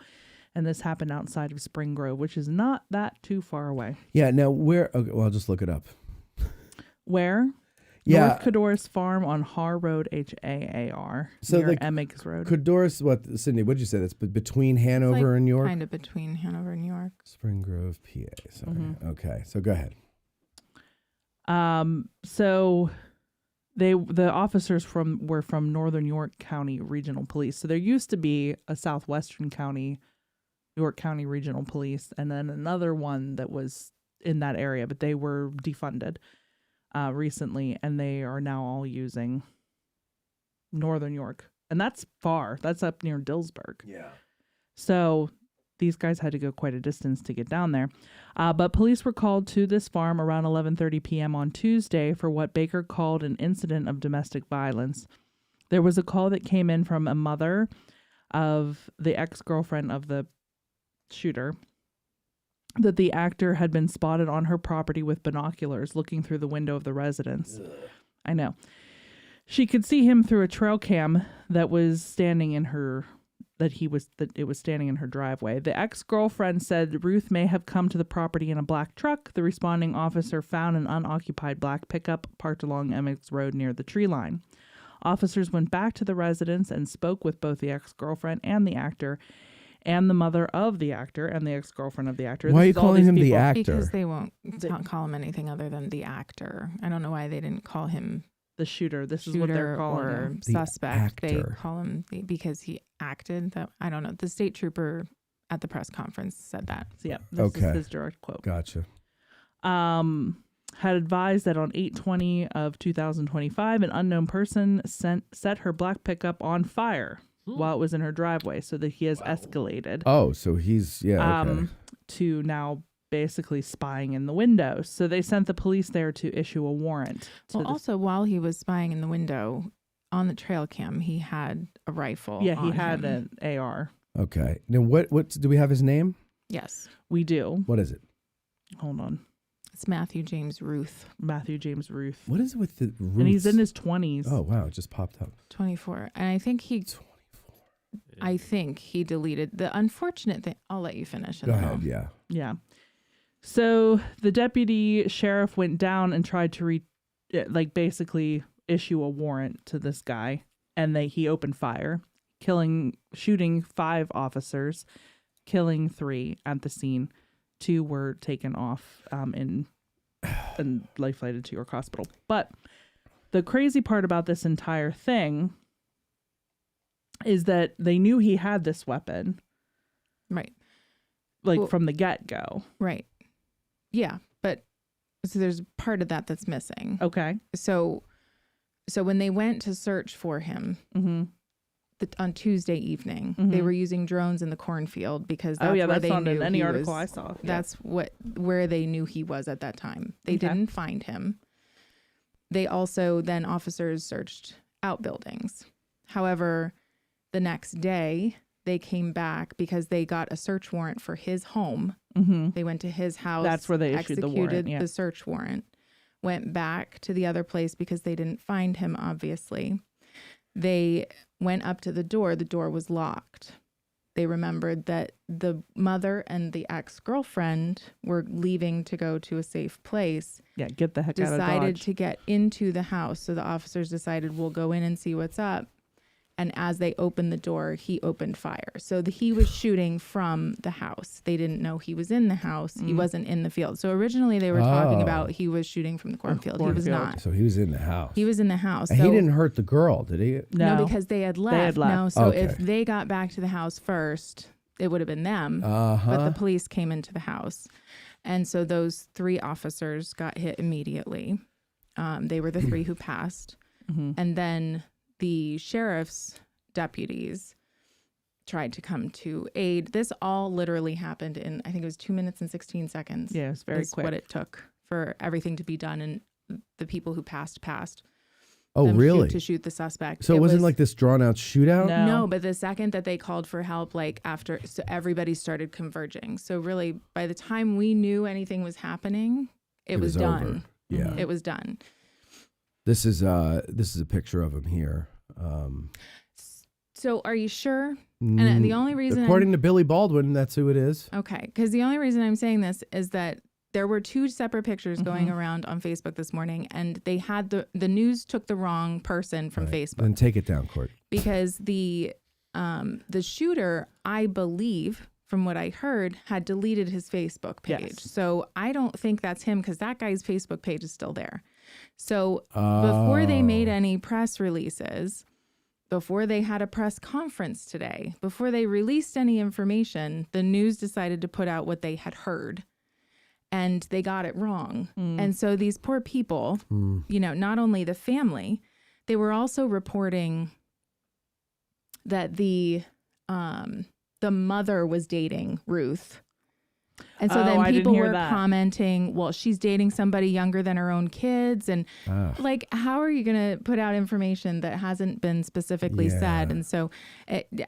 And this happened outside of Spring Grove, which is not that too far away. Yeah, now where... Okay, well, I'll just look it up. Where? Yeah. North Codorus Farm on Har Road, HAAR, So near the Emmix Road. Codorus, what, Sydney, what did you say? That's between Hanover and York? Kind of between Hanover and York. Spring Grove, PA. Sorry. Okay, so go ahead. So the officers were from Northern York County Regional Police. So there used to be a Southwestern County, York County Regional Police, and then another one that was in that area, but they were defunded recently, and they are now all using Northern York. And that's far. That's up near Dillsburg. Yeah. So these guys had to go quite a distance to get down there. But police were called to this farm around 11:30 p.m. on Tuesday for what Baker called an incident of domestic violence. There was a call that came in from a mother of the ex-girlfriend of the shooter that the actor had been spotted on her property with binoculars looking through the window of the residence. Ugh. I know. She could see him through a trail cam that was standing in her it was standing in her driveway. The ex-girlfriend said Ruth may have come to the property in a black truck. The responding officer found an unoccupied black pickup parked along Emmix Road near the tree line. Officers went back to the residence and spoke with both the ex-girlfriend and the actor, and the mother of the actor and the ex-girlfriend of the actor. Why are you calling him the actor? Because they won't call him anything other than the actor. I don't know why they didn't call him the shooter. This is what they're calling him. The suspect. They actor. call him because he acted. That I don't know. The state trooper at the press conference said that. So yeah, this is his direct quote. Gotcha. Had advised that on 8/20 of 2025, an unknown person set her black pickup on fire while it was in her driveway, so that he has escalated. Oh, so he's, okay. To now basically spying in the windows. So they sent the police there to issue a warrant. Well, also, while he was spying in the window, on the trail cam, he had a rifle. Yeah, he had an AR. Okay. Now, what do we have his name? Yes. We do. What is it? Hold on. It's Matthew James Ruth. Matthew James Ruth. What is it with the Ruths? And he's in his 20s. Oh, wow. It just popped up. 24. And I think he... 24. I think he deleted... The unfortunate thing... I'll let you finish. Go ahead, yeah. Yeah. So the deputy sheriff went down and tried to basically issue a warrant to this guy, and he opened fire, shooting 5 officers, killing 3 at the scene. 2 were taken off and life flighted to York Hospital. But the crazy part about this entire thing is that they knew he had this weapon, right? From the get-go, right? Yeah, but so there's part of that that's missing. Okay. So when they went to search for him on Tuesday evening, they were using drones in the cornfield because that's where that's they not knew in any he article was, I saw. That's where they knew he was at that time. They didn't find him. They also then officers searched outbuildings. However, the next day they came back because they got a search warrant for his home. They went to his house. That's where they issued the warrant. Executed the search warrant. Went back to the other place because they didn't find him, obviously. They went up to the door. The door was locked. They remembered that the mother and the ex-girlfriend were leaving to go to a safe place. Yeah, get the heck out of Dodge. Decided to get into the house. So the officers decided, we'll go in and see what's up. And as they opened the door, he opened fire. So he was shooting from the house. They didn't know he was in the house. He wasn't in the field. So originally they were talking about he was shooting from the cornfield. He was not. So he was in the house. He was in the house. And he didn't hurt the girl, did he? No, because they had left. No, so Okay. if they got back to the house first, it would have been them. But the police came into the house. And so those 3 officers got hit immediately. They were the 3 who passed. And then the sheriff's deputies tried to come to aid. This all literally happened in, I think it was 2 minutes and 16 seconds. Yeah, it was very quick. What it took for everything to be done, and the people who passed. Oh, really? To shoot the suspect. So it wasn't like this drawn out shootout? No, but the second that they called for help, so everybody started converging. So really, by the time we knew anything was happening, it was done. Over. Yeah. It was done. This is a picture of him here. So are you sure? And the only reason... According to Billy Baldwin, that's who it is. Okay, because the only reason I'm saying this is that there were 2 separate pictures going around on Facebook this morning, and they had the news took the wrong person from Facebook. Then take it down, Court. Because the shooter, I believe, from what I heard, had deleted his Facebook page. Yes. So I don't think that's him, because that guy's Facebook page is still there. So before they made any press releases, before they had a press conference today, before they released any information, the news decided to put out what they had heard. And they got it wrong. And so these poor people, you know, not only the family, they were also reporting that the mother was dating Ruth. And so then people were commenting, well, she's dating somebody younger than her own kids. And like, how are you going to put out information that hasn't been specifically said? And so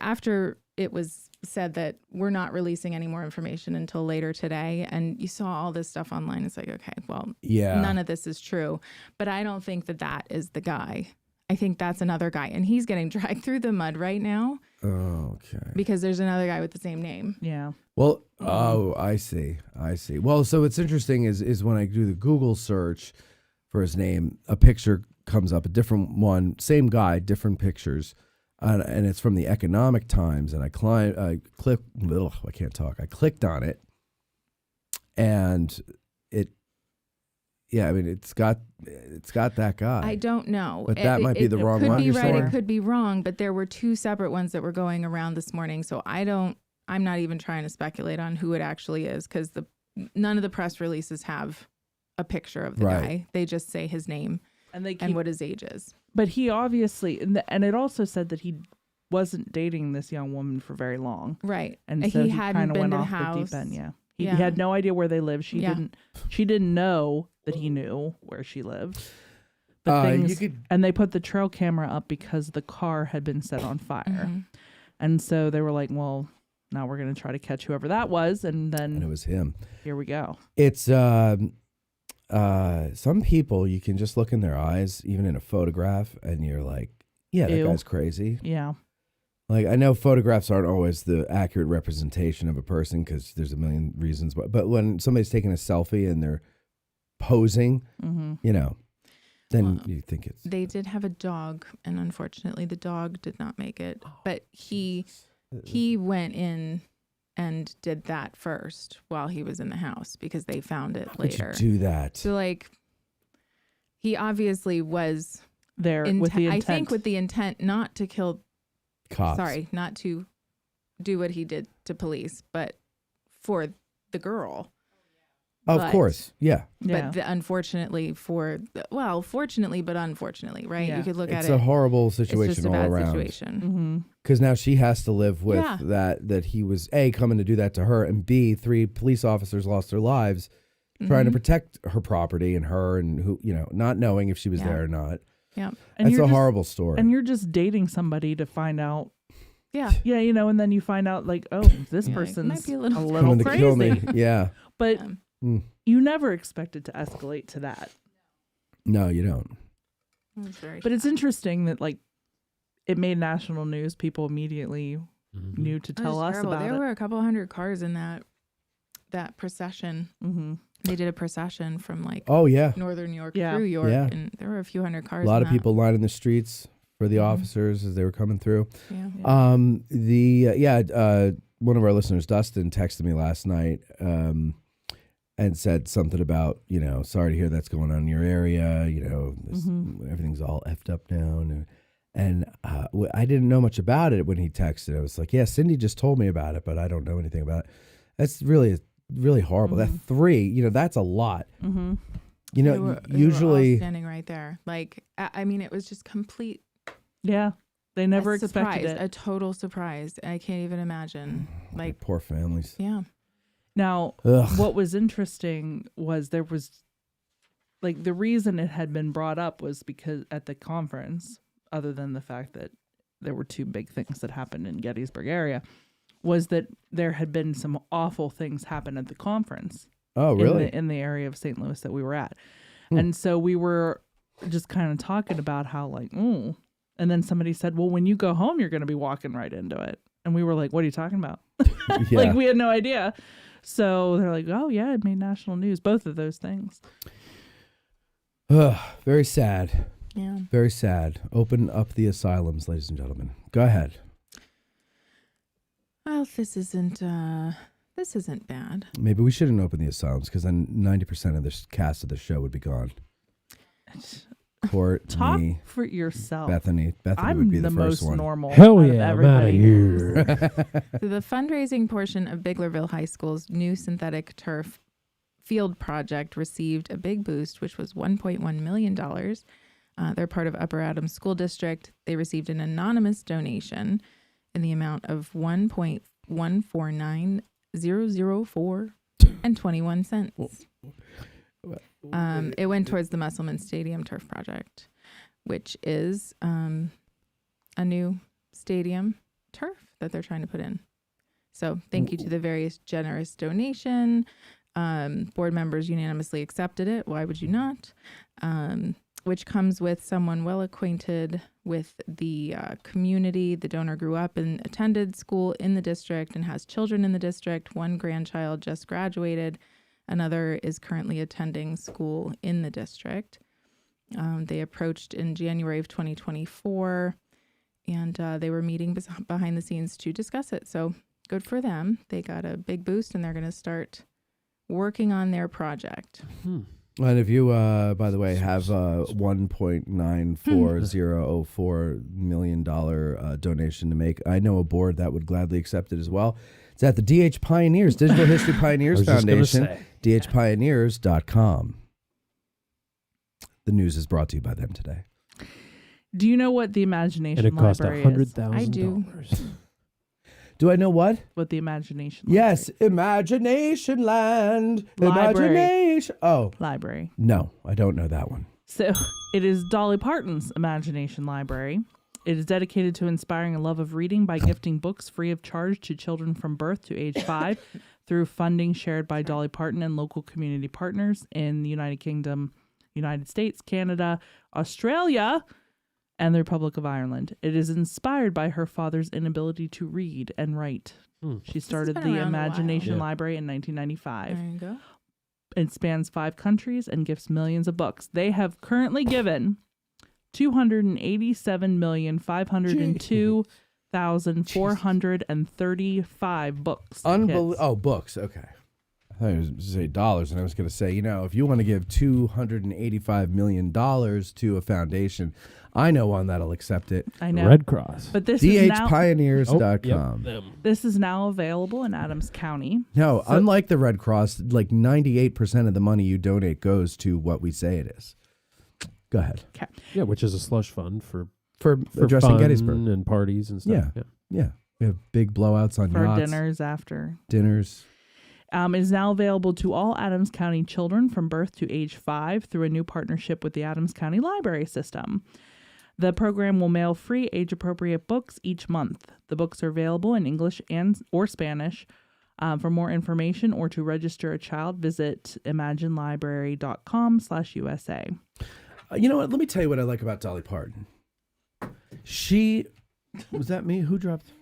after it was said that we're not releasing any more information until later today, and you saw all this stuff online, it's like, okay, well, none of this is true. But I don't think that that is the guy. I think that's another guy, and he's getting dragged through the mud right now. Okay. Because there's another guy with the same name. Yeah. Well, I see. Well, so what's interesting is when I do the Google search for his name, a picture comes up, a different one, same guy, different pictures. And it's from the Economic Times, and I clicked on it, and it's got that guy. I don't know, but that might be the wrong one. Could be right. It could be wrong, but there were 2 separate ones that were going around this morning. So I'm not even trying to speculate on who it actually is, because none of the press releases have a picture of the guy. They just say his name and what his age is. But he obviously, and it also said that he wasn't dating this young woman for very long. Right. And so he hadn't kinda been went to the off house. deep end, He had no idea where they lived. She didn't know that he knew where she lived. But and they put the trail camera up because the car had been set on fire. And so they were like, well, now we're going to try to catch whoever that was. And then it was him. Here we go. It's some people, you can just look in their eyes, even in a photograph, and you're like, yeah, that guy's crazy. Yeah. Like, I know photographs aren't always the accurate representation of a person because there's a million reasons. But when somebody's taking a selfie and they're posing, you know, then you think it's... They did have a dog, and unfortunately the dog did not make it. But he went in and did that first while he was in the house because they found it later. Would you do that? So, like, he obviously was there with the intent. I think with the intent not to kill cops. Sorry, not to do what he did to police, but for the girl. Of course, yeah. But unfortunately fortunately, but unfortunately, right? Yeah. You could look at it. It's a horrible situation it's just a all bad around. Situation. Because now she has to live with that he was A, coming to do that to her, and B, 3 police officers lost their lives trying to protect her property and her, and who, you know, not knowing if she was there or not. Yeah. And that's a horrible story. And you're just dating somebody to find out. Yeah. Yeah, you know, and then you find out like, oh, this person's might be a little coming to crazy. kill me. Yeah. But you never expect it to escalate to that. No, you don't. But it's interesting that like it made national news. People immediately knew to tell us about there it. were a couple hundred cars in that procession. They did a procession from like northern New York through York, and there were a few hundred cars. A lot of people lining the streets for the officers as they were coming through. Yeah. One of our listeners, Dustin, texted me last night and said something about, you know, sorry to hear that's going on in your area. You know, everything's all effed up now. And I didn't know much about it when he texted. I was like, yeah, Cindy just told me about it, but I don't know anything about it. That's really horrible. That 3, you know, that's a lot. You know, usually they were all standing right there. Like, I mean, it was just complete. Yeah. They never expected it. A total surprise. I can't even imagine. Like, poor families. Yeah. Now, what was interesting was there was, like, the reason it had been brought up was because at the conference, other than the fact that there were 2 big things that happened in Gettysburg area, was that there had been some awful things happen at the conference. Oh, really? In the area of St. Louis that we were at. And so we were just kind of talking about how, like, and then somebody said, well, when you go home, you're going to be walking right into it. And we were like, what are you talking about? Like, we had no idea. So they're like, oh, yeah, it made national news. Both of those things. Very sad. Yeah. Very sad. Open up the asylums, ladies and gentlemen. Go ahead. Well, this isn't bad. Maybe we shouldn't open the asylums because then 90% of the cast of the show would be gone. Court, Talk me, for yourself. Bethany I'm would be the most first one. normal. Hell out of yeah, I'm out of everybody. here. So the fundraising portion of Biglerville High School's new synthetic turf field project received a big boost, which was $1.1 million. They're part of Upper Adams School District. They received an anonymous donation in the amount of $1.149004.21. It went towards the Musselman Stadium turf project, which is a new stadium turf that they're trying to put in. So thank you to the various generous donation. Board members unanimously accepted it. Why would you not? Which comes with someone well acquainted with the community. The donor grew up and attended school in the district and has children in the district. One grandchild just graduated. Another is currently attending school in the district. They approached in January of 2024, and they were meeting behind the scenes to discuss it. So good for them. They got a big boost, and they're going to start working on their project. And if you, by the way, have a $1.94004 million donation to make, I know a board that would gladly accept it as well. It's at the DH Pioneers, Digital History Pioneers Foundation, dhpioneers.com. The news is brought to you by them today. Do you know what the Imagination And it cost Library is? I do. Do I know what? What the Imagination Yes, Imagination Land. Library. Imagination. Oh. Library. No, I don't know that one. So it is Dolly Parton's Imagination Library. It is dedicated to inspiring a love of reading by gifting books free of charge to children from birth to age 5 through funding shared by Dolly Parton and local community partners in the United Kingdom, United States, Canada, Australia, and the Republic of Ireland. It is inspired by her father's inability to read and write. She started the Imagination Library in 1995. There you go. It spans 5 countries and gifts millions of books. They have currently given 287,502,435 books. Oh, books. Okay. I thought it was going to say dollars, and I was going to say, if you want to give $285 million to a foundation, I know one that'll accept it. I know. Red Cross. But this is now, dhpioneers.com. This is now available in Adams County. No, unlike the Red Cross, like 98% of the money you donate goes to what we say it is. Go ahead. Okay. Yeah, which is a slush fund for addressing fun Gettysburg and parties and stuff. Yeah. We have big blowouts on For yachts. dinners after. Dinners. It is now available to all Adams County children from birth to age 5 through a new partnership with the Adams County Library System. The program will mail free age-appropriate books each month. The books are available in English or Spanish. For more information or to register a child, visit imaginelibrary.com/USA. You know what? Let me tell you what I like about Dolly Parton. Was that me? Who dropped?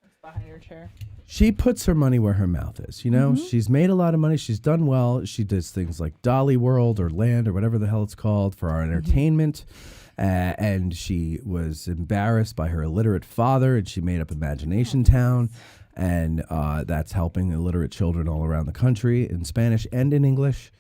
It's behind your chair. She puts her money where her mouth is. She's made a lot of money. She's done well. She does things like Dolly World or Land or whatever the hell it's called for our entertainment. And she was embarrassed by her illiterate father, and she made up Imagination Town. And that's helping illiterate children all around the country in Spanish and in English.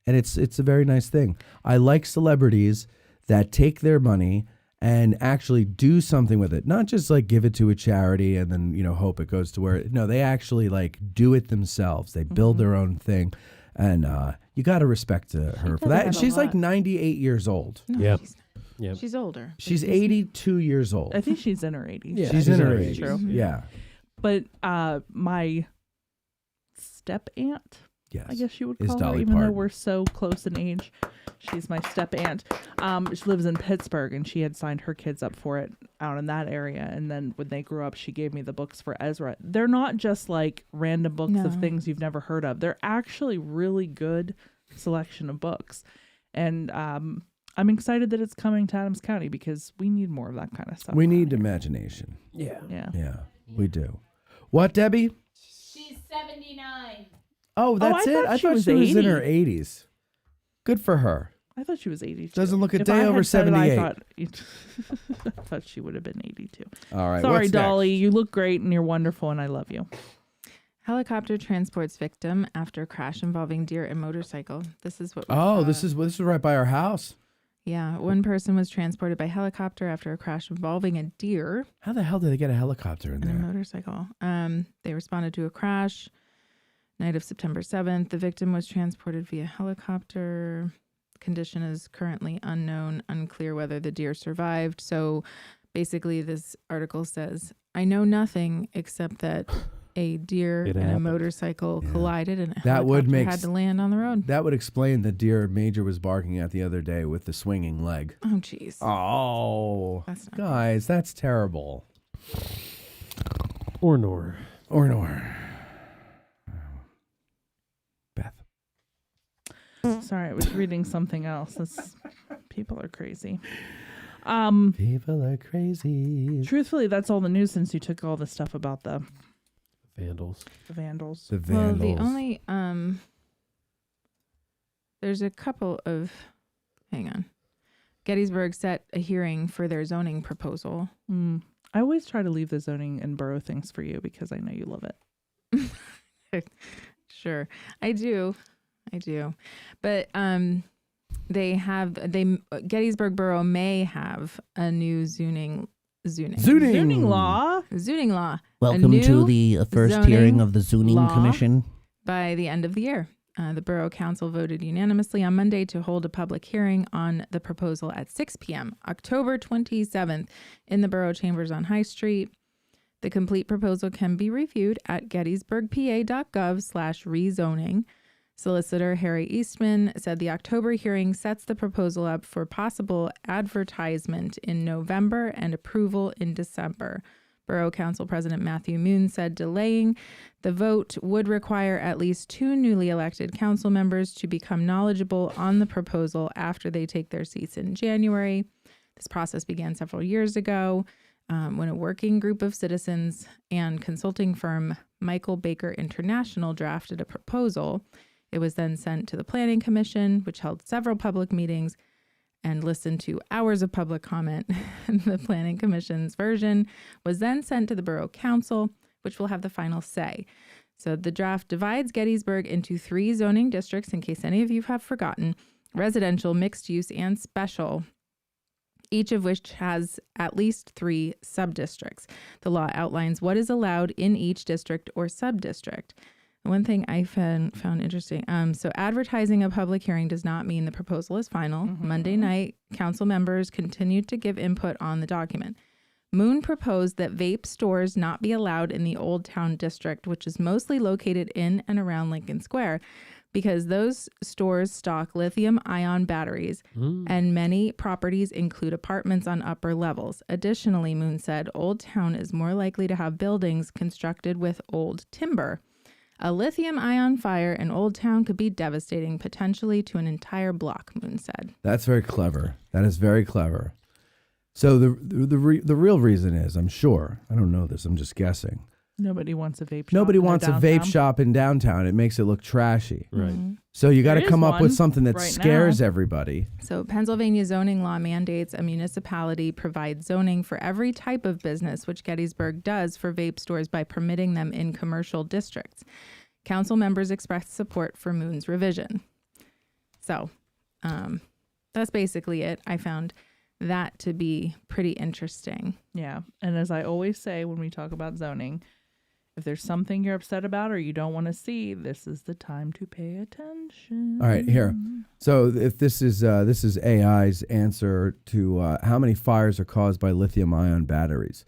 And it's a very nice thing. I like celebrities that take their money and actually do something with it. Not just like give it to a charity and then, hope it goes to where. No, they actually like do it themselves. They build their own thing. And you got to respect her for that. And she's like 98 years old. No, she's older. She's 82 years old. I think she's in her 80s. Yeah, she's in her 80s. True. Yeah. But my step-aunt, yes, I guess you would is call Dolly her, even Parton. though we're so close in age. She's my step-aunt. She lives in Pittsburgh, and she had signed her kids up for it out in that area. And then when they grew up, she gave me the books for Ezra. They're not just like random books of things you've never heard of. They're actually really good selection of books. And I'm excited that it's coming to Adams County because we need more of that kind of stuff. We need imagination. Yeah. Yeah. Yeah, we do. What, Debbie? She She's 79. Oh, that's it? I thought she was in her 80s. Good for her. I thought she was 82. Doesn't look a If day I over had said it, 78. I thought she would have been 82. All right. Sorry, what's Dolly. You look great and you're wonderful and I love you. Helicopter transports victim after crash involving deer and motorcycle. This is what. Oh, this is right by our house. Yeah, one person was transported by helicopter after a crash involving a deer. How the hell did they get a helicopter in and there? a motorcycle. They responded to a crash night of September 7th. The victim was transported via helicopter. Condition is currently unknown, unclear whether the deer survived. So basically this article says, I know nothing except that a deer and a motorcycle collided and a helicopter had to land on the road. That would explain the deer Major was barking at the other day with the swinging leg. Oh, jeez. Oh, guys, that's terrible. Or nor. Beth. Sorry, I was reading something else. People are crazy. People are crazy. Truthfully, that's all the news since you took all the stuff about the Vandals. The Vandals. Well, the only there's a couple of hang on. Gettysburg set a hearing for their zoning proposal. I always try to leave the zoning and borough things for you because I know you love it. Sure. I do. But Gettysburg Borough may have a new zoning law. Welcome to the first hearing of the Zoning Commission. By the end of the year. The Borough Council voted unanimously on Monday to hold a public hearing on the proposal at 6 p.m., October 27th, in the Borough Chambers on High Street. The complete proposal can be reviewed at gettysburgpa.gov/rezoning. Solicitor Harry Eastman said the October hearing sets the proposal up for possible advertisement in November and approval in December. Borough Council President Matthew Moon said delaying the vote would require at least 2 newly elected council members to become knowledgeable on the proposal after they take their seats in January. This process began several years ago when a working group of citizens and consulting firm Michael Baker International drafted a proposal. It was then sent to the Planning Commission, which held several public meetings and listened to hours of public comment. The Planning Commission's version was then sent to the Borough Council, which will have the final say. So the draft divides Gettysburg into 3 zoning districts, in case any of you have forgotten: residential, mixed use, and special, each of which has at least 3 sub-districts. The law outlines what is allowed in each district or sub-district. One thing I found interesting, so advertising a public hearing does not mean the proposal is final. Monday night, council members continued to give input on the document. Moon proposed that vape stores not be allowed in the Old Town District, which is mostly located in and around Lincoln Square, because those stores stock lithium-ion batteries, and many properties include apartments on upper levels. Additionally, Moon said, Old Town is more likely to have buildings constructed with old timber. A lithium-ion fire in Old Town could be devastating, potentially to an entire block, Moon said. That's very clever. That is very clever. So the real reason is, I'm sure, I don't know this, I'm just guessing. Nobody wants a vape shop. Nobody wants a vape downtown. shop in downtown. It makes it look trashy. Right. So you got to There come is up with one something that right scares now. everybody. So Pennsylvania zoning law mandates a municipality provide zoning for every type of business, which Gettysburg does for vape stores by permitting them in commercial districts. Council members expressed support for Moon's revision. So that's basically it. I found that to be pretty interesting. Yeah. And as I always say when we talk about zoning, if there's something you're upset about or you don't want to see, this is the time to pay attention. All right, here. So if this is AI's answer to how many fires are caused by lithium-ion batteries.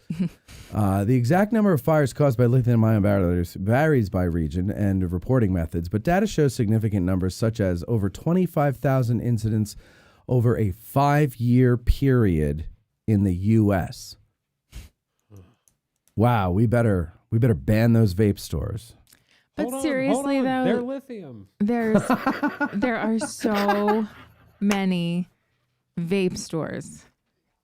The exact number of fires caused by lithium-ion batteries varies by region and reporting methods, but data shows significant numbers such as over 25,000 incidents over a 5-year period in the U.S. Wow, we better ban those vape stores. But seriously, though, they're lithium. There are so many vape stores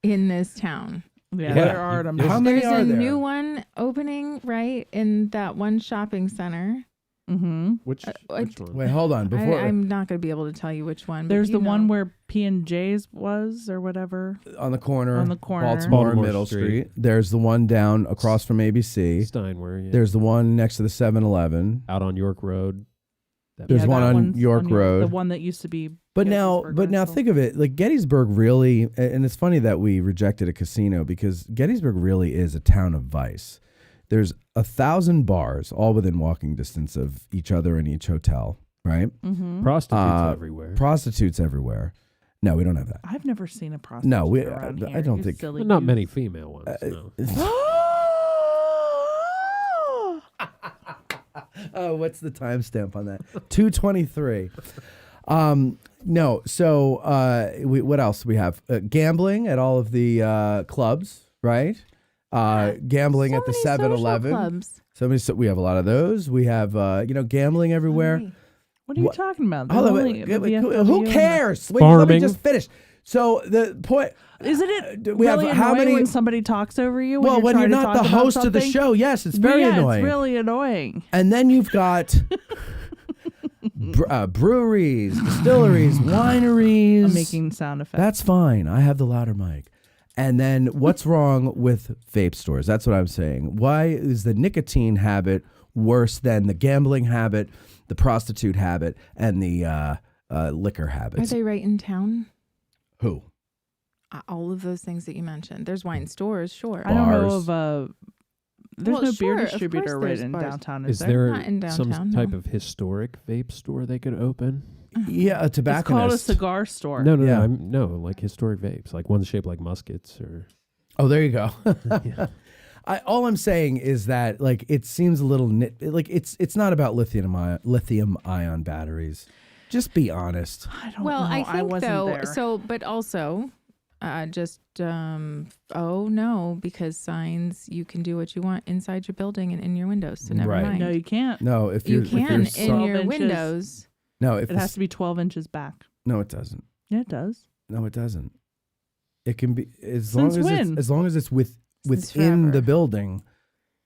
in this town. Yeah, there are. How many There's are a there? new one opening right in that one shopping center. Mm-hmm. Which one? Wait, hold on. Before I'm not going to be able to tell you which one. There's but the one where P&J's was or whatever. on the corner, Baltimore Middle Street. There's the one down across from ABC. Steinway. Yeah. There's the one next to the 7-Eleven. Out on York Road. There's one on York Road. The one that used to be. But now think of it. Like Gettysburg really, and it's funny that we rejected a casino because Gettysburg really is a town of vice. There's 1,000 bars, all within walking distance of each other in each hotel, right? Mm-hmm. Prostitutes everywhere. Prostitutes everywhere. No, we don't have that. I've never seen a prostitute. No, around I here. don't You think. silly Well, not goose. many female ones. No. Oh, what's the timestamp on that? 2:23. No. So, what else we have? Gambling at all of the clubs, right? Gambling at the 7-Eleven. We have a lot of those. We have gambling everywhere. What are you talking about? Hold on, Only the VFW who and the- cares? Wait, let me Farming. just finish. So the point. Isn't it we have really how annoying many when somebody talks over you? Well, when you're trying to not talk the about host of the something? show, yes, it's very yeah, annoying. It's really annoying. And then you've got breweries, distilleries, wineries. I'm making sound effects. That's fine. I have the louder mic. And then what's wrong with vape stores? That's what I'm saying. Why is the nicotine habit worse than the gambling habit, the prostitute habit, and the liquor Are habits? they right in town? Who? All of those things that you mentioned. There's wine stores, sure. I don't know of there's Well, no sure, beer of distributor course right there's in bars. downtown. Is Is there Not in some downtown, type no. of historic vape store they could open? Yeah, a It's called a tobacconist. cigar store. No, Yeah. no, like historic vapes, like ones shaped like muskets or. Oh, there you go. All I'm saying is that like it seems a little it's not about lithium ion batteries. Just be honest. I don't Well, know. I think wasn't though. there. So, but also, no, because signs you can do what you want inside your building and in your windows. So never Right. mind. No, you can't. No, if You you're can if you're in so- your 12 inches. windows. No, if It has to be 12 inches back. No, it doesn't. Yeah, it does. No, it doesn't. It can be as Since long when? as it's within forever. the building.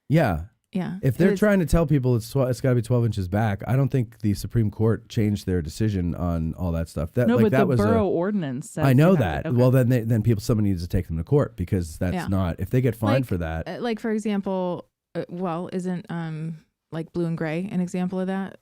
Yeah. Yeah. If they're It is- trying to tell people it's got to be 12 inches back, I don't think the Supreme Court changed their decision on all that stuff. That No, like but that the was borough ordinance says I know you that. have to- Well, then somebody needs to take them to court because that's Yeah. not if they get fined Like, for that. Like for example, isn't like blue and gray an example of that?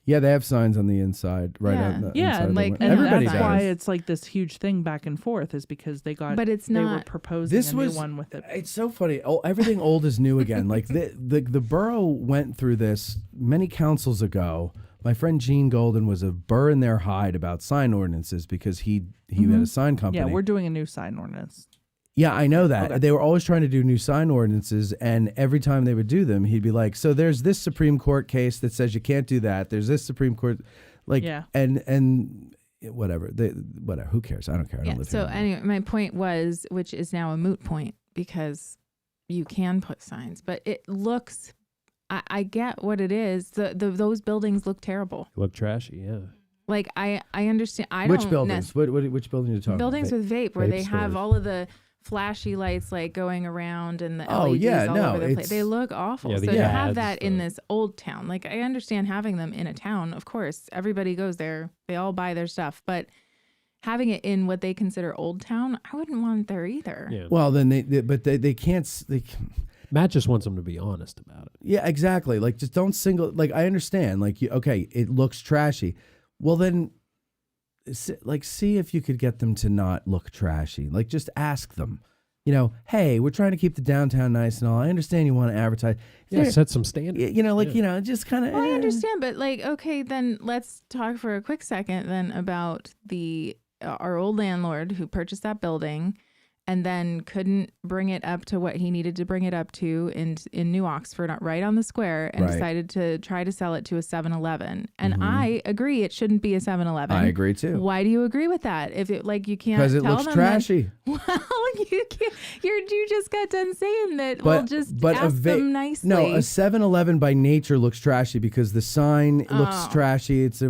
Yeah, they have signs on the inside, right? Yeah. on the Yeah, inside of and the like- window. and Everybody that's does. why it's like this huge thing back and forth is because they got. But it's They were not- proposing This a was new one with it. It's so funny. Oh, everything old is new again. Like the borough went through this many councils ago. My friend Gene Golden was a burr in their hide about sign ordinances because he had a sign company. Yeah, we're doing a new sign ordinance. Yeah, I know that. Okay. They were always trying to do new sign ordinances, and every time they would do them, he'd be like, so there's this Supreme Court case that says you can't do that. There's this Supreme Court, like, Yeah. and whatever. Whatever. Who cares? I don't care. I don't Yeah. live So here. anyway, my point was, which is now a moot point because you can put signs, but it looks. I get what it is. Those buildings look terrible. Look trashy, yeah. Like I understand. I Which don't buildings? Which buildings are you talking buildings about? with vape where Vape they have stores. all of the flashy lights like going around and the Oh, LEDs yeah, all no, over the place. it's- They look awful. Yeah, So the to have ads, that in this old town, like I understand having them in a town, of course, everybody goes there. They all buy their stuff, but having it in what they consider old town, I wouldn't want it there either. Yeah. Well, then they can't. Matt just wants them to be honest about it. Yeah, exactly. Like, just don't single. Like, I understand. Like, okay, it looks trashy. Well, then, see if you could get them to not look trashy. Like, just ask them. You know, hey, we're trying to keep the downtown nice and all. I understand you want to advertise. Yeah, There- set some standards. You know, like just kind of. Well, I understand, but like, okay, then let's talk for a quick second then about our old landlord who purchased that building and then couldn't bring it up to what he needed to bring it up to in New Oxford, right on the square, and Right. decided to try to sell it to a 7-Eleven. And Mhm. I agree it shouldn't be a 7-Eleven. I agree too. Why do you agree with that? If it like you can't Because it tell looks them trashy. That, well, you can't. You just got done saying that. Well, just a ask va- them nicely. No, a 7-Eleven by nature looks trashy because the sign looks Oh. trashy. It's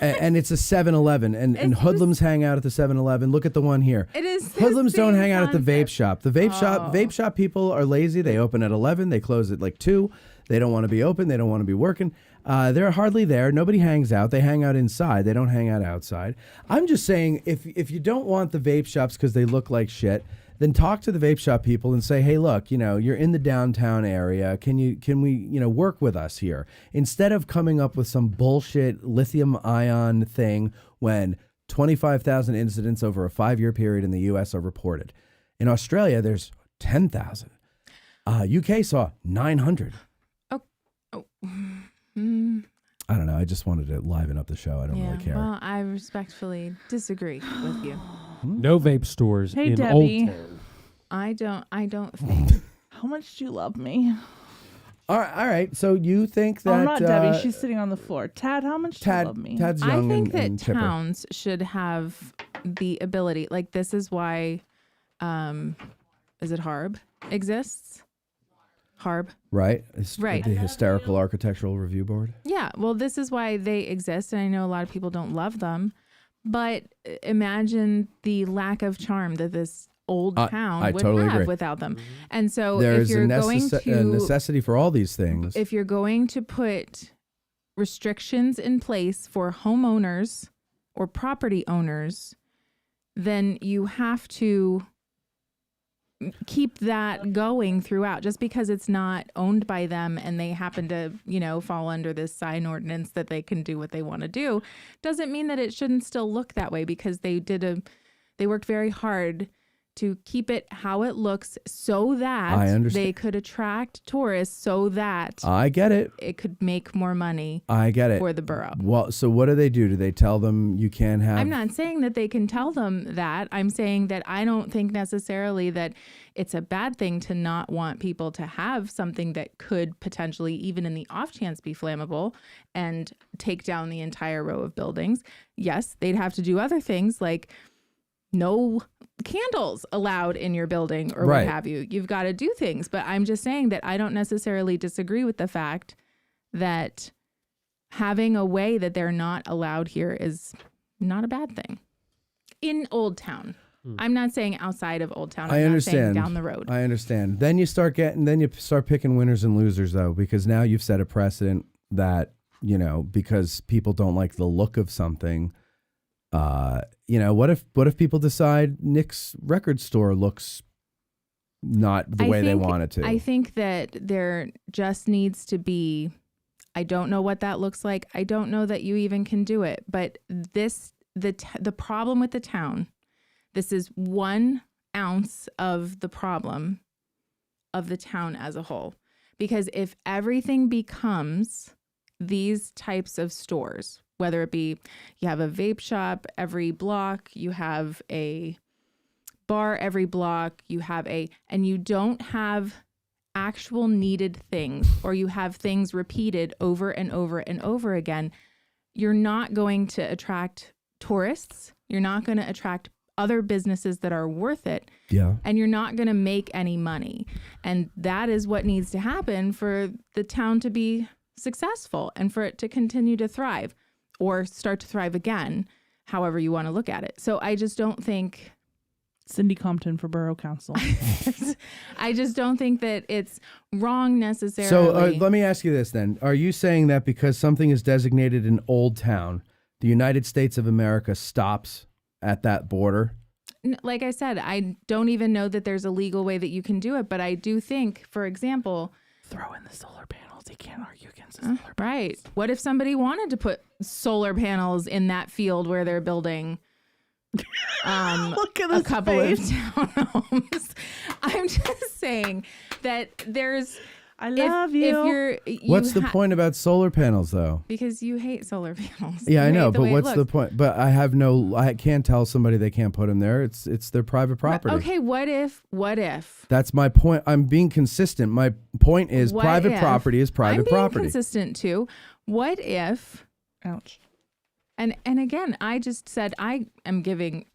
and it's a 7-Eleven, and hoodlums hang out at the 7-Eleven. Look at the one here. It is the Hoodlums don't same hang out at the vape concept. shop. The vape shop people are lazy. They open at 11. They close at like 2. They don't want to be open. They don't want to be working. They're hardly there. Nobody hangs out. They hang out inside. They don't hang out outside. I'm just saying, if you don't want the vape shops because they look like shit, then talk to the vape shop people and say, hey, look, you're in the downtown area. Can we work with us here? Instead of coming up with some bullshit lithium ion thing when 25,000 incidents over a 5-year period in the U.S. are reported. In Australia, there's 10,000. UK saw 900. I don't know. I just wanted to liven up the show. I don't really care. Well, I respectfully disagree with you. No vape stores Hey, in Debbie. Old Town. I don't think. How much do you love me? All right. So you think that... Oh, not Debbie. She's sitting on the floor. Tad, how much do you love me? Tad's I young think that and chipper. towns should have the ability, like this is why, is it HARB exists? HARB. Right? Right. The Hysterical Architectural Review Board. Yeah, well, this is why they exist, and I know a lot of people don't love them, but imagine the lack of charm that this old town I would totally have agree. without them. And so There's if you're a going to necessity for all these things. if you're going to put restrictions in place for homeowners or property owners, then you have to keep that going throughout. Just because it's not owned by them and they happen to, fall under this sign ordinance that they can do what they want to do, doesn't mean that it shouldn't still look that way, because they worked very hard to keep it how it looks so that they could attract tourists, so that I get it. It could make more money. I get it. For the borough. Well, so what do? Do they tell them you can't have... I'm not saying that they can tell them that. I'm saying that I don't think necessarily that it's a bad thing to not want people to have something that could potentially, even in the off chance, be flammable and take down the entire row of buildings. Yes, they'd have to do other things like no candles allowed in your building or Right. what have you. You've got to do things. But I'm just saying that I don't necessarily disagree with the fact that having a way that they're not allowed here is not a bad thing. In Old Town. I'm not saying outside of Old Town. I'm I not understand. saying down the road. I understand. Then you start picking winners and losers, though, because now you've set a precedent that, because people don't like the look of something. What if people decide Nick's record store looks not the way they want it to? I think that there just needs to be, I don't know what that looks like. I don't know that you even can do it. But the problem with the town, this is 1 ounce of the problem of the town as a whole. Because if everything becomes these types of stores, whether it be you have a vape shop every block, you have a bar every block, and you don't have actual needed things, or you have things repeated over and over and over again, you're not going to attract tourists. You're not going to attract other businesses that are worth it. Yeah. And you're not going to make any money. And that is what needs to happen for the town to be successful and for it to continue to thrive or start to thrive again, however you want to look at it. So I just don't think... Cindy Compton for Borough Council. I just don't think that it's wrong necessarily. So let me ask you this then. Are you saying that because something is designated an Old Town, the United States of America stops at that border? Like I said, I don't even know that there's a legal way that you can do it, but I do think, for example... Throw in the solar panels. They can't argue against the solar panels. Right. What if somebody wanted to put solar panels in that field where they're building Look at a couple face. of townhomes? I'm just saying that there's... I love you. If you're, What's the point about solar panels, though? Because you hate solar panels. Yeah, I You know, hate the but way it what's the looks. point? But I can't tell somebody they can't put them there. It's their private property. Okay, what if? That's my point. I'm being consistent. My point is What private if- property is private I'm being property. consistent too. What if? Ouch. And again, I just said I'm being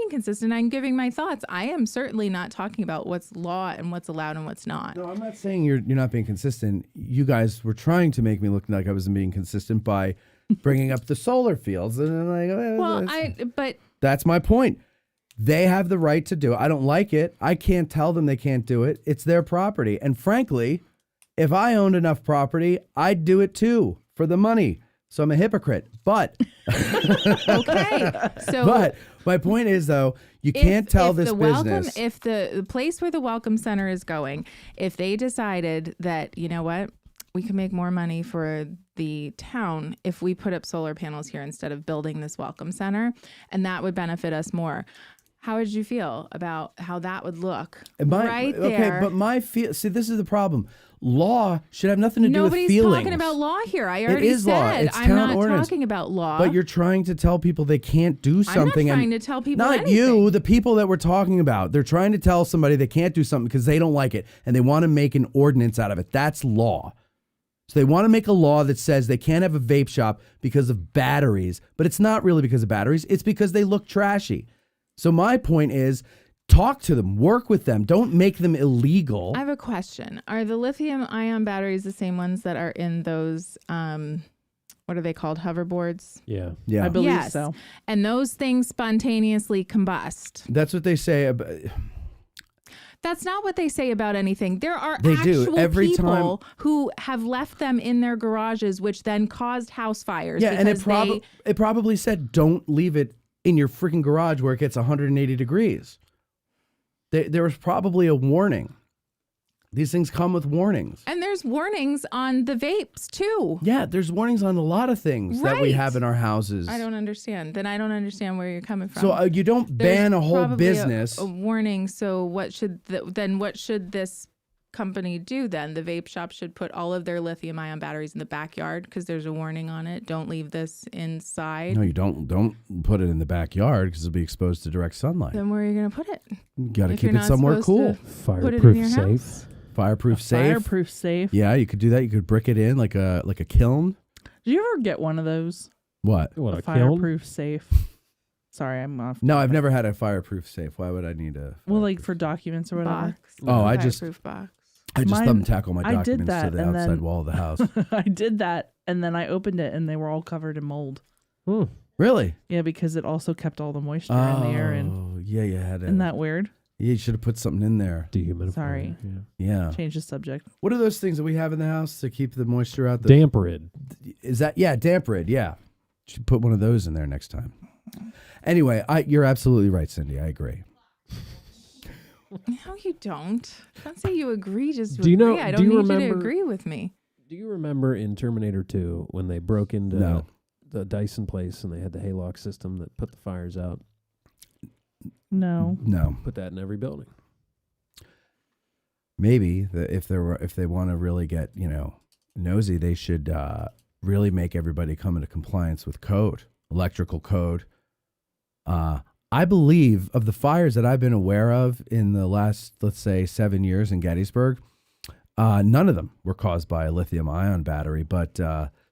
consistent. I'm giving my thoughts. I am certainly not talking about what's law and what's allowed and what's not. No, I'm not saying you're not being consistent. You guys were trying to make me look like I wasn't being consistent by bringing up the solar fields. And I'm like, Well, that's my point. They have the right to do it. I don't like it. I can't tell them they can't do it. It's their property. And frankly, if I owned enough property, I'd do it too for the money. So I'm a hypocrite. But okay. So but my point is though, you can't tell this business. If the place where the Welcome Center is going, if they decided that, you know what, we can make more money for the town if we put up solar panels here instead of building this Welcome Center, and that would benefit us more. How would you feel about how that would look right there? Okay, but see, this is the problem. Law should have nothing to do with feelings. Nobody's talking about law here. I already said law. It's I'm town not ordinance. talking about law. But you're trying to tell people they can't do something. I'm not trying to tell people Not anything. you, the people that we're talking about. They're trying to tell somebody they can't do something because they don't like it, and they want to make an ordinance out of it. That's law. So they want to make a law that says they can't have a vape shop because of batteries, but it's not really because of batteries. It's because they look trashy. So my point is, talk to them, work with them. Don't make them illegal. I have a question. Are the lithium ion batteries the same ones that are in those, what are they called, hoverboards? Yeah. Yeah. I believe so. And those things spontaneously combust. That's what they say about... That's not what they say about anything. There are They do. actual Every people time- who have left them in their garages, which then caused house fires. Yeah, and because it probably said don't leave it in your freaking garage where it gets 180 degrees. There was probably a warning. These things come with warnings. And there's warnings on the vapes too. Yeah, there's warnings on a lot of things that we Right. have in our houses. I don't understand. Then I don't understand where you're coming from. So you don't ban a whole probably business. A warning. So what should what should this company do then? The vape shop should put all of their lithium ion batteries in the backyard because there's a warning on it. Don't leave this inside. No, you don't put it in the backyard because it'll be exposed to direct sunlight. Then where are you going to put it? You got to If keep you're it not somewhere supposed cool. to put it in your house? Fireproof safe. Fireproof safe. Yeah, you could do that. You could brick it in like a kiln. Did you ever get one of those? What? A fireproof safe. Sorry, I'm off. No, I've never had a fireproof safe. Why would I need a? Well, like for documents or whatever. Box. Oh, I Fireproof box. just thumbtackle my I did documents that, to the and outside then- wall of the house. I did that, and then I opened it, and they were all covered in mold. Really? Yeah, because it also kept all the moisture in the air. And yeah, you had it. isn't that weird? Yeah, you should have put something in there. Dehumidifier. Sorry. Yeah. Change the subject. What are those things that we have in the house to keep the moisture out? Damperid. Is that Damperid? Yeah. Should put one of those in there next time. Anyway, you're absolutely right, Cindy. I agree. No, you don't. Don't say you agree. Just Do you know- agree. I do don't you need you remember- to agree with me. Do you remember in Terminator 2 when they broke into No. the Dyson place and they had the haylock system that put the fires out? No. No. Put that in every building. Maybe if they want to really get nosy, they should really make everybody come into compliance with code, electrical code. I believe of the fires that I've been aware of in the last, let's say, 7 years in Gettysburg, none of them were caused by a lithium ion battery, but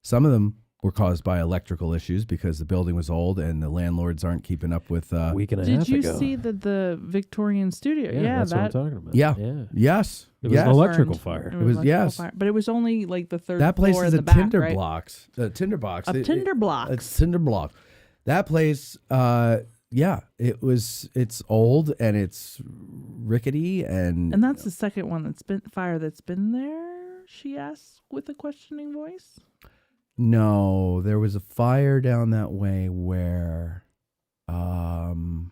some of them were caused by electrical issues because the building was old and the landlords aren't keeping up with. Week and a Did half you ago. see the Victorian studio? Yeah, that's that, what I'm talking about. Yeah. Yeah. Yes. It was yes. an electrical burned. fire. It It was electrical yes. fire. But it was only like the third That place floor is in a the back, tinder right? blocks. A tinder box. A tinder block. It's tinder block. That place, it's old and it's rickety And that's the second one that's been there, she asked with a questioning voice. No, there was a fire down that way where, no,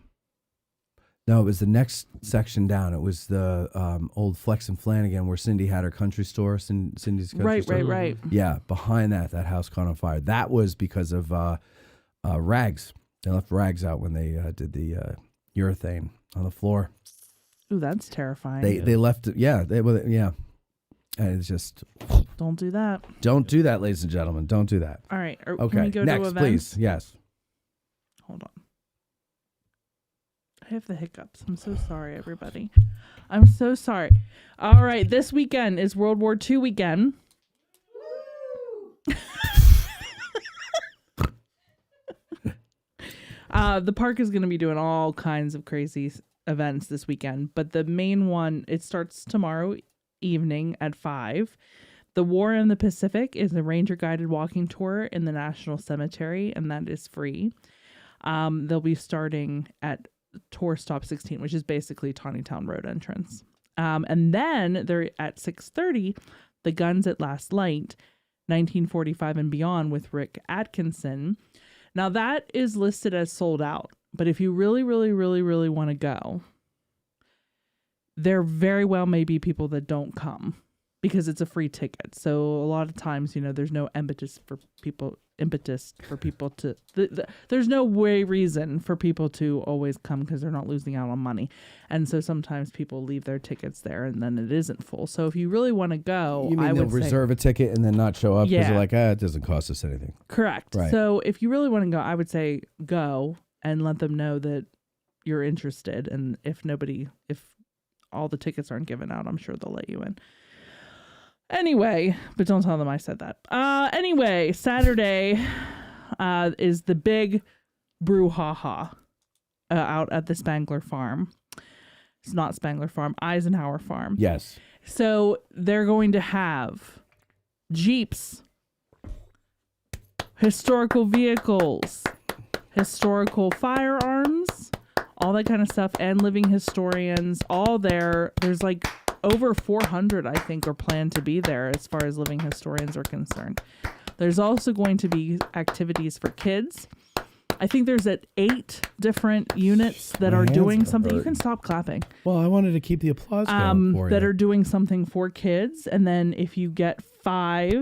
it was the next section down. It was the old Flex and Flanagan where Cindy had her country store, Cindy's country store. Right. Yeah, behind that house caught on fire. That was because of rags. They left rags out when they did the urethane on the floor. Ooh, that's terrifying. They left it. Yeah, and it's just Don't do that. don't do that, ladies and gentlemen. Don't do that. All right. Okay, Can we go next, to events? please. Yes. Hold on. I have the hiccups. I'm so sorry, everybody. I'm so sorry. All right. This weekend is World War II weekend. The park is going to be doing all kinds of crazy events this weekend, but the main one, it starts tomorrow evening at 5. The War in the Pacific is a ranger-guided walking tour in the National Cemetery, and that is free. They'll be starting at Tour Stop 16, which is basically Tawnytown Road entrance. And then they're at 6:30, The Guns at Last Light, 1945 and Beyond with Rick Atkinson. Now that is listed as sold out, but if you really, really, really, really want to go, there very well may be people that don't come because it's a free ticket. So a lot of times, there's no impetus for people to, there's no reason for people to always come because they're not losing out on money. And so sometimes people leave their tickets there and then it isn't full. So if you really want to go, you mean I would they'll reserve a ticket and then not show up because Yeah. they're like, it doesn't cost us anything. Correct. Right. So if you really want to go, I would say go and let them know that you're interested. And if all the tickets aren't given out, I'm sure they'll let you in. Anyway, but don't tell them I said that. Anyway, Saturday is the big brouhaha out at the Spangler Farm. It's not Spangler Farm, Eisenhower Farm. Yes. So they're going to have Jeeps, historical vehicles, historical firearms, all that kind of stuff, and living historians, all there. There's like over 400, I think, are planned to be there as far as living historians are concerned. There's also going to be activities for kids. I think there's 8 different units that My are hands doing are something. You hurting. can stop clapping. Well, I wanted to keep the applause going for That you. are doing something for kids. And then if you get 5,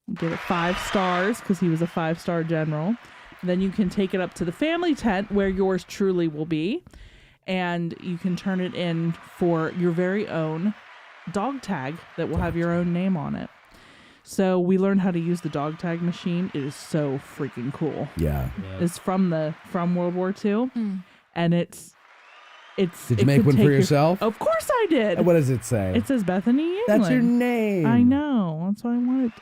you get it 5 stars because he was a 5-star general. Then you can take it up to the family tent where yours truly will be. And you can turn it in for your very own dog tag that will have your own name on it. So we learned how to use the dog tag machine. It is so freaking cool. Yeah. It's from World War II. And it's Did you make one for yourself? Of course I did. And what does it say? It says Bethany England. That's your name. I know. That's what I wanted.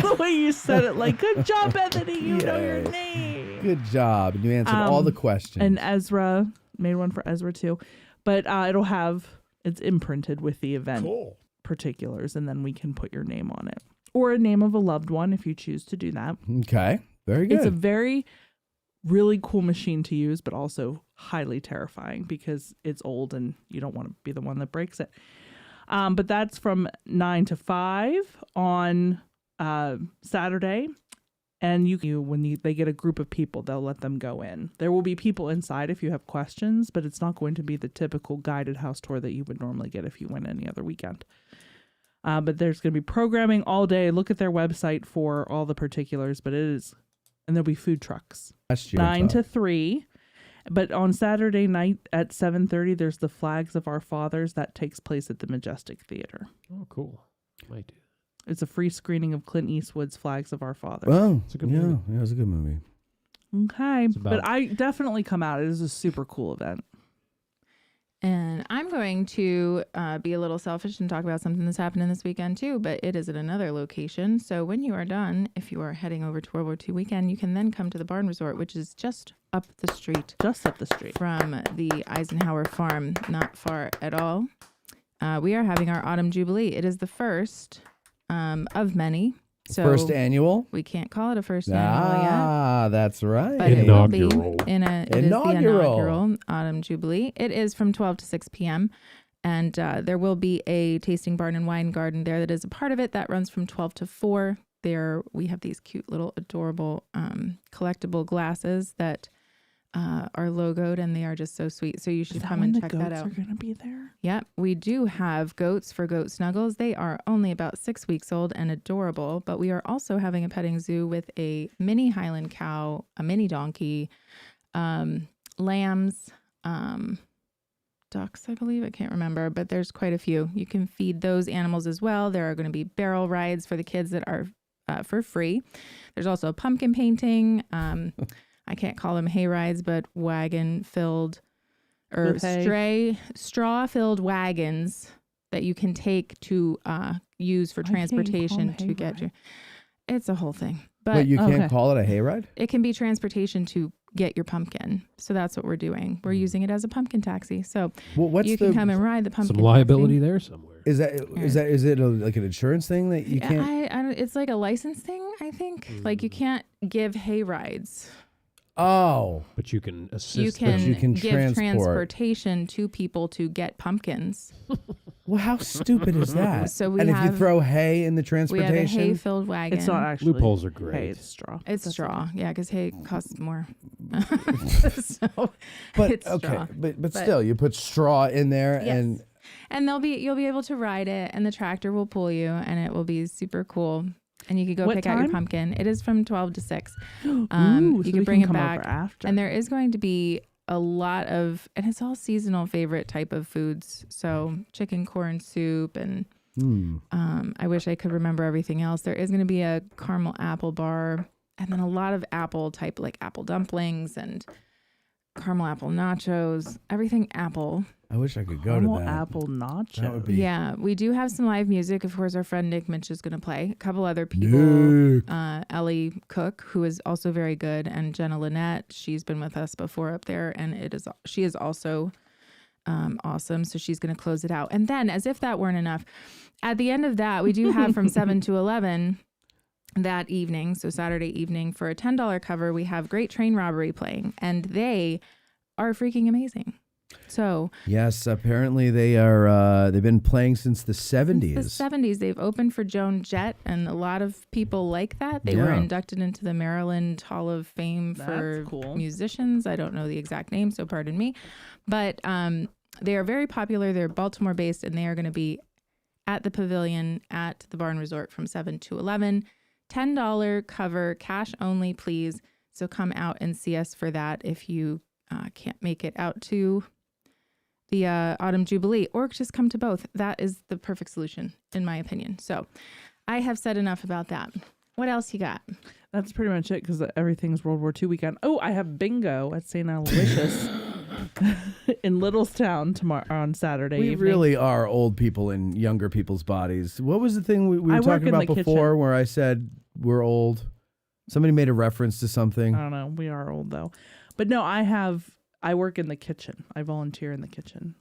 The way you said it, like, good job, Bethany. You know your Yes. name. Good job. And you answered all the questions. And Ezra made one for Ezra too. But it's imprinted with the event particulars, and then we can put your name on it. Or a name of a loved one if you choose to do that. Okay. Very good. It's a very, really cool machine to use, but also highly terrifying because it's old and you don't want to be the one that breaks it. But that's from 9 to 5 on Saturday. And they get a group of people, they'll let them go in. There will be people inside if you have questions, but it's not going to be the typical guided house tour that you would normally get if you went any other weekend. But there's going to be programming all day. Look at their website for all the particulars, but and there'll be food trucks. 9 to 3. But on Saturday night at 7:30, there's the Flags of Our Fathers that takes place at the Majestic Theater. Oh, cool. Might do. It's a free screening of Clint Eastwood's Flags of Our Fathers. Oh, it's a good movie. Yeah, it was a good movie. Okay, but I definitely come out. It is a super cool event. And I'm going to be a little selfish and talk about something that's happening this weekend too, but it is at another location. So when you are done, if you are heading over to World War II weekend, you can then come to the Barn Resort, which is just up the street. Just up the street. From the Eisenhower Farm, not far at all. We are having our Autumn Jubilee. It is the first of many. So first annual? We can't call it a first annual yet. Ah, that's right. But it will be it is the Inaugural Autumn Jubilee. It is from 12 to 6 p.m. And there will be a tasting barn and wine garden there that is a part of it. That runs from 12 to 4. There we have these cute little adorable collectible glasses that are logoed, and they are just so sweet. So you should come and check that out. Are going to be there? Yep. We do have goats for Goat Snuggles. They are only about 6 weeks old and adorable, but we are also having a petting zoo with a mini Highland cow, a mini donkey, lambs, ducks, I believe. I can't remember, but there's quite a few. You can feed those animals as well. There are going to be barrel rides for the kids that are for free. There's also a pumpkin painting. I can't call them hay rides, but wagon-filled or straw-filled wagons that you can take to use for transportation to get you. It's a whole thing. But wait, you can't call it a hayride? It can be transportation to get your pumpkin. So that's what we're doing. We're using it as a pumpkin taxi. So what's you the- can come and ride the pumpkin. Some liability taxi. there somewhere. Is it like an insurance thing that you can't? I don't, it's like a license thing, I think. Like you can't give hay rides. Oh, but you can assist. You can give transport. transportation to people to get pumpkins. Well, how stupid is that? So we and if have, you throw hay in the we transportation, have a hay-filled wagon. It's not actually Loopholes are great. Hay, it's straw. It's straw, yeah, because hay costs more. So but it's okay, straw. but still, you put straw in there, Yes. And you'll be able to ride it, and the tractor will pull you, and it will be super cool. And you could go What pick out your time? pumpkin. It is from 12 to 6. Ooh, You so can we bring can it come back over after. and there is going to be a lot of, and it's all seasonal favorite type of foods. So chicken corn soup and I wish I could remember everything else. There is going to be a caramel apple bar and then a lot of apple type, like apple dumplings and caramel apple nachos, everything apple. I wish I could go Caramel to that. apple nacho. That would be Yeah, we do have some live music. Of course, our friend Nick Mitch is going to play. A couple other people. Nick. Ellie Cook, who is also very good, and Jenna Lynette. She's been with us before up there, and she is also awesome. So she's going to close it out. And then, as if that weren't enough, at the end of that, we do have from 7 to 11 that evening. So Saturday evening for a $10 cover, we have Great Train Robbery playing, and they are freaking amazing. So Yes, apparently they are. They've been playing since the 70s. the 70s, they've opened for Joan Jett, and a lot of people like that. They were Yeah. inducted into the Maryland Hall of Fame for cool. musicians. I don't know the exact name, so pardon me. But they are very popular. They're Baltimore based, and they are going to be at the Pavilion at the Barn Resort from 7 to 11. $10 cover, cash only, please. So come out and see us for that if you can't make it out to the Autumn Jubilee, or just come to both. That is the perfect solution, in my opinion. So I have said enough about that. What else you got? That's pretty much it because everything's World War II weekend. Oh, I have bingo at St. Aloysius in Littlestown tomorrow on Saturday We evening. really are old people in younger people's bodies. What was the thing we were I work talking in about the before kitchen. where I said we're old? Somebody made a reference to something. I don't know. We are old though. But no, I work in the kitchen. I volunteer in the kitchen.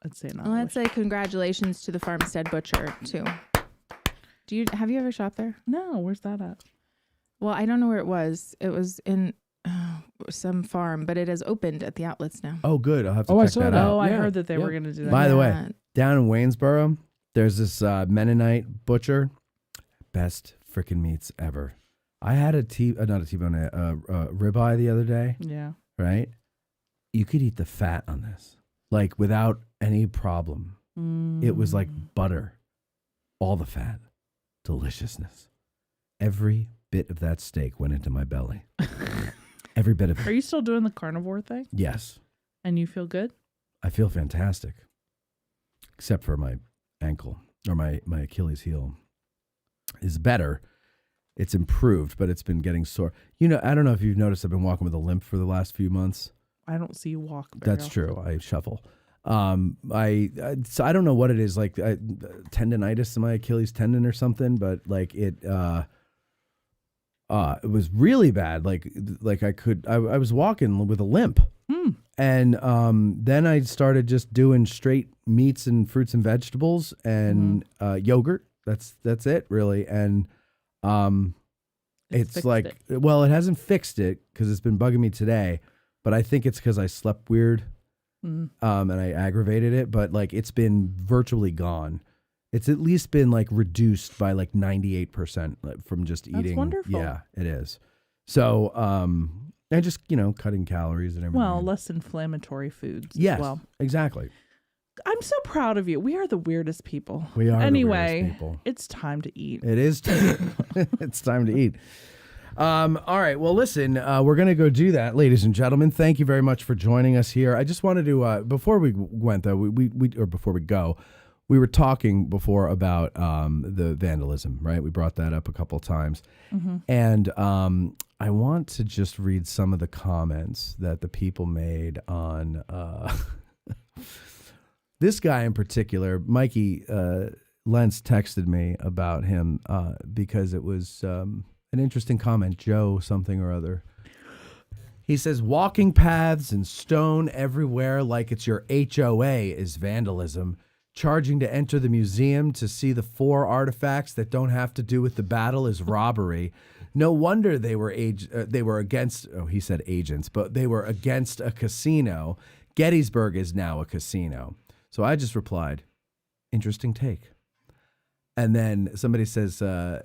I'd say not. Let's say congratulations to the Farmstead Butcher too. Have you ever shopped there? No, where's that at? Well, I don't know where it was. It was in some farm, but it has opened at the outlets now. Oh, good. I'll have to Oh, I check saw that that. out. Oh, I heard that they were going to do that. By the way, Yeah. down in Waynesboro, there's this Mennonite butcher. Best freaking meats ever. I had a ribeye the other day. Yeah. Right? You could eat the fat on this, like without any problem. It was like butter, all the fat, deliciousness. Every bit of that steak went into my belly. Every bit of it. Are you still doing the carnivore thing? Yes. And you feel good? I feel fantastic, except for my ankle or my Achilles heel is better. It's improved, but it's been getting sore. You know, I don't know if you've noticed I've been walking with a limp for the last few months. I don't see you walk. Very That's often. true. I shuffle. So I don't know what it is, like tendonitis in my Achilles tendon or something, but like it was really bad. Like I was walking with a limp. And then I started just doing straight meats and fruits and vegetables and yogurt. That's it really. And it's like, well, it hasn't fixed it because it's been bugging me today, but I think it's because I slept weird. And I aggravated it, but like it's been virtually gone. It's at least been like reduced by like 98% from just eating. That's wonderful. Yeah, it is. So, and just, cutting calories and everything. Well, less inflammatory foods. Yes, As well. exactly. I'm so proud of you. We are the weirdest people. We are anyway, the weirdest people. It's time to eat. It is. It's time to eat. All right. Well, listen, we're going to go do that, ladies and gentlemen. Thank you very much for joining us here. I just wanted to, before we went though, before we go, we were talking before about the vandalism, right? We brought that up a couple of times. And I want to just read some of the comments that the people made on this guy in particular. Mikey Lentz texted me about him because it was an interesting comment, Joe something or other. He says walking paths and stone everywhere like it's your HOA is vandalism. Charging to enter the museum to see the 4 artifacts that don't have to do with the battle is robbery. No wonder they were against, he said agents, but they were against a casino. Gettysburg is now a casino. So I just replied, interesting take. And then somebody says, I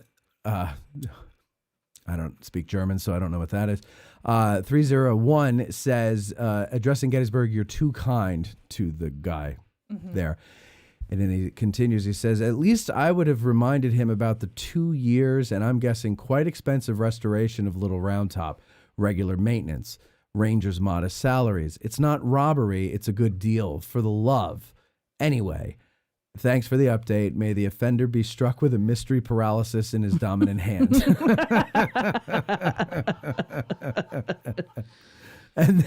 don't speak German, so I don't know what that is. 301 says, addressing Gettysburg, you're too kind to the guy there. And then he continues, he says, at least I would have reminded him about the 2 years, and I'm guessing quite expensive restoration of Little Round Top, regular maintenance, Rangers' modest salaries. It's not robbery, it's a good deal for the love. Anyway, thanks for the update. May the offender be struck with a mystery paralysis in his dominant hand. And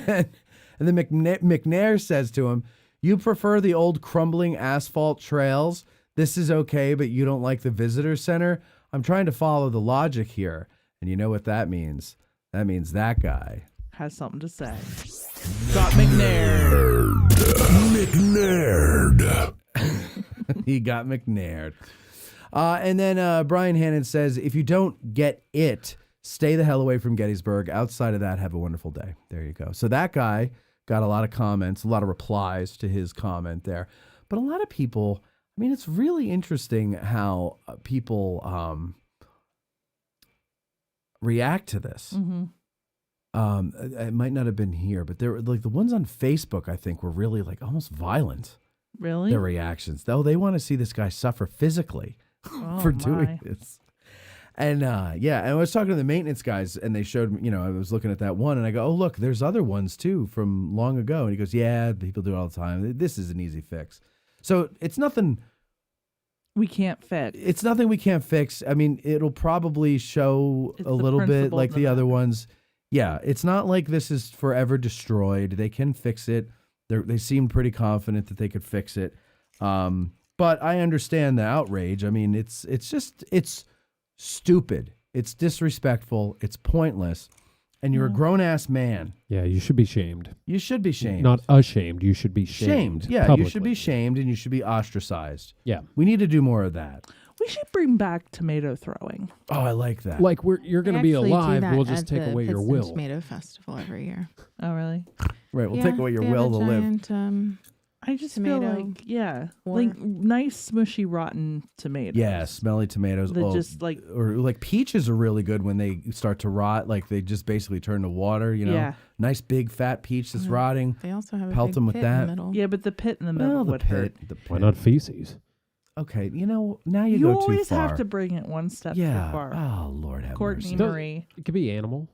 then McNair says to him, you prefer the old crumbling asphalt trails? This is okay, but you don't like the visitor center? I'm trying to follow the logic here. And you know what that means? That means that guy has something to say. Got McNair. He got McNair. And then Brian Hannon says, if you don't get it, stay the hell away from Gettysburg. Outside of that, have a wonderful day. There you go. So that guy got a lot of comments, a lot of replies to his comment there. But a lot of people, I mean, it's really interesting how people react to this. It might not have been here, but there were like the ones on Facebook, I think, were really like almost violent. Really? Their reactions. Though they want to see this guy suffer physically for doing this. And and I was talking to the maintenance guys, and they showed me, I was looking at that one, and I go, oh, look, there's other ones too from long ago. And he goes, yeah, people do it all the time. This is an easy fix. So it's nothing we can't fix. It's nothing we can't fix. I mean, it'll probably show a little bit like the other ones. Yeah, it's not like this is forever destroyed. They can fix it. They seem pretty confident that they could fix it. But I understand the outrage. I mean, it's stupid. It's disrespectful. It's pointless. And you're a grown-ass man. Yeah, you should be shamed. You should be shamed. Not ashamed. You should be shamed. Yeah, publicly. You should be shamed and you should be ostracized. Yeah. We need to do more of that. We should bring back tomato throwing. Oh, I like that. Like you're going to be alive. We'll just take away your will. Tomato festival every year. Oh, really? Right. We'll take away your will to live. I just tomato feel like, like nice, smushy, rotten tomatoes. Yeah, smelly tomatoes. Just or like peaches are really good when they start to rot. Like they just basically turn to water. Yeah. Nice big fat peach that's rotting. They also have pelt them with pit that. in the middle. Yeah, but the pit in the middle would hurt. Why not feces? Okay, now you go too far. You always have to bring it one step too far. Oh, Lord have Courtney mercy. Marie. It could be animal.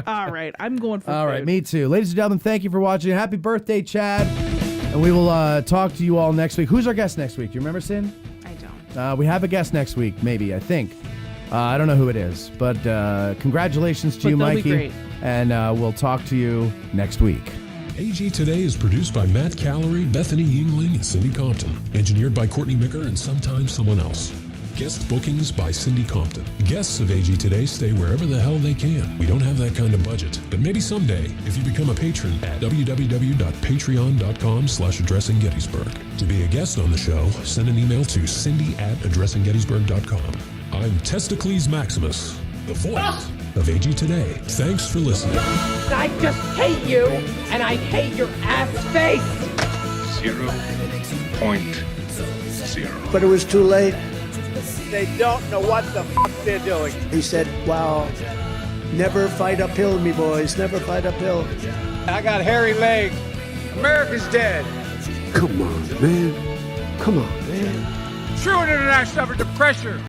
All right, I'm going for All food. right, me too. Ladies and gentlemen, thank you for watching. Happy birthday, Chad. And we will talk to you all next week. Who's our guest next week? Do you remember, Sin? I don't. We have a guest next week, maybe, I think. I don't know who it is. But congratulations to you, they'll be Mikey. great. And we'll talk to you next week. AG Today is produced by Matt Callery, Bethany Yingling, and Cindy Compton. Engineered by Courtney Micker and sometimes someone else. Guest bookings by Cindy Compton. Guests of AG Today stay wherever the hell they can. We don't have that kind of budget, but maybe someday if you become a patron at www.patreon.com/addressinggettysburg. To be a guest on the show, send an email to cindy@addressinggettysburg.com. I'm Testicles Maximus, the voice of AG Today. Thanks for listening. I just hate you, and I hate your ass face. 0.0. But it was too late. They don't know what the fuck they're doing. He said, well, never fight uphill, me boys. Never fight uphill. I got hairy legs. America's dead. Come on, man. Come on, man. True international effort to pressure